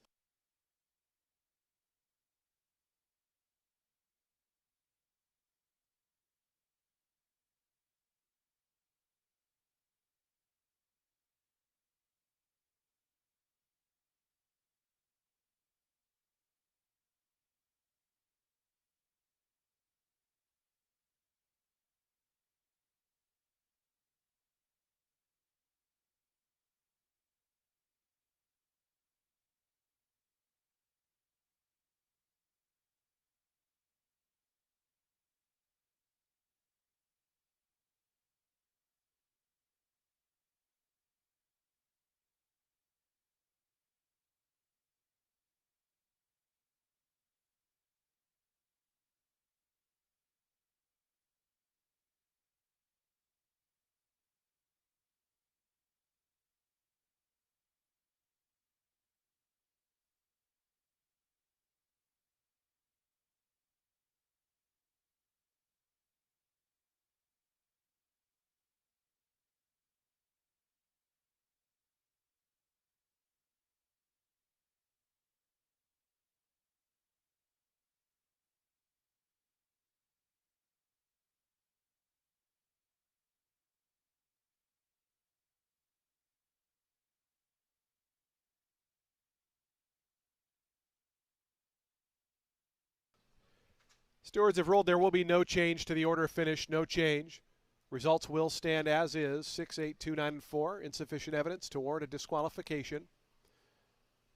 Stewards have ruled there will be no change to the order of finish, no change. Results will stand as is, 6, 8, 2, 9, and 4. Insufficient evidence to warrant a disqualification.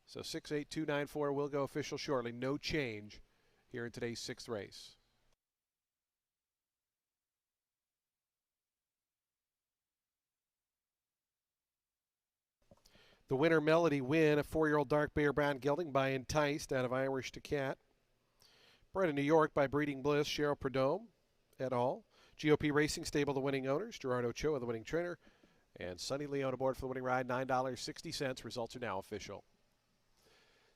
So 6, 8, 2, 9, 4 will go official shortly. No change here in today's 6th race. The winner, Melody Win, a 4-year-old dark bear brown gelding by Enticed out of Irish to Cat. Bred in New York by Breeding Bliss, Cheryl Prudhomme et al. GOP Racing Stable, the winning owners. Gerardo Ochoa, the winning trainer. And Sonny Leone aboard for the winning ride, $9.60. Results are now official.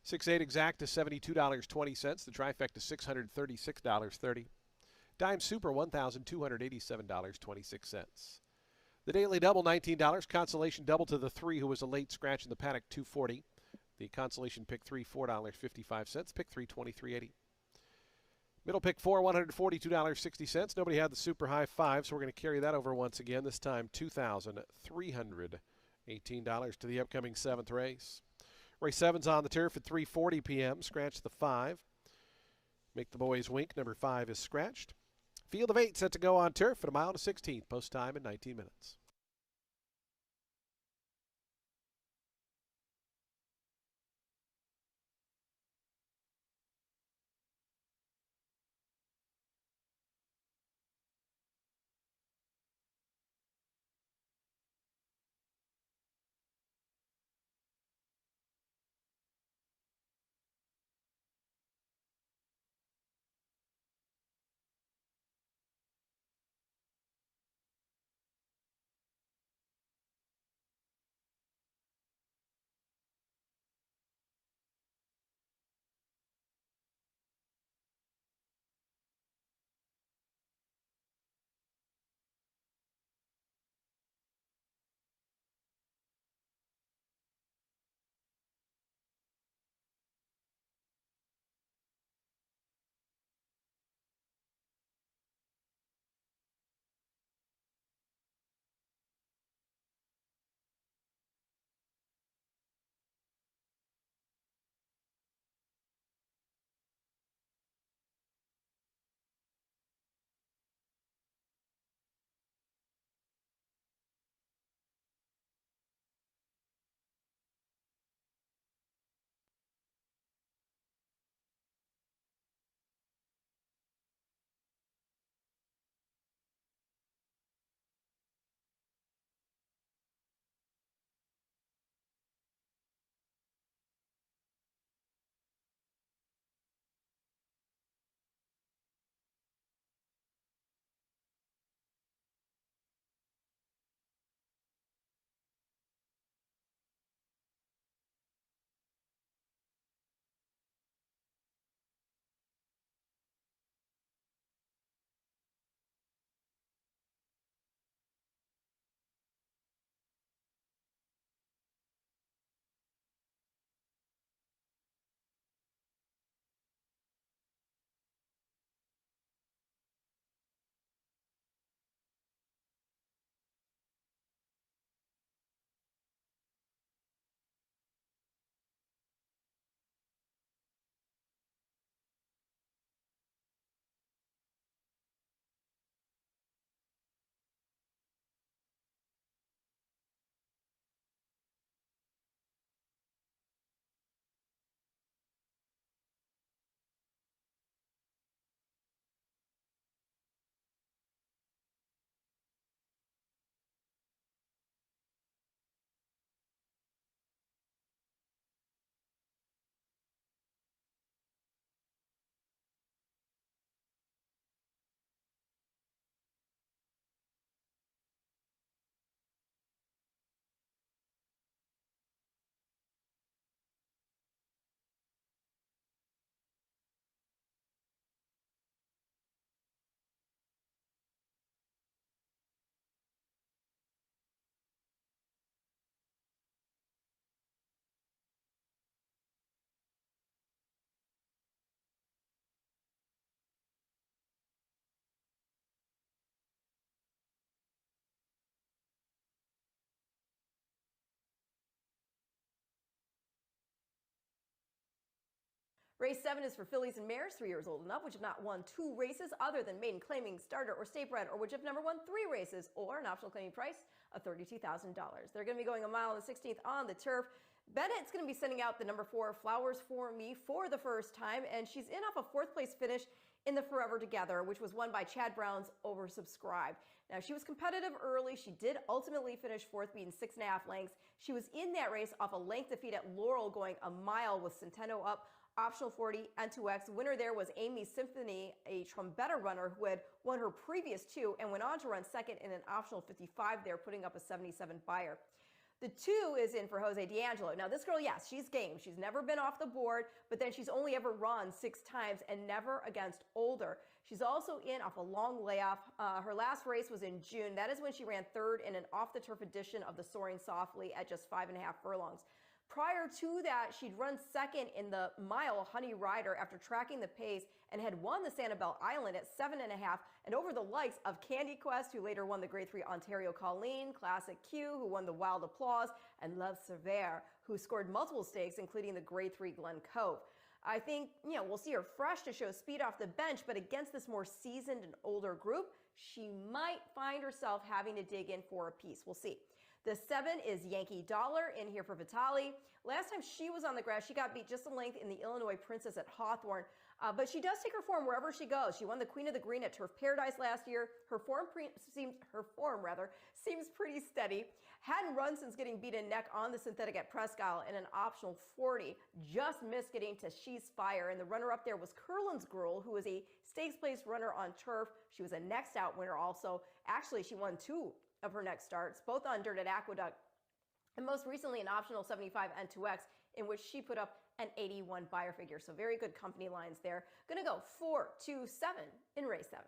6-8 exact is $72.20. The trifecta $636.30. Dime Super $1,287.26. The daily double $19. Consolation double to the 3 who was a late scratch in the paddock $240. The consolation pick 3 $4.55. Pick 3 $23.80. Middle pick 4 $142.60. Nobody had the super high 5, so we're going to carry that over once again. This time $2,318 to the upcoming 7th race. Race 7's on the turf at 3:40 p.m. Scratch the 5. Make the boys wink. Number 5 is scratched. Field of 8 set to go on turf at a mile to 16th. Post time in 19 minutes. Race 7 is for fillies and mares 3 years old and up, which have not won 2 races other than maiden claiming, starter, or state bred, or which have never won 3 races, or an optional claiming price of $32,000. They're going to be going a mile and the 16th on the turf. Bennett's going to be sending out the number 4 Flowers for Me for the first time, and she's in off a 4th place finish in the Forever Together, which was won by Chad Brown's Oversubscribed. Now, she was competitive early. She did ultimately finish 4th, beating 6.5 lengths. She was in that race off a length defeat at Laurel, going a mile with Centeno up. Optional 40 N2X. Winner there was Amy Symphony, a Trombetta runner who had won her previous 2 and went on to run second in an optional 55 there, putting up a 77 buyer. The 2 is in for Jose D'Angelo. Now, this girl, yes, she's game. She's never been off the board, but then she's only ever run 6 times and never against older. She's also in off a long layoff. Her last race was in June. That is when she ran 3rd in an off-the-turf edition of the Soaring Softly at just 5.5 furlongs. Prior to that, she'd run 2nd in the mile Honey Rider after tracking the pace and had won the Sanibel Island at 7.5 and over the likes of Candy Quest, who later won the Grade 3 Ontario Colleen, Classic Q, who won the Wild Applause, and Love Severe, who scored multiple stakes, including the Grade 3 Glen Cove. I think, we'll see her fresh to show speed off the bench, but against this more seasoned and older group, she might find herself having to dig in for a piece. We'll see. The 7 is Yankee Dollar in here for Vitali. Last time she was on the grass, she got beat just a length in the Illinois Princess at Hawthorne. But she does take her form wherever she goes. She won the Queen of the Green at Turf Paradise last year. Her form seems pretty steady. Hadn't run since getting beaten neck on the synthetic at Presque Isle in an optional 40. Just missed getting to She's Fire. And the runner-up there was Curlin's Girl, who was a stakes place runner on turf. She was a next out winner also. Actually, she won 2 of her next starts, both on dirt at Aqueduct, and most recently an optional 75 N2X, in which she put up an 81 buyer figure. So very good company lines there. Gonna go 4, 2, 7 in race 7.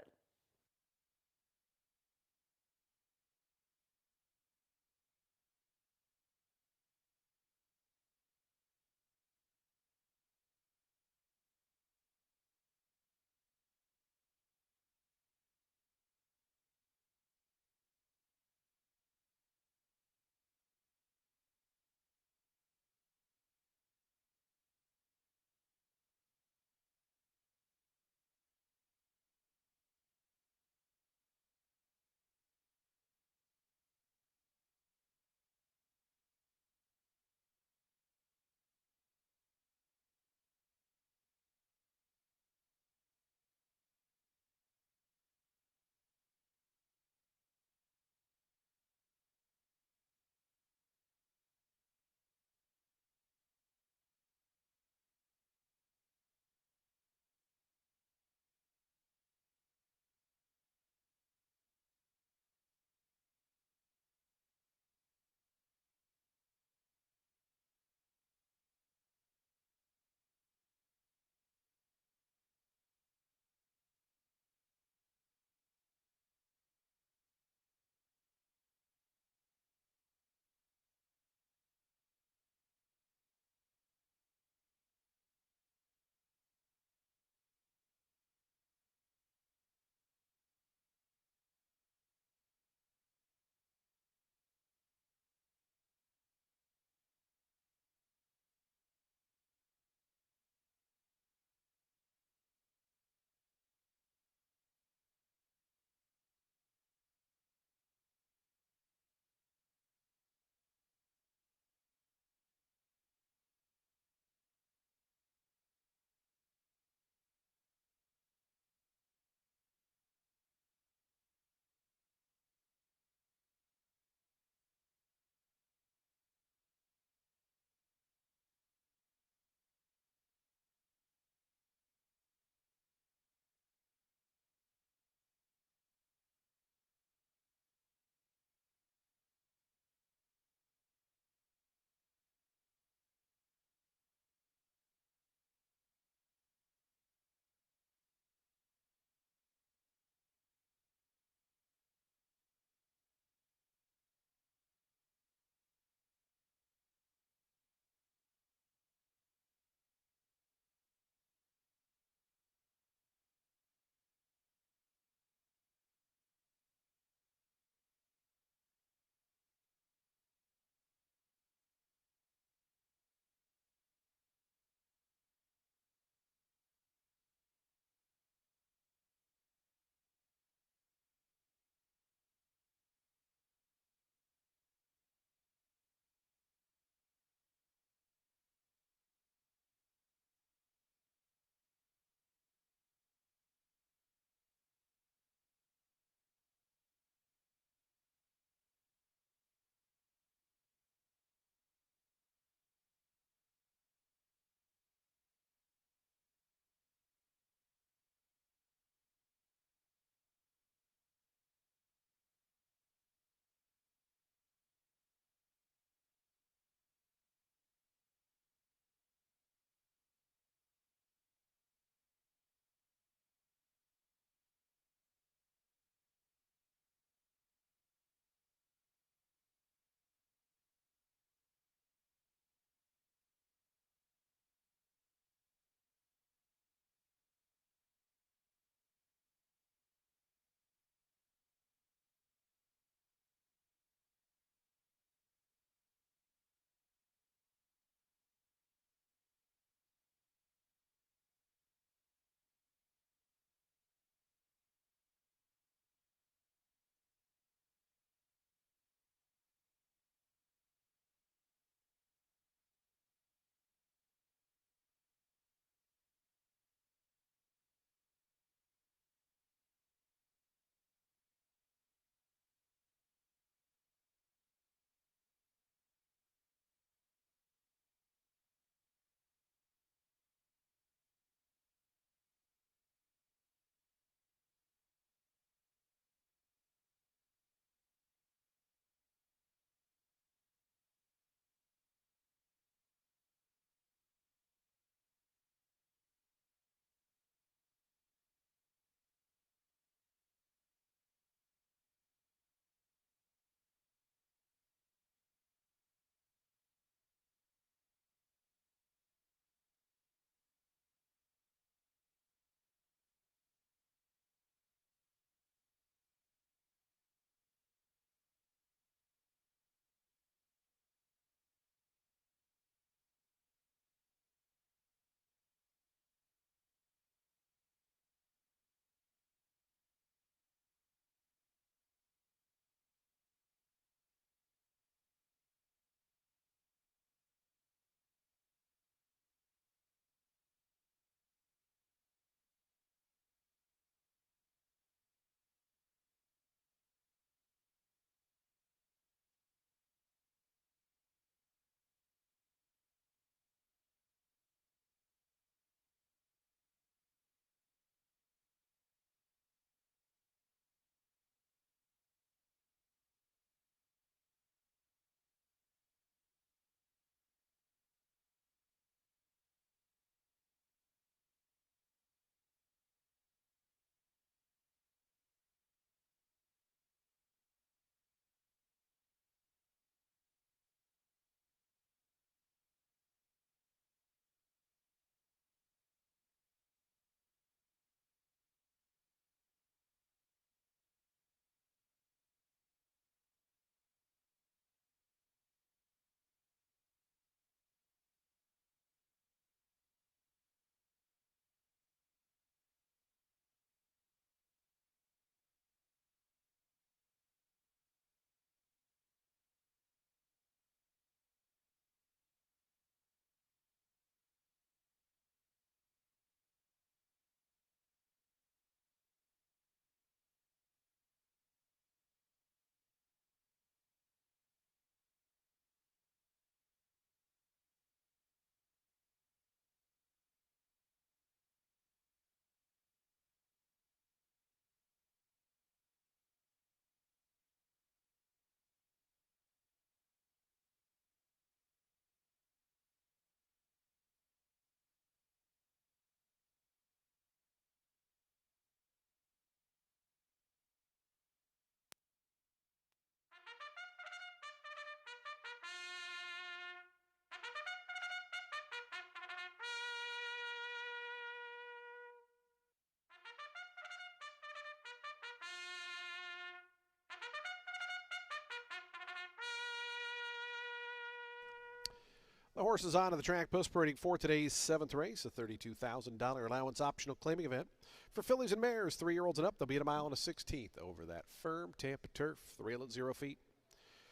The horses onto the track post parading for today's seventh race, a $32,000 allowance optional claiming event. For fillies and mares, 3-year-olds and up, they'll be at a mile and a 16th over that firm Tampa turf. The rail at 0 feet.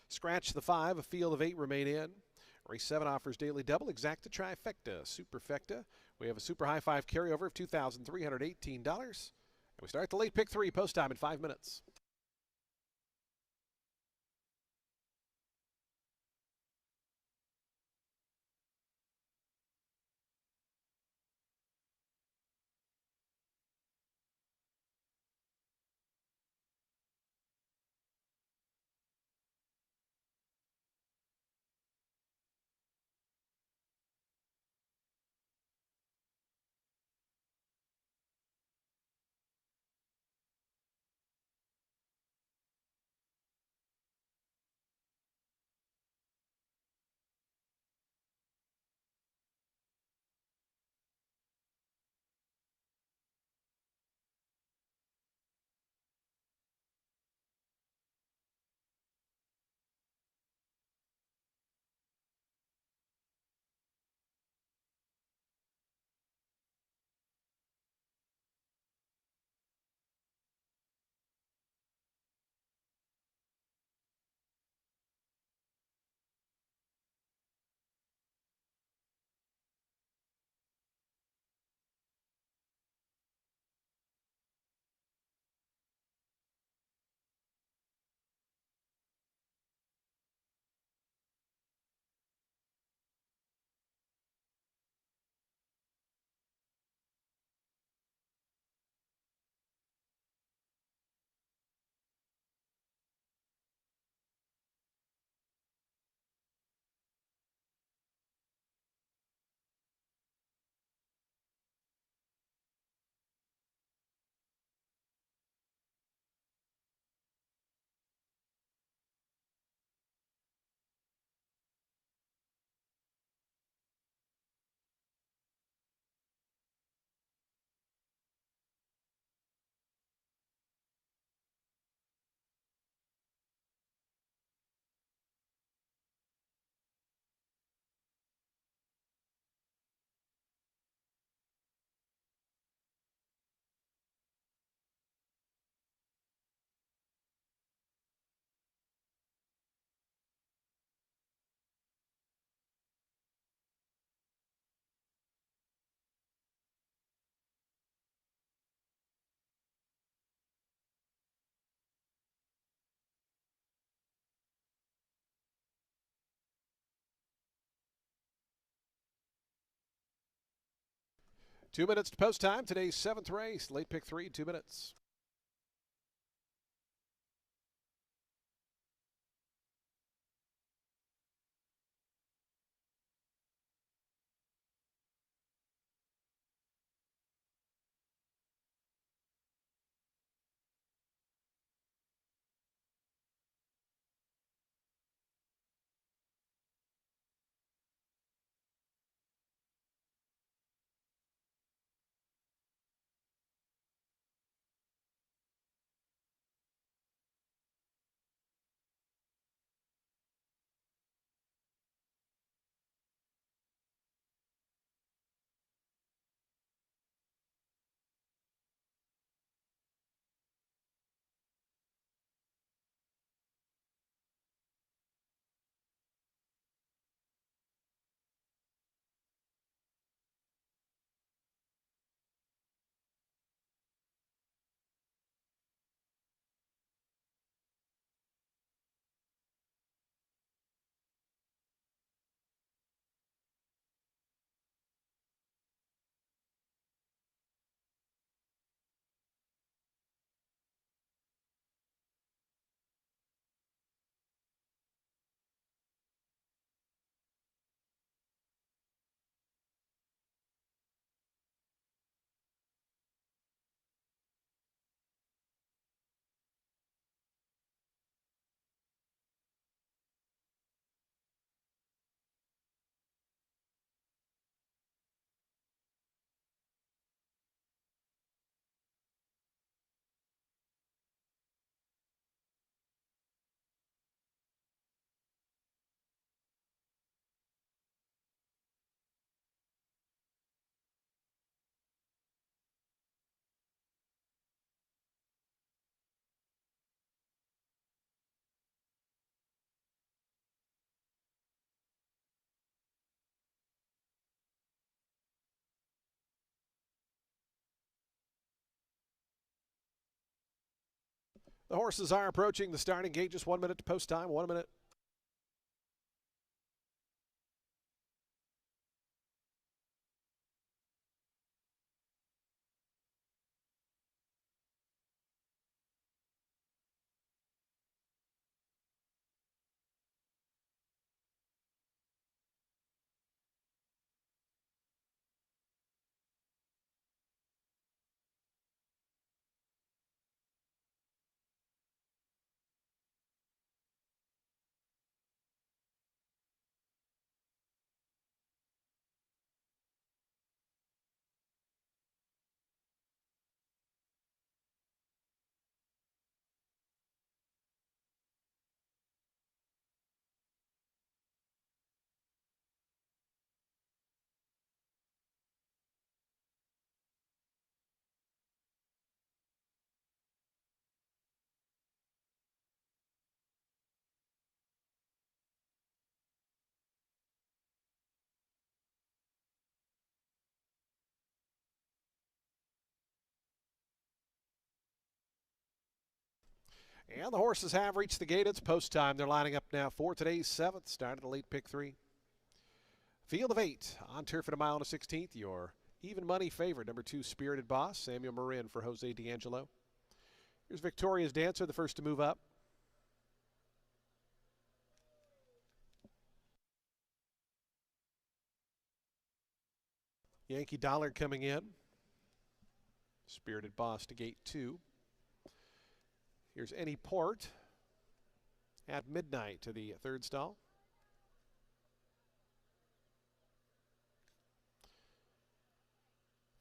Scratch the 5, a field of 8 remain in. Race 7 offers daily double, exacta, trifecta, superfecta. We have a super high 5 carryover of $2,318. And we start the late pick 3 post time in 5 minutes. 2 minutes to post time. Today's 7th race, late pick 3, 2 minutes. The horses are approaching the starting gate. Just 1 minute to post time. 1 minute. And the horses have reached the gate. It's post time. They're lining up now for today's 7th. Started the late pick 3. Field of 8 on turf at a mile and a 16th. Your even money favorite, number 2, Spirited Boss. Samuel Marin for Jose D'Angelo. Here's Victoria's Dancer, the first to move up. Yankee Dollar coming in. Spirited Boss to gate 2. Here's Any Port at midnight to the 3rd stall.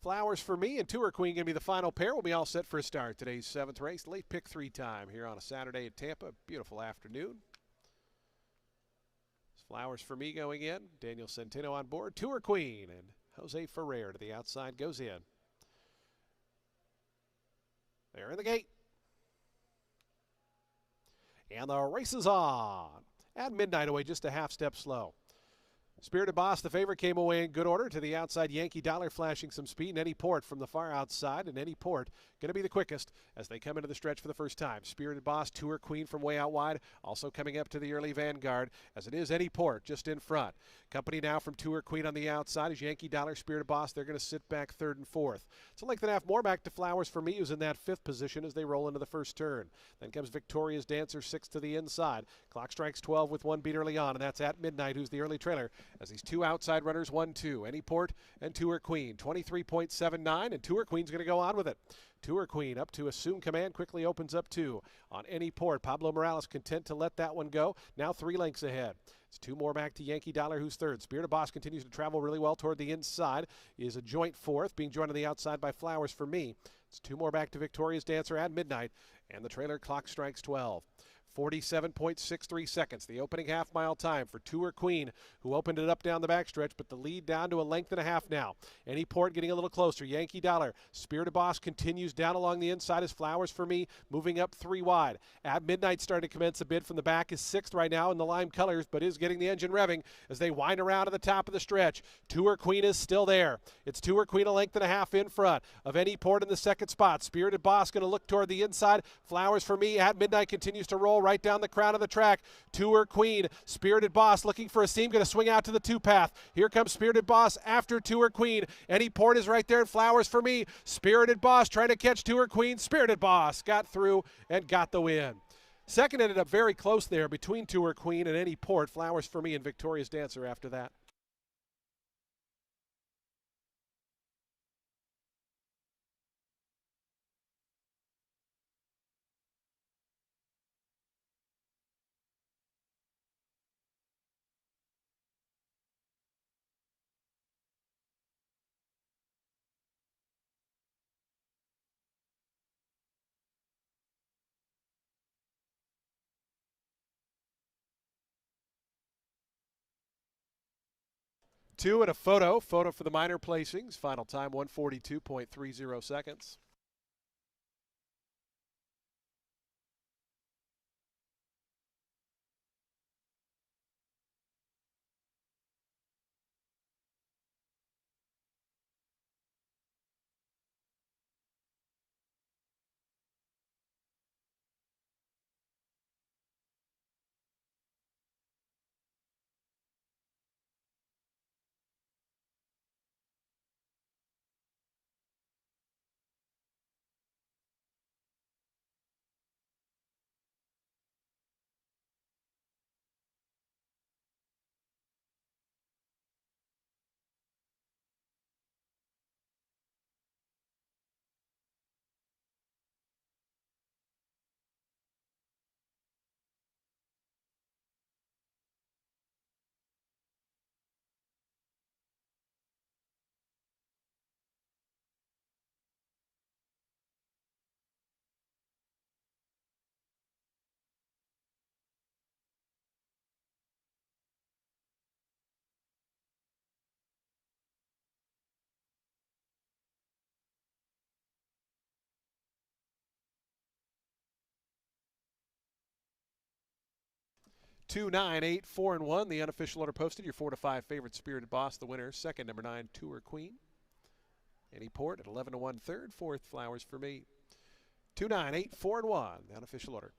Flowers for Me and Tour Queen going to be the final pair. We'll be all set for a start. Today's 7th race, late pick 3 time here on a Saturday at Tampa. Beautiful afternoon. Flowers for Me going in. Daniel Centeno on board. Tour Queen and Jose Ferrer to the outside goes in. They're in the gate. And the race is on. At midnight away, just a half step slow. Spirited Boss, the favorite, came away in good order to the outside. Yankee Dollar flashing some speed. And Any Port from the far outside. And Any Port going to be the quickest as they come into the stretch for the first time. Spirited Boss, Tour Queen from way out wide. Also coming up to the early vanguard as it is Any Port just in front. Company now from Tour Queen on the outside is Yankee Dollar, Spirited Boss. They're going to sit back 3rd and 4th. It's a length and a half more back to Flowers for Me, who's in that 5th position as they roll into the first turn. Then comes Victoria's Dancer, 6th to the inside. Clock strikes 12 with 1 beat early on, and that's At Midnight, who's the early trailer as these 2 outside runners 1-2. Any Port and Tour Queen, 23.79, and Tour Queen's going to go on with it. Tour Queen up to assume command, quickly opens up 2 on Any Port. Pablo Morales content to let that one go. Now 3 lengths ahead. It's 2 more back to Yankee Dollar, who's 3rd. Spirited Boss continues to travel really well toward the inside. Is a joint 4th, being joined on the outside by Flowers for Me. It's 2 more back to Victoria's Dancer at midnight, and the trailer clock strikes 12. 47.63 seconds, the opening half-mile time for Tour Queen, who opened it up down the backstretch, but the lead down to a length and a half now. Any Port getting a little closer. Yankee Dollar. Spirited Boss continues down along the inside as Flowers for Me, moving up 3 wide. At midnight, starting to commence a bid from the back, is 6th right now in the lime colors, but is getting the engine revving as they wind around to the top of the stretch. Tour Queen is still there. It's Tour Queen a length and a half in front of Any Port in the 2nd spot. Spirited Boss going to look toward the inside. Flowers for Me at midnight continues to roll right down the crown of the track. Tour Queen, Spirited Boss looking for a seam, going to swing out to the 2-path. Here comes Spirited Boss after Tour Queen. Any Port is right there, and Flowers for Me. Spirited Boss trying to catch Tour Queen. Spirited Boss got through and got the win. Second ended up very close there between Tour Queen and Any Port. Flowers for Me and Victoria's Dancer after that. Two and a photo. Photo for the minor placings. Final time 142.30 seconds. 2, 9, 8, 4, and 1. The unofficial order posted. Your 4-5 favorite, Spirited Boss, the winner. Second, number 9, Tour Queen. Any Port at 11-1 third. Fourth, Flowers for Me. 2, 9, 8, 4, and 1. The unofficial order.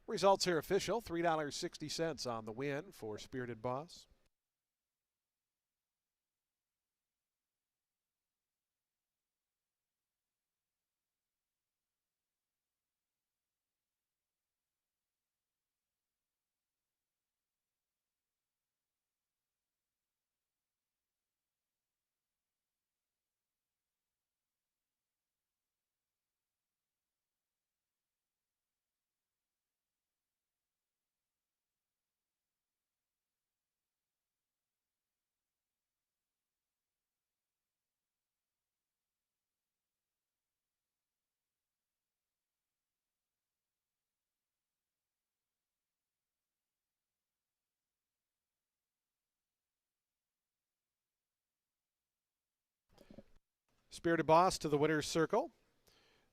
Results here official. $3.60 on the win for Spirited Boss. Spirited Boss to the winner's circle.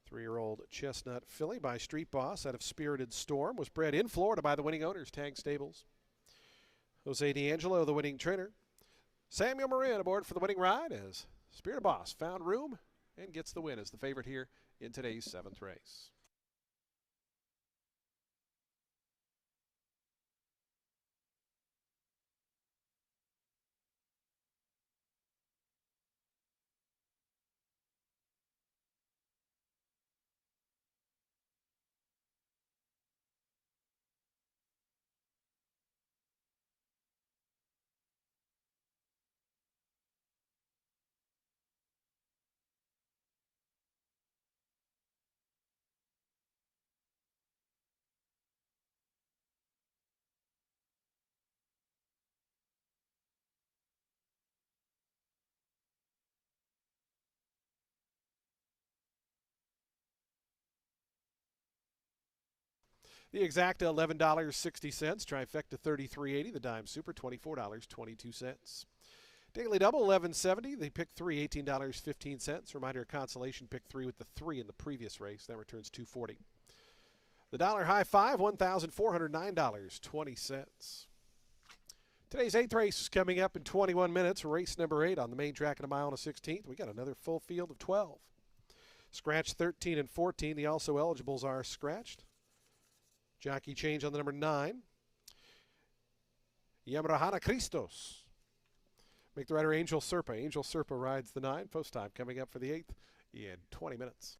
3-year-old Chestnut Filly by Street Boss out of Spirited Storm was bred in Florida by the winning owners, Tag Stables. Jose D'Angelo, the winning trainer. Samuel Marin aboard for the winning ride as Spirited Boss found room and gets the win as the favorite here in today's 7th race. The exact $11.60. Trifecta $33.80. The dime super $24.22. Daily double $11.70. The pick three $18.15. Reminder, consolation pick three with the 3 in the previous race. That returns $2.40. The dollar high five $1,409.20. Today's 8th race is coming up in 21 minutes. Race number 8 on the main track in a mile and a 16th. We got another full field of 12. Scratch 13 and 14. The also eligibles are scratched. Jockey change on the number 9. Yamrahana Christos. Make the rider Angel Serpa. Angel Serpa rides the 9. Post time coming up for the 8th in 20 minutes.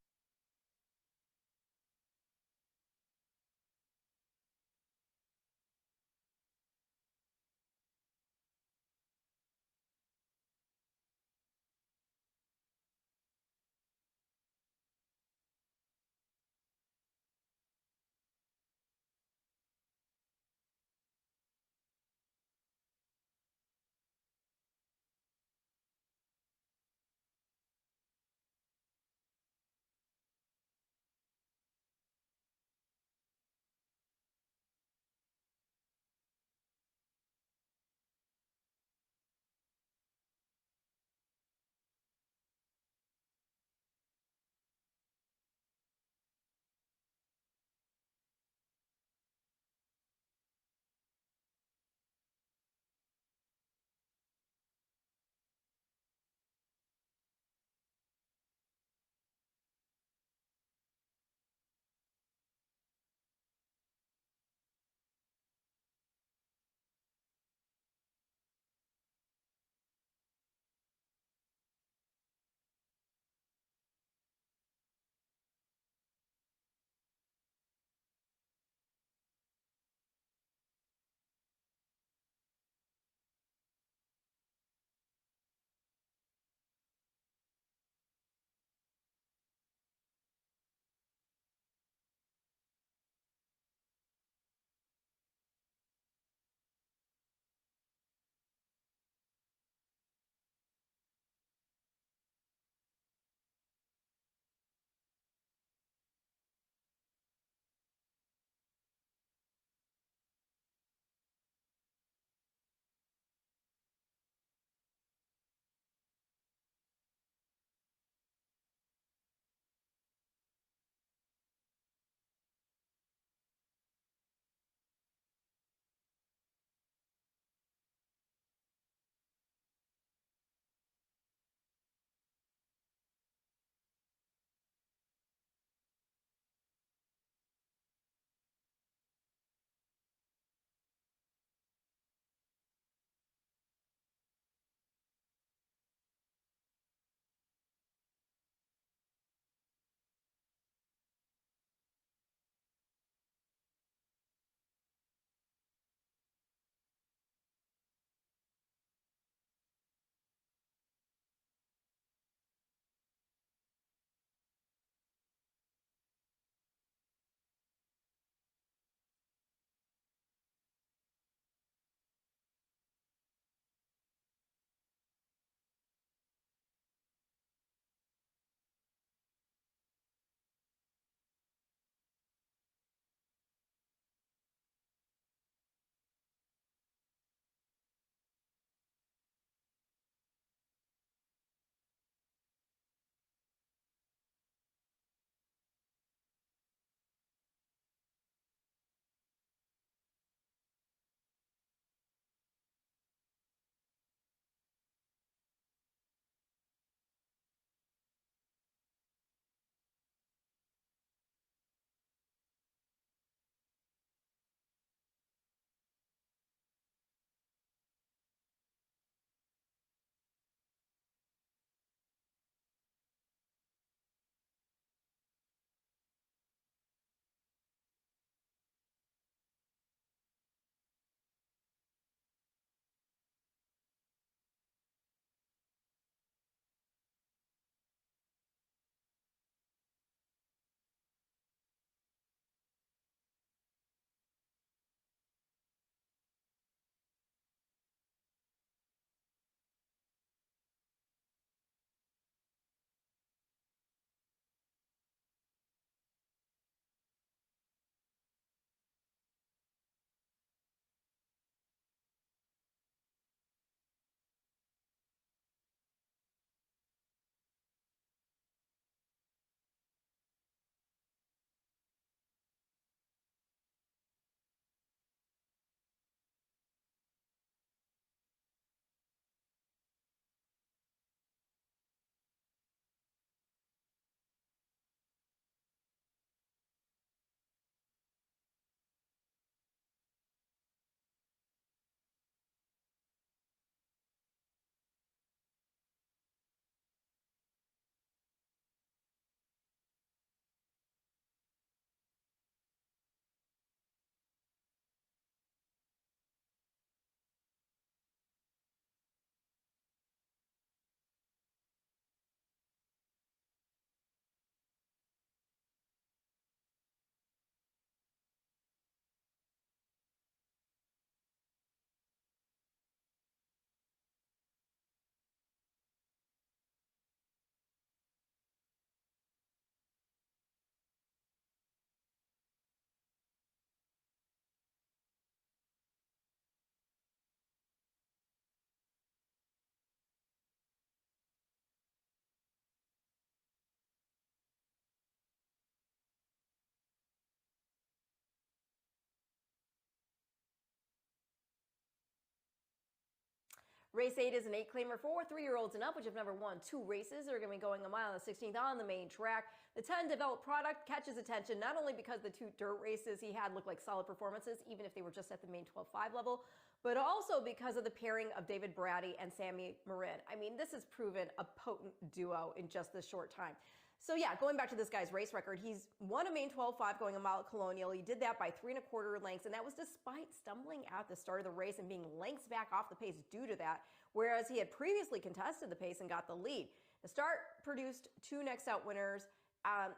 Race 8 is an 8-claimer for 3-year-olds and up, which have never won 2 races. They're going to be going a mile and the 16th on the main track. The 10 developed product catches attention not only because the 2 dirt races he had looked like solid performances, even if they were just at the main 12.5 level, but also because of the pairing of David Braddy and Sammy Marin. I mean, this has proven a potent duo in just this short time. So yeah, going back to this guy's race record, he's won a main 12.5 going a mile at Colonial. He did that by 3 1/4 lengths, and that was despite stumbling at the start of the race and being lengths back off the pace due to that, whereas he had previously contested the pace and got the lead. The start produced 2 next out winners.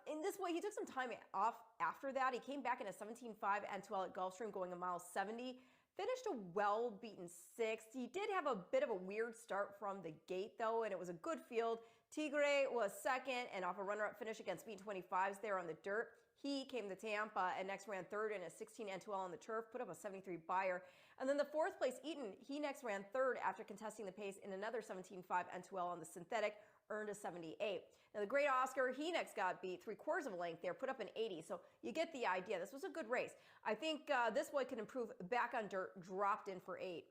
In this way, he took some time off after that. He came back in a 17.5 and 12 at Gulfstream going a mile 70. Finished a well-beaten 6th. He did have a bit of a weird start from the gate, though, and it was a good field. Tigre was second, and off a runner-up finish against beat 25s there on the dirt. He came to Tampa and next ran third in a 16 N2L on the turf, put up a 73 buyer. And then the 4th place Eaton, he next ran third after contesting the pace in another 17.5 N2L on the synthetic, earned a 78. Now the great Oscar, he next got beat 3/4 of a length there, put up an 80. So you get the idea. This was a good race. I think this boy can improve back on dirt, dropped in for 8.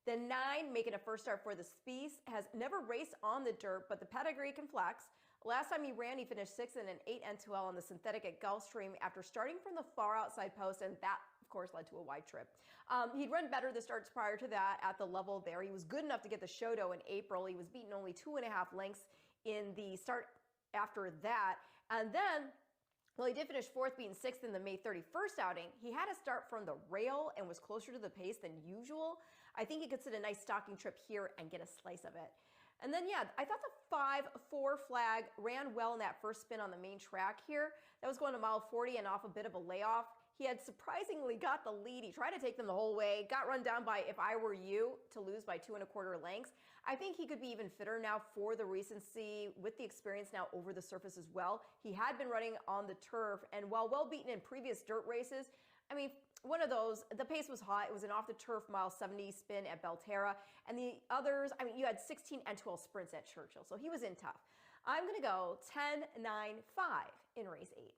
Then 9, making a first start for the Spieth, has never raced on the dirt, but the pedigree can flex. Last time he ran, he finished 6th in an 8 N2L on the synthetic at Gulfstream after starting from the far outside post, and that, of course, led to a wide trip. He'd run better the starts prior to that at the level there. He was good enough to get the Shoto in April. He was beaten only 2.5 lengths in the start after that. And then, well, he did finish 4th, beating 6th in the May 31st outing. He had to start from the rail and was closer to the pace than usual. I think he could sit a nice stalking trip here and get a slice of it. And then, yeah, I thought the 5-4 flag ran well in that first spin on the main track here. That was going a mile 40 and off a bit of a layoff. He had surprisingly got the lead. He tried to take them the whole way, got run down by If I Were You to lose by 2 1/4 lengths. I think he could be even fitter now for the recency with the experience now over the surface as well. He had been running on the turf, and while well beaten in previous dirt races, I mean, one of those, the pace was hot. It was an off the turf mile 70 spin at Belterra. And the others, I mean, you had 16 and 12 sprints at Churchill. So he was in tough. I'm going to go 10-9-5 in race 8.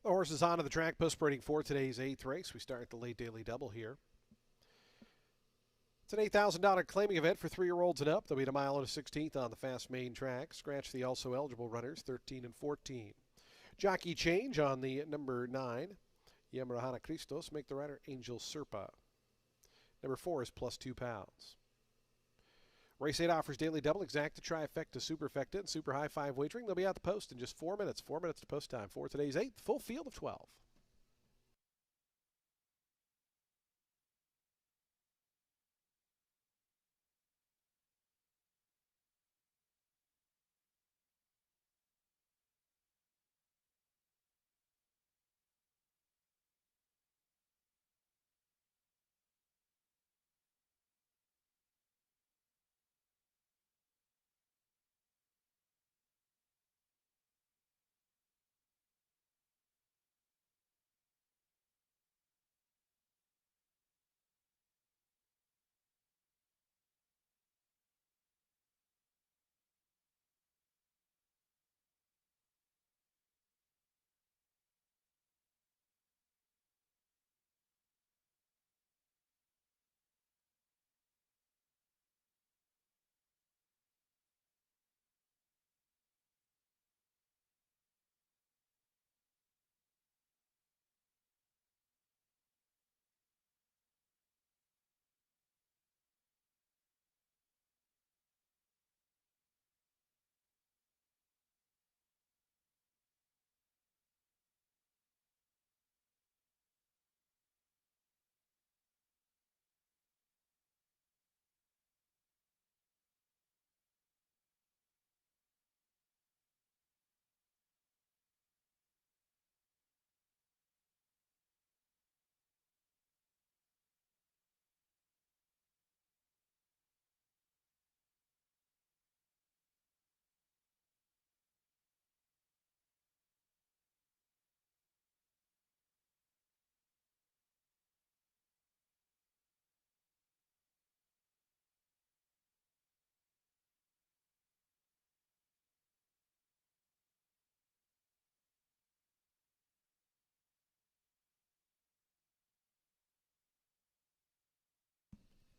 The horse is onto the track, postbrating for today's 8th race. We start the late daily double here. It's an $8,000 claiming event for 3-year-olds and up. They'll be at a mile and a 16th on the fast main track. Scratch the also eligible runners 13 and 14. Jockey change on the number 9, Yamrahana Christos. Make the rider Angel Serpa. Number 4 is plus £2. Race 8 offers daily double, exacta, trifecta, superfecta, and super high 5 wagering. They'll be at the post in just 4 minutes. 4 minutes to post time for today's 8th full field of 12.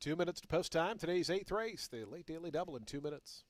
2 minutes to post time. Today's 8th race, the late daily double in 2 minutes.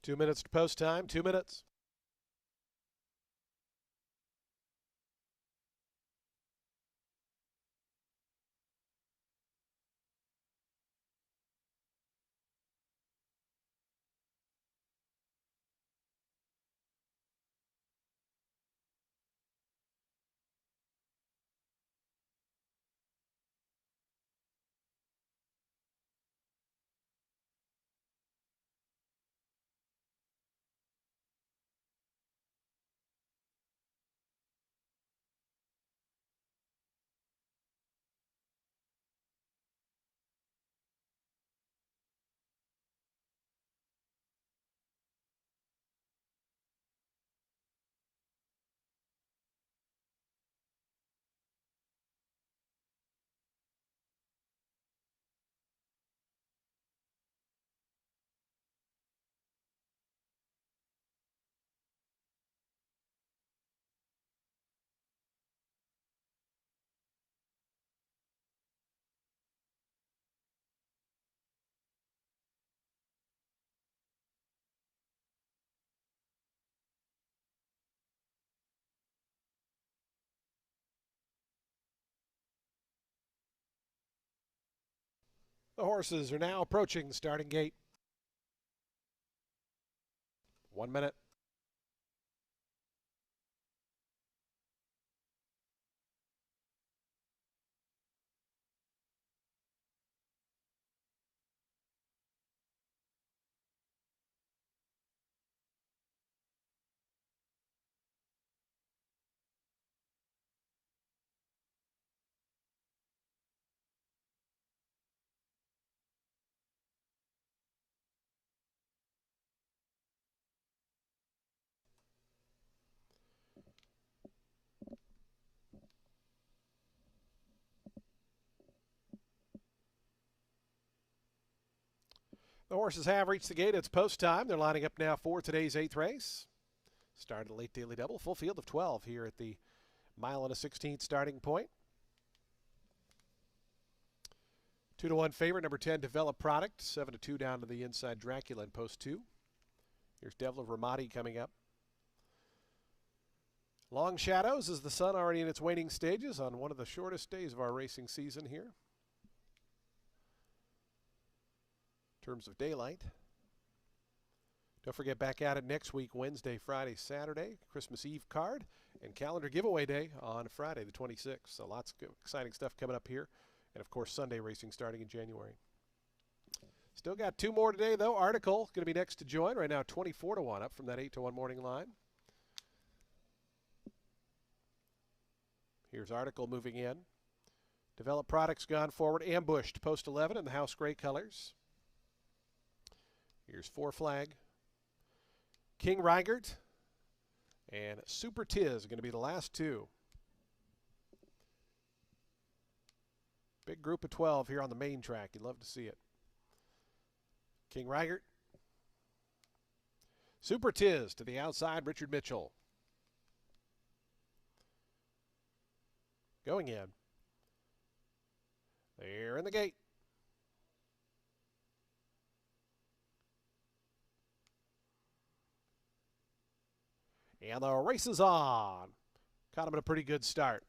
2 minutes to post time. 2 minutes. The horses are now approaching the starting gate. 1 minute. The horses have reached the gate. It's post time. They're lining up now for today's 8th race. Started a late daily double. Full field of 12 here at the mile and a 16th starting point. 2-1 favorite, number 10, Develop Product. 7-2 down to the inside, Dracula in post 2. Here's Devil Ramadi coming up. Long shadows as the sun already in its waning stages on one of the shortest days of our racing season here. In terms of daylight. Don't forget, back at it next week, Wednesday, Friday, Saturday, Christmas Eve card, and calendar giveaway day on Friday the 26th. So lots of exciting stuff coming up here. And, of course, Sunday racing starting in January. Still got 2 more today, though. Article going to be next to join. Right now, 24-1 up from that 8-1 morning line. Here's Article moving in. Develop Products gone forward. Ambushed, post 11 in the house gray colors. Here's 4 Flag. King Reigert and Super Tiz are going to be the last 2. Big group of 12 here on the main track. You'd love to see it. King Reigert. Super Tiz to the outside, Richard Mitchell. Going in. They're in the gate. And the race is on. Caught him at a pretty good start.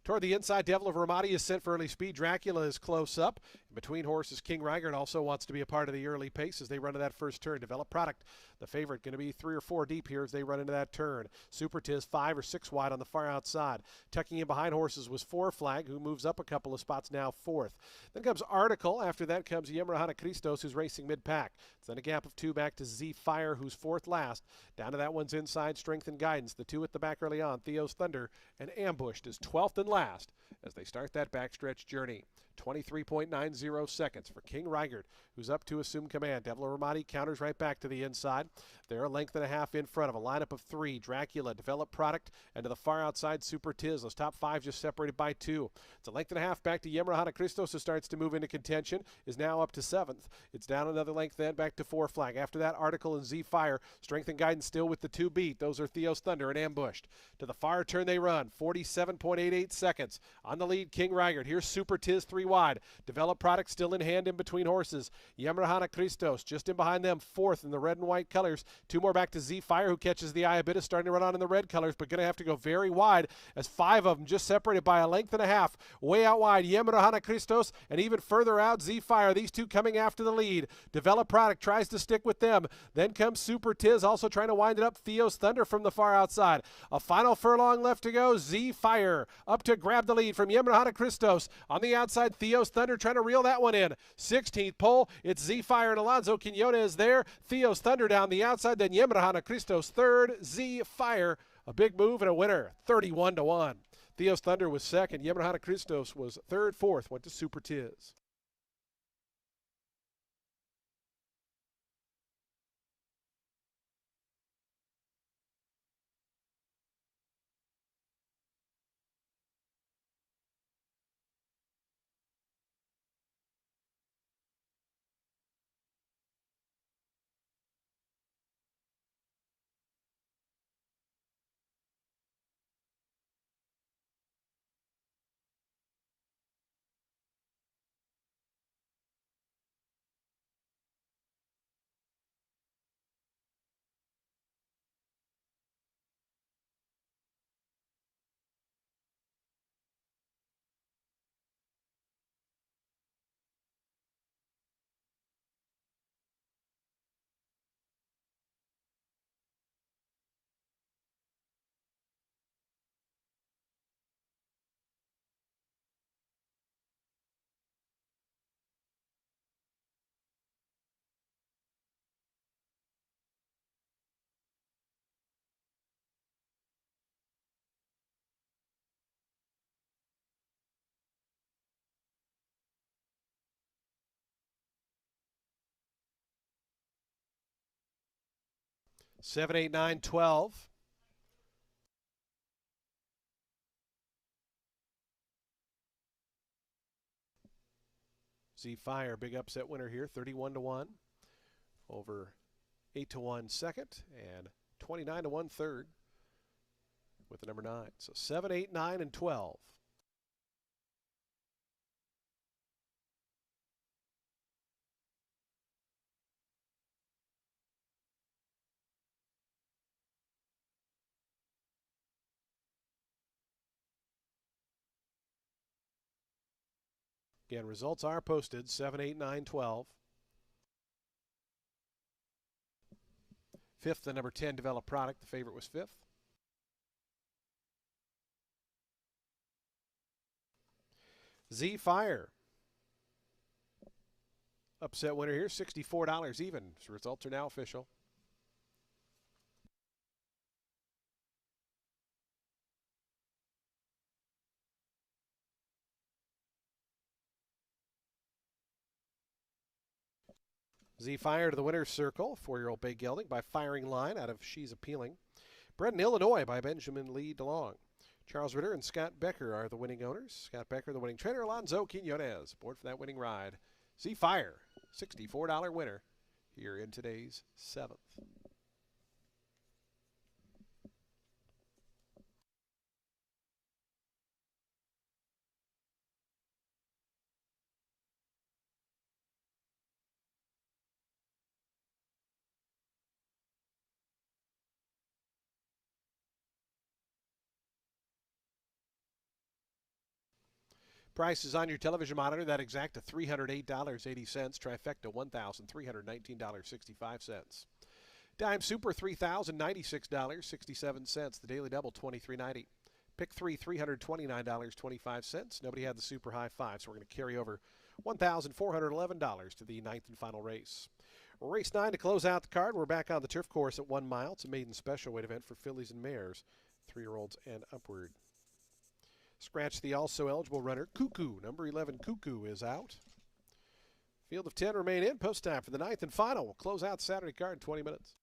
Toward the inside, Devil of Ramadi is sent for early speed. Dracula is close up. In between horses, King Reigert also wants to be a part of the early pace as they run to that first turn. Develop Product, the favorite, going to be 3 or 4 deep here as they run into that turn. Super Tiz 5 or 6 wide on the far outside. Tucking in behind horses was 4 Flag, who moves up a couple of spots now 4th. Then comes Article. After that comes Yemrahana Christos, who's racing mid-pack. Then a gap of 2 back to Z Fire, who's 4th last. Down to that one's inside, Strength and Guidance. The 2 at the back early on, Theo's Thunder, and Ambushed is 12th and last as they start that backstretch journey. 23.90 seconds for King Reigert, who's up to assume command. Devil Ramadi counters right back to the inside. They're a length and a half in front of a lineup of 3. Dracula, Develop Product, and to the far outside, Super Tiz. Those top 5 just separated by 2. It's a length and a half back to Yemrahana Christos, who starts to move into contention, is now up to 7th. It's down another length then back to 4 Flag. After that, Article and Z Fire. Strength and Guidance still with the 2 beat. Those are Theo's Thunder and Ambushed. To the far turn they run. 47.88 seconds. On the lead, King Reigert. Here's Super Tiz 3 wide. Develop Product still in hand in between horses. Yemrahana Christos just in behind them, 4th in the red and white colors. 2 more back to Z Fire, who catches the eye a bit, is starting to run on in the red colors, but going to have to go very wide as 5 of them just separated by a length and a half. Way out wide, Yemrahana Christos, and even further out, Z Fire. These 2 coming after the lead. Develop Product tries to stick with them. Then comes Super Tiz, also trying to wind it up. Theo's Thunder from the far outside. A final furlong left to go. Z Fire up to grab the lead from Yemrahana Christos. On the outside, Theo's Thunder trying to reel that one in. 16th pole, it's Z Fire and Alonso Quinones there. Theo's Thunder down the outside, then Yemrahana Christos 3rd. Z Fire, a big move and a winner, 31-1. Theo's Thunder was 2nd. Yemrahana Christos was 3rd. 4th went to Super Tiz. 7, 8, 9, 12. Z Fire, big upset winner here, 31-1 over 8-1 second and 29-1 third with the number 9. So 7, 8, 9, and 12. Again, results are posted 7, 8, 9, 12. Fifth, the number 10 developed product. The favorite was fifth. Z Fire. Upset winner here, $64 even. So results are now official. Z Fire to the winner's circle, 4-year-old Bay Gelding by Firing Line out of She's Appealing. Bred in Illinois by Benjamin Lee DeLong. Charles Ritter and Scott Becker are the winning owners. Scott Becker, the winning trainer. Alonzo Quinones aboard for that winning ride. Z Fire, $64 winner here in today's 7th. Prices on your television monitor that exact to $308.80. Trifecta $1,319.65. Dime Super $3,096.67. The Daily Double $23.90. Pick three $329.25. Nobody had the super high five, so we're going to carry over $1,411 to the ninth and final race. Race 9 to close out the card. We're back on the turf course at 1 mile. It's a maiden special weight event for fillies and mares, 3-year-olds and upward. Scratch the also eligible runner, Cuckoo. Number 11, Cuckoo, is out. Field of 10 remain in. Post time for the ninth and final. We'll close out the Saturday card in 20 minutes.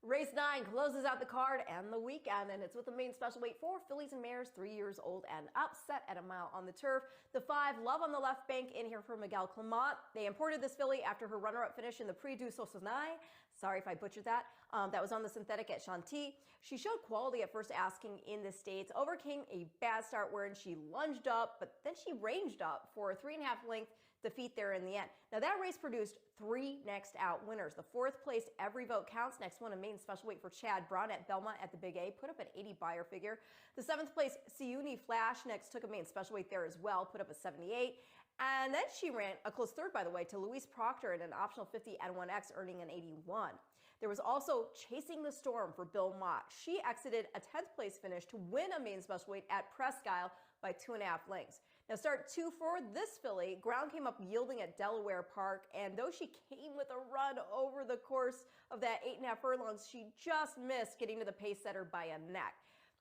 Race 9 closes out the card and the weekend, and it's with the main special weight for fillies and mares 3 years old and up, set at a mile on the turf. The 5, Love on the Left Bank, in here for Miguel Clement. They imported this filly after her runner-up finish in the Prix du Soleil. Sorry if I butchered that. That was on the synthetic at Chantilly. She showed quality at first asking in the States, overcame a bad start wherein she lunged up, but then she ranged up for a 3.5 length defeat there in the end. Now that race produced 3 next out winners. The 4th place, Every Vote Counts, next one a main special weight for Chad Brown at Belmont at the Big A, put up an 80 buyer figure. The 7th place, Siuni Flash, next took a main special weight there as well, put up a 78. And then she ran a close third, by the way, to Louise Proctor in an optional 50 N1X, earning an 81. There was also Chasing the Storm for Bill Mott. She exited a 10th place finish to win a main special weight at Presque Isle by 2.5 lengths. Now start 2 for this filly. Ground came up yielding at Delaware Park, and though she came with a run over the course of that 8.5 furlongs, she just missed getting to the pace setter by a neck.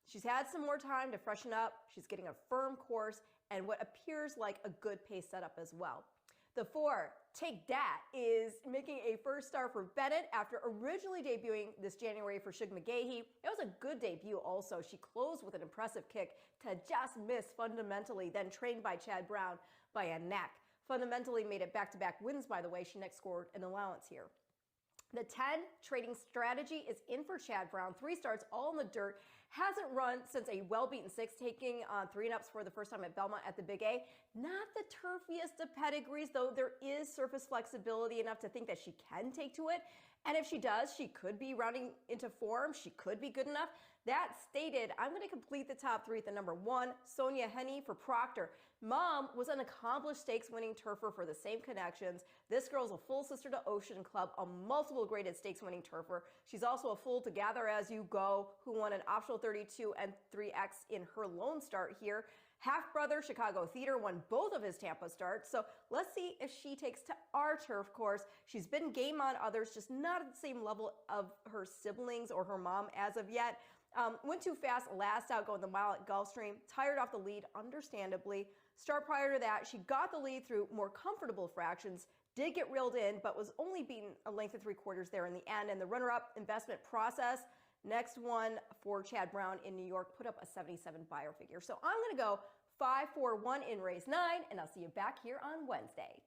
She's had some more time to freshen up. She's getting a firm course and what appears like a good pace setup as well. The 4, Take Dat, is making a first start for Bennett after originally debuting this January for Shug McGahee. It was a good debut also. She closed with an impressive kick to just miss Fundamentally, then trained by Chad Brown by a neck. Fundamentally made it back-to-back wins, by the way. She next scored an allowance here. The 10, Trading Strategy, is in for Chad Brown. 3 starts, all in the dirt. Hasn't run since a well-beaten 6, taking 3 and ups for the first time at Belmont at the Big A. Not the turfiest of pedigrees, though there is surface flexibility enough to think that she can take to it. And if she does, she could be rounding into form. She could be good enough. That stated, I'm going to complete the top 3 at the number 1, Sonia Henney for Proctor. Mom was an accomplished stakes-winning turfer for the same connections. This girl's a full sister to Ocean Club, a multiple graded stakes-winning turfer. She's also a full to Gather As You Go, who won an optional 32 and 3X in her lone start here. Half-brother Chicago Theater won both of his Tampa starts, so let's see if she takes to our turf course. She's been game on others, just not at the same level of her siblings or her mom as of yet. Went too fast last out going the mile at Gulfstream, tired off the lead, understandably. Start prior to that, she got the lead through more comfortable fractions, did get reeled in, but was only beaten a length of 3/4 there in the end. And the runner-up, Investment Process, next one for Chad Brown in New York, put up a 77 buyer figure. So I'm going to go 5-4-1 in race 9, and I'll see you back here on Wednesday.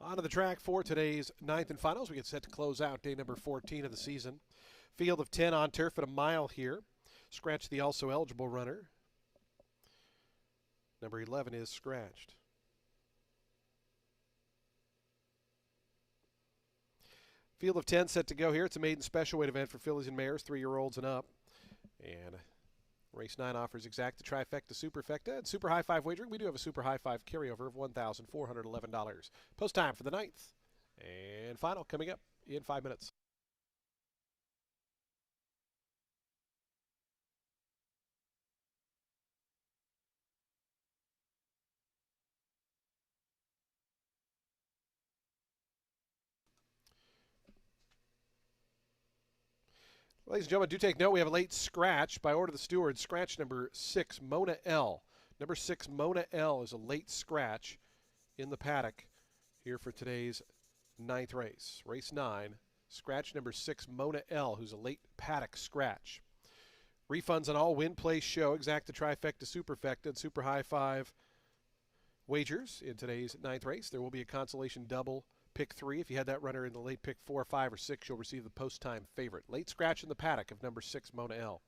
Onto the track for today's ninth and finals. We get set to close out day number 14 of the season. Field of 10 on turf at a mile here. Scratch the also eligible runner. Number 11 is scratched. Field of 10 set to go here. It's a maiden special weight event for fillies and mares, 3-year-olds and up. And race 9 offers exact the trifecta, superfecta, and super high five wagering. We do have a super high five carryover of $1,411. Post time for the ninth and final coming up in 5 minutes. Ladies and gentlemen, do take note. We have a late scratch by order of the steward. Scratch number 6, Mona L. Number 6, Mona L is a late scratch in the paddock here for today's ninth race. Race 9, scratch number 6, Mona L, who's a late paddock scratch. Refunds on all win, play, show, exacta, trifecta, superfecta, and super high five wagers in today's ninth race. There will be a consolation double. Pick 3. If you had that runner in the late pick 4, 5, or 6, you'll receive the post-time favorite. Late scratch in the paddock of number 6, Mona L.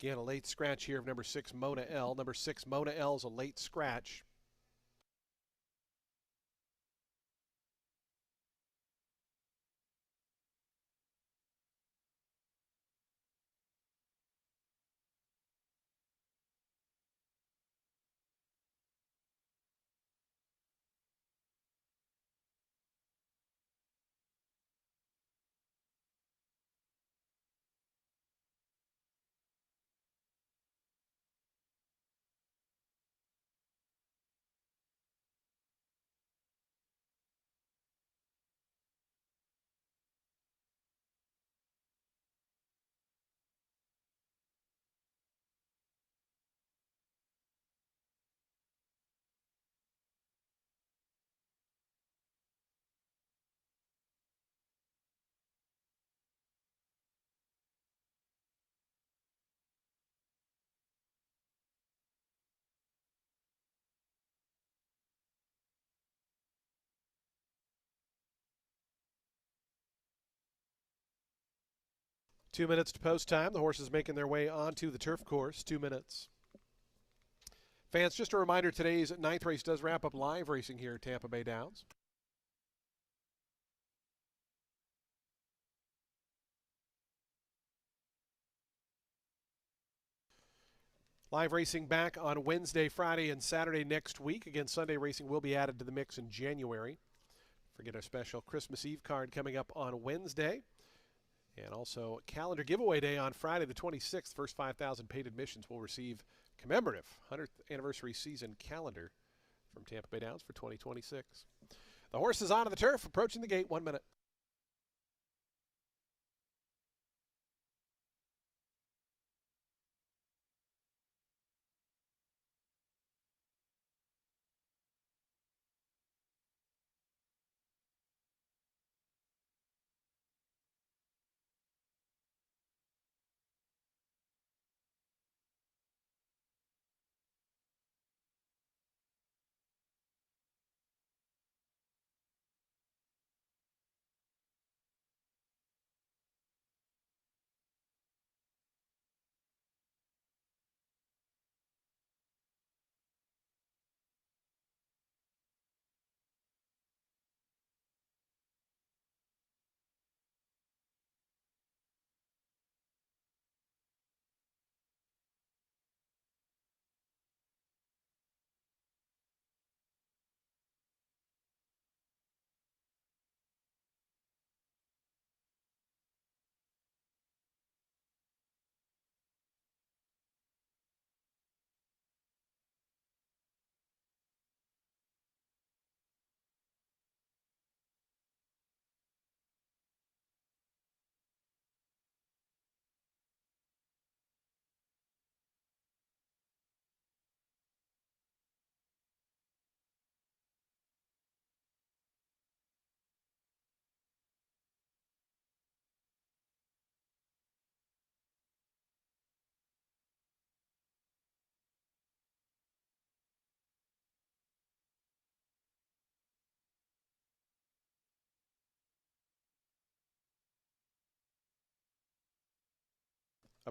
Again, a late scratch here of number 6, Mona L. Number 6, Mona L is a late scratch. Two minutes to post time. The horses making their way onto the turf course. 2 minutes. Fans, just a reminder, today's ninth race does wrap up live racing here at Tampa Bay Downs. Live racing back on Wednesday, Friday, and Saturday next week. Again, Sunday racing will be added to the mix in January. Forget our special Christmas Eve card coming up on Wednesday. And also calendar giveaway day on Friday the 26th. First 5,000 paid admissions will receive commemorative 100th anniversary season calendar from Tampa Bay Downs for 2026. The horse is onto the turf, approaching the gate. 1 minute.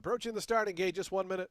Approaching the starting gate, just 1 minute.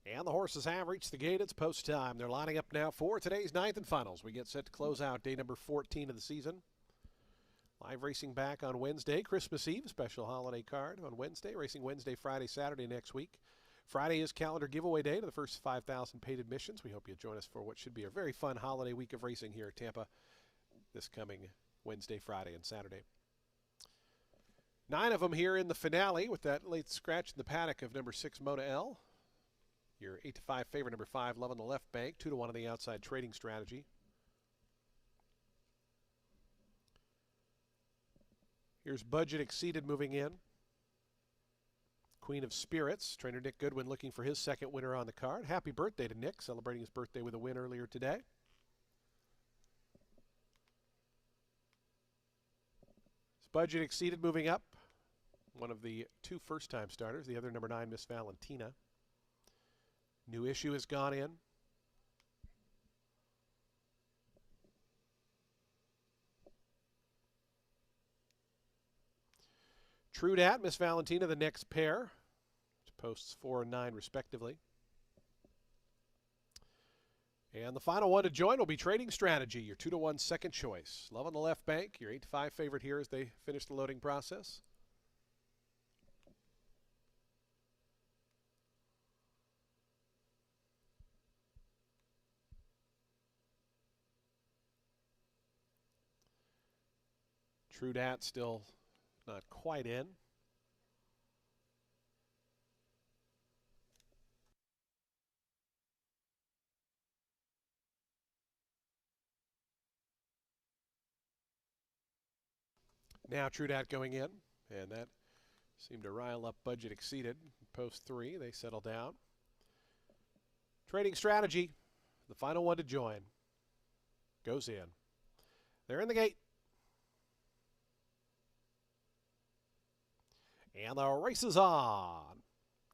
And the horses have reached the gate. It's post time. They're lining up now for today's ninth and finals. We get set to close out day number 14 of the season. Live racing back on Wednesday, Christmas Eve, special holiday card on Wednesday. Racing Wednesday, Friday, Saturday next week. Friday is calendar giveaway day to the first 5,000 paid admissions. We hope you join us for what should be a very fun holiday week of racing here at Tampa this coming Wednesday, Friday, and Saturday. 9 of them here in the finale with that late scratch in the paddock of number 6, Mona L. Your 8-5 favorite, number 5, Love on the Left Bank, 2-1 on the outside trading strategy. Here's Budget Exceeded moving in. Queen of Spirits, trainer Nick Goodwin looking for his second winner on the card. Happy birthday to Nick, celebrating his birthday with a win earlier today. It's Budget Exceeded moving up. One of the 2 first-time starters, the other number 9, Miss Valentina. New Issue has gone in. True Dat, Miss Valentina, the next pair. Posts 4 and 9 respectively. And the final one to join will be Trading Strategy, your 2-1 second choice. Love on the Left Bank, your 8-5 favorite here as they finish the loading process. True Dat still not quite in. Now True Dat going in, and that seemed to rile up Budget Exceeded. Post 3, they settle down. Trading Strategy, the final one to join, goes in. They're in the gate. And the race is on.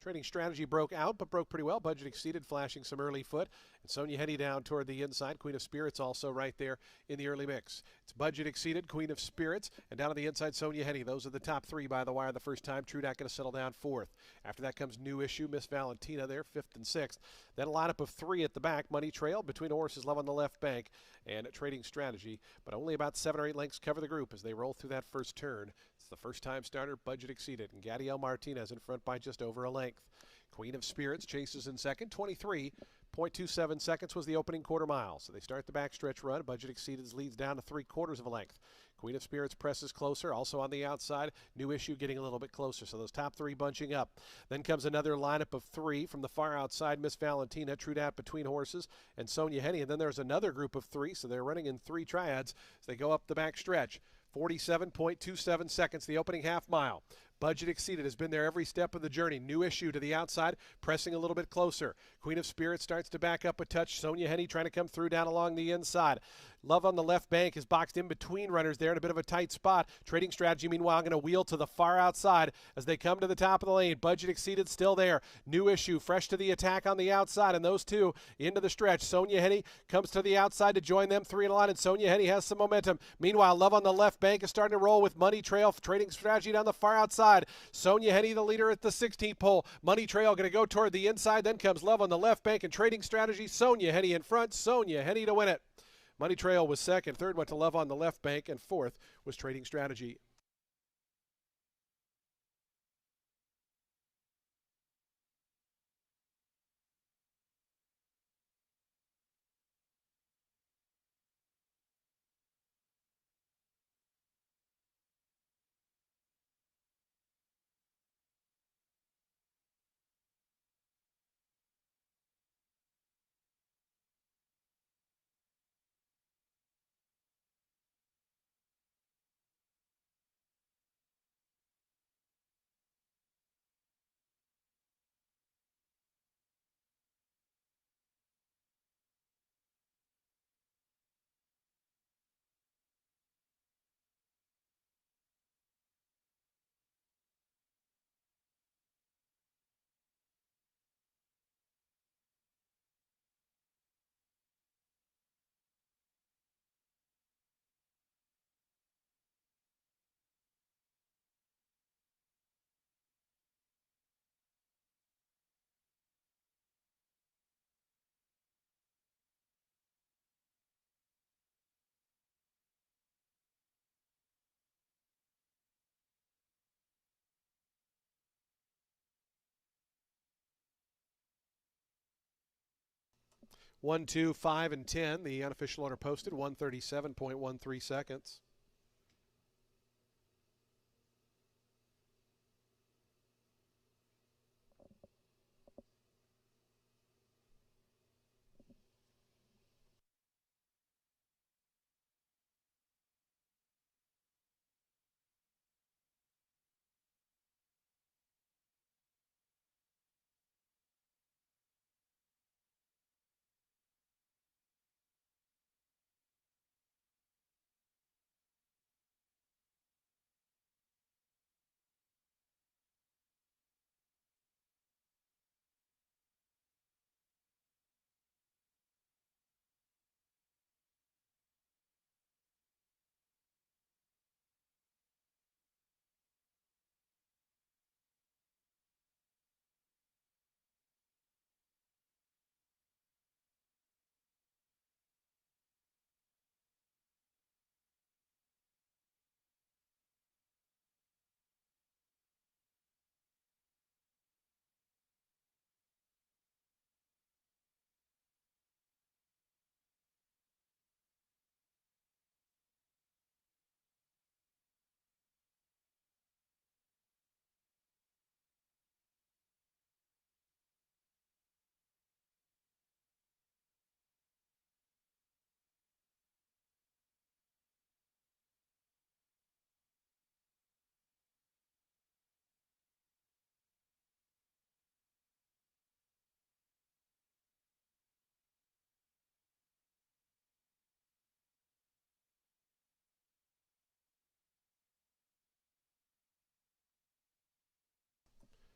Trading Strategy broke out, but broke pretty well. Budget Exceeded, flashing some early foot. And Sonia Henny down toward the inside. Queen of Spirits also right there in the early mix. It's Budget Exceeded, Queen of Spirits, and down on the inside, Sonia Henny. Those are the top 3 by the wire the first time. True Dat going to settle down 4th. After that comes New Issue, Miss Valentina there, 5th and 6th. Then a lineup of 3 at the back. Money Trail between horses, Love on the Left Bank, and Trading Strategy. But only about 7 or 8 lengths cover the group as they roll through that first turn. It's the first time starter, Budget Exceeded, and Gadiel Martinez in front by just over a length. Queen of Spirits chases in second. 23.27 seconds was the opening quarter mile. So they start the backstretch run. Budget Exceeded leads down to 3/4 of a length. Queen of Spirits presses closer. Also on the outside, New Issue getting a little bit closer. So those top 3 bunching up. Then comes another lineup of 3 from the far outside. Miss Valentina, True Dat between horses, and Sonia Henny. And then there's another group of 3. So they're running in 3 triads as they go up the backstretch. 47.27 seconds, the opening half mile. Budget Exceeded has been there every step of the journey. New Issue to the outside, pressing a little bit closer. Queen of Spirits starts to back up a touch. Sonia Henny trying to come through down along the inside. Love on the Left Bank is boxed in between runners there in a bit of a tight spot. Trading Strategy, meanwhile, going to wheel to the far outside as they come to the top of the lane. Budget Exceeded still there. New Issue fresh to the attack on the outside, and those 2 into the stretch. Sonia Henny comes to the outside to join them 3 in a line, and Sonia Henny has some momentum. Meanwhile, Love on the Left Bank is starting to roll with Money Trail. Trading Strategy down the far outside. outside. Sonia Henny, the leader at the 16th pole. Money Trail going to go toward the inside. Then comes Love on the left bank and Trading Strategy. Sonia Henny in front. Sonia Henny to win it. Money Trail was second. Third went to Love on the left bank. And fourth was Trading Strategy. One, 2, 5, and 10. The unofficial order posted 137.13 seconds.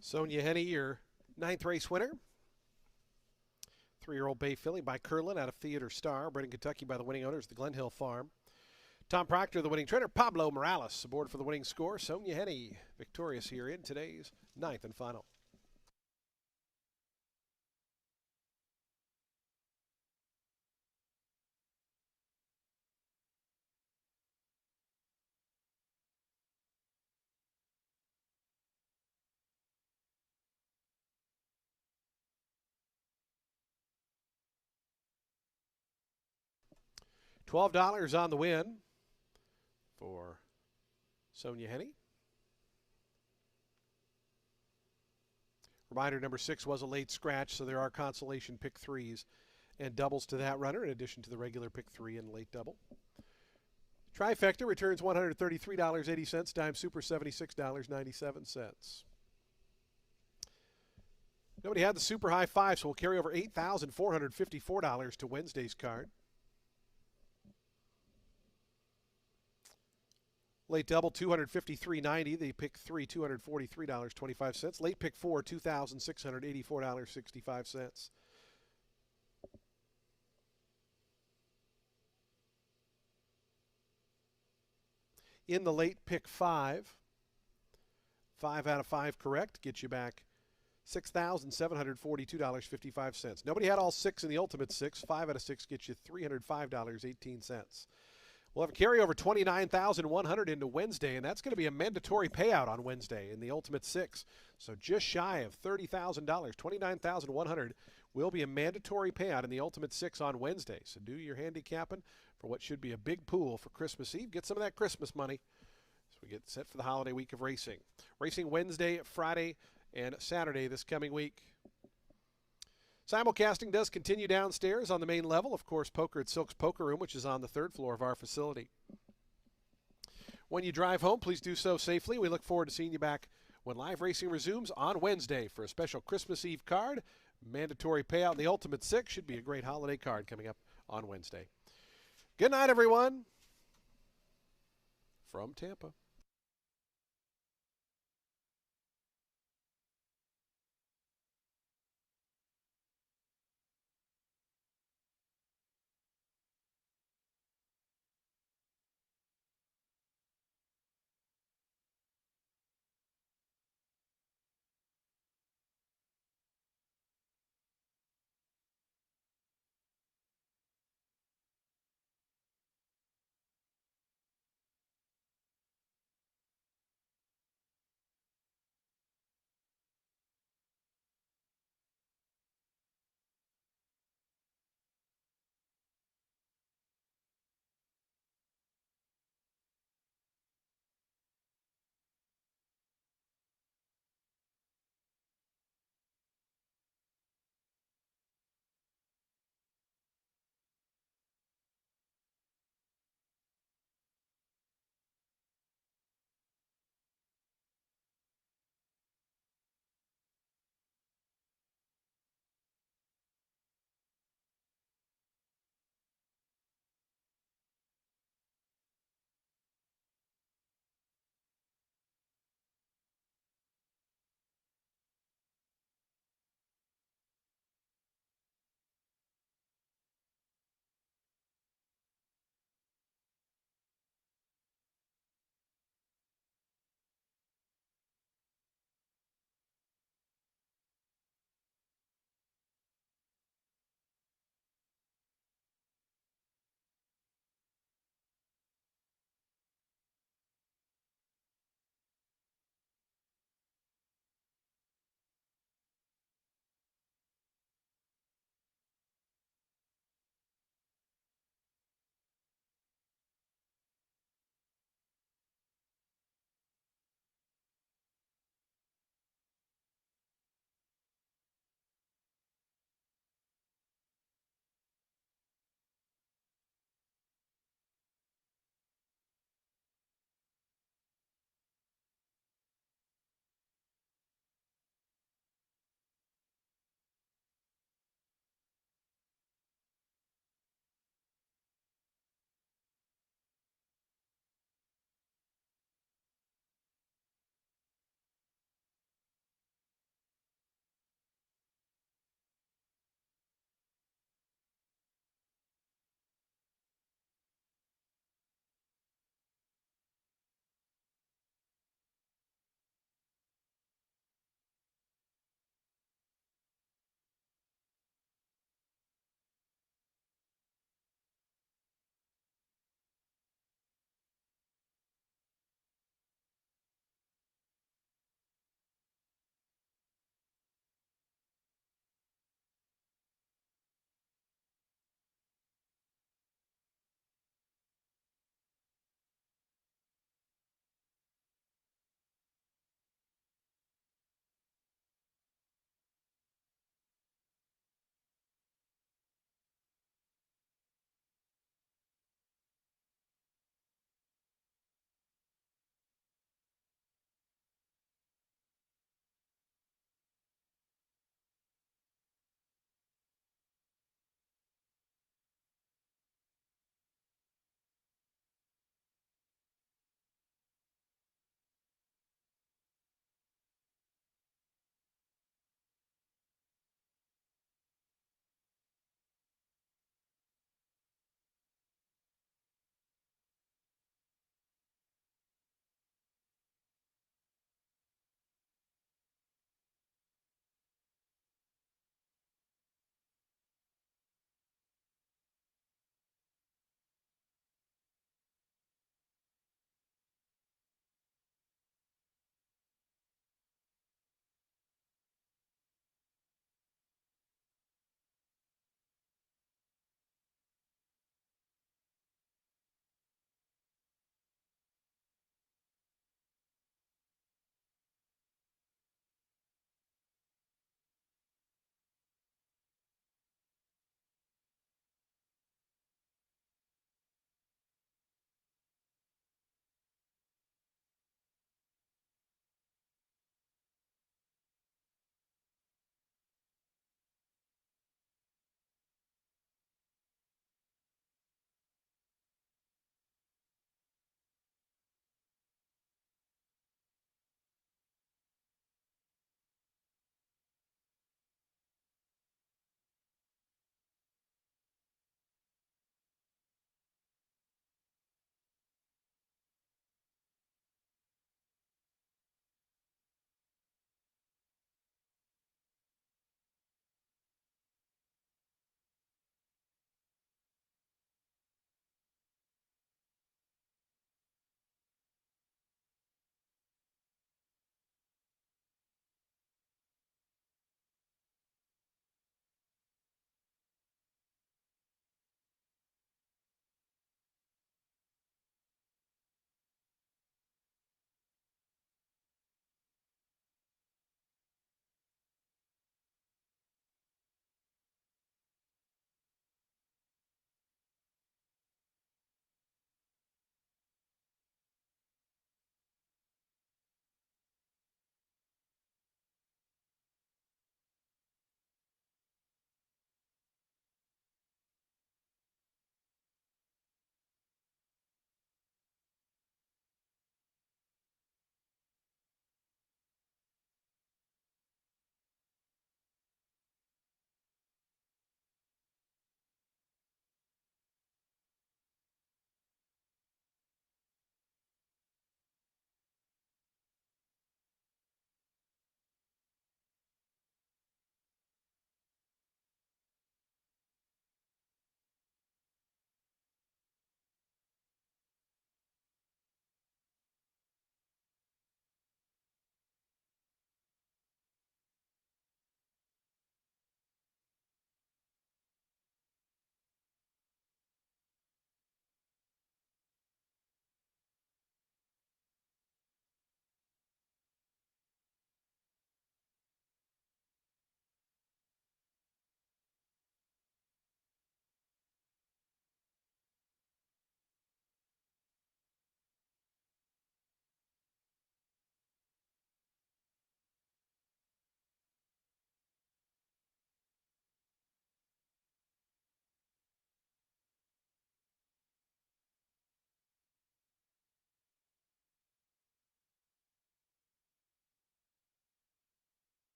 Sonia Henny, your ninth race winner. 3-year-old Bay Filly by Curlin out of Theater Star, bred in Kentucky by the winning owners, the Glen Hill Farm. Tom Proctor, the winning trainer. Pablo Morales aboard for the winning score. Sonia Henny victorious here in today's ninth and final. $12 on the win for Sonia Henny. Reminder, number 6 was a late scratch, so there are consolation pick 3s and doubles to that runner in addition to the regular pick 3 and late double. Trifecta returns $133.80. Dime Super $76.97. Nobody had the super high five, so we'll carry over $8,454 to Wednesday's card. Late double, $253.90. The pick 3, $243.25. Late pick 4, $2,684.65. In the late pick 5, 5 out of 5 correct gets you back $6,742.55. Nobody had all 6 in the ultimate 6. 5 out of 6 gets you $305.18. We'll have a carryover $29,100 into Wednesday, and that's going to be a mandatory payout on Wednesday in the ultimate 6. So just shy of $30,000, $29,100 will be a mandatory payout in the ultimate 6 on Wednesday. So do your handicapping for what should be a big pool for Christmas Eve. Get some of that Christmas money as we get set for the holiday week of racing. Racing Wednesday, Friday, and Saturday this coming week. Simulcasting does continue downstairs on the main level. Of course, poker at Silk's Poker Room, which is on the 3rd floor of our facility. When you drive home, please do so safely. We look forward to seeing you back when live racing resumes on Wednesday for a special Christmas Eve card. Mandatory payout in the Ultimate 6. Should be a great holiday card coming up on Wednesday. Good night, everyone, from Tampa.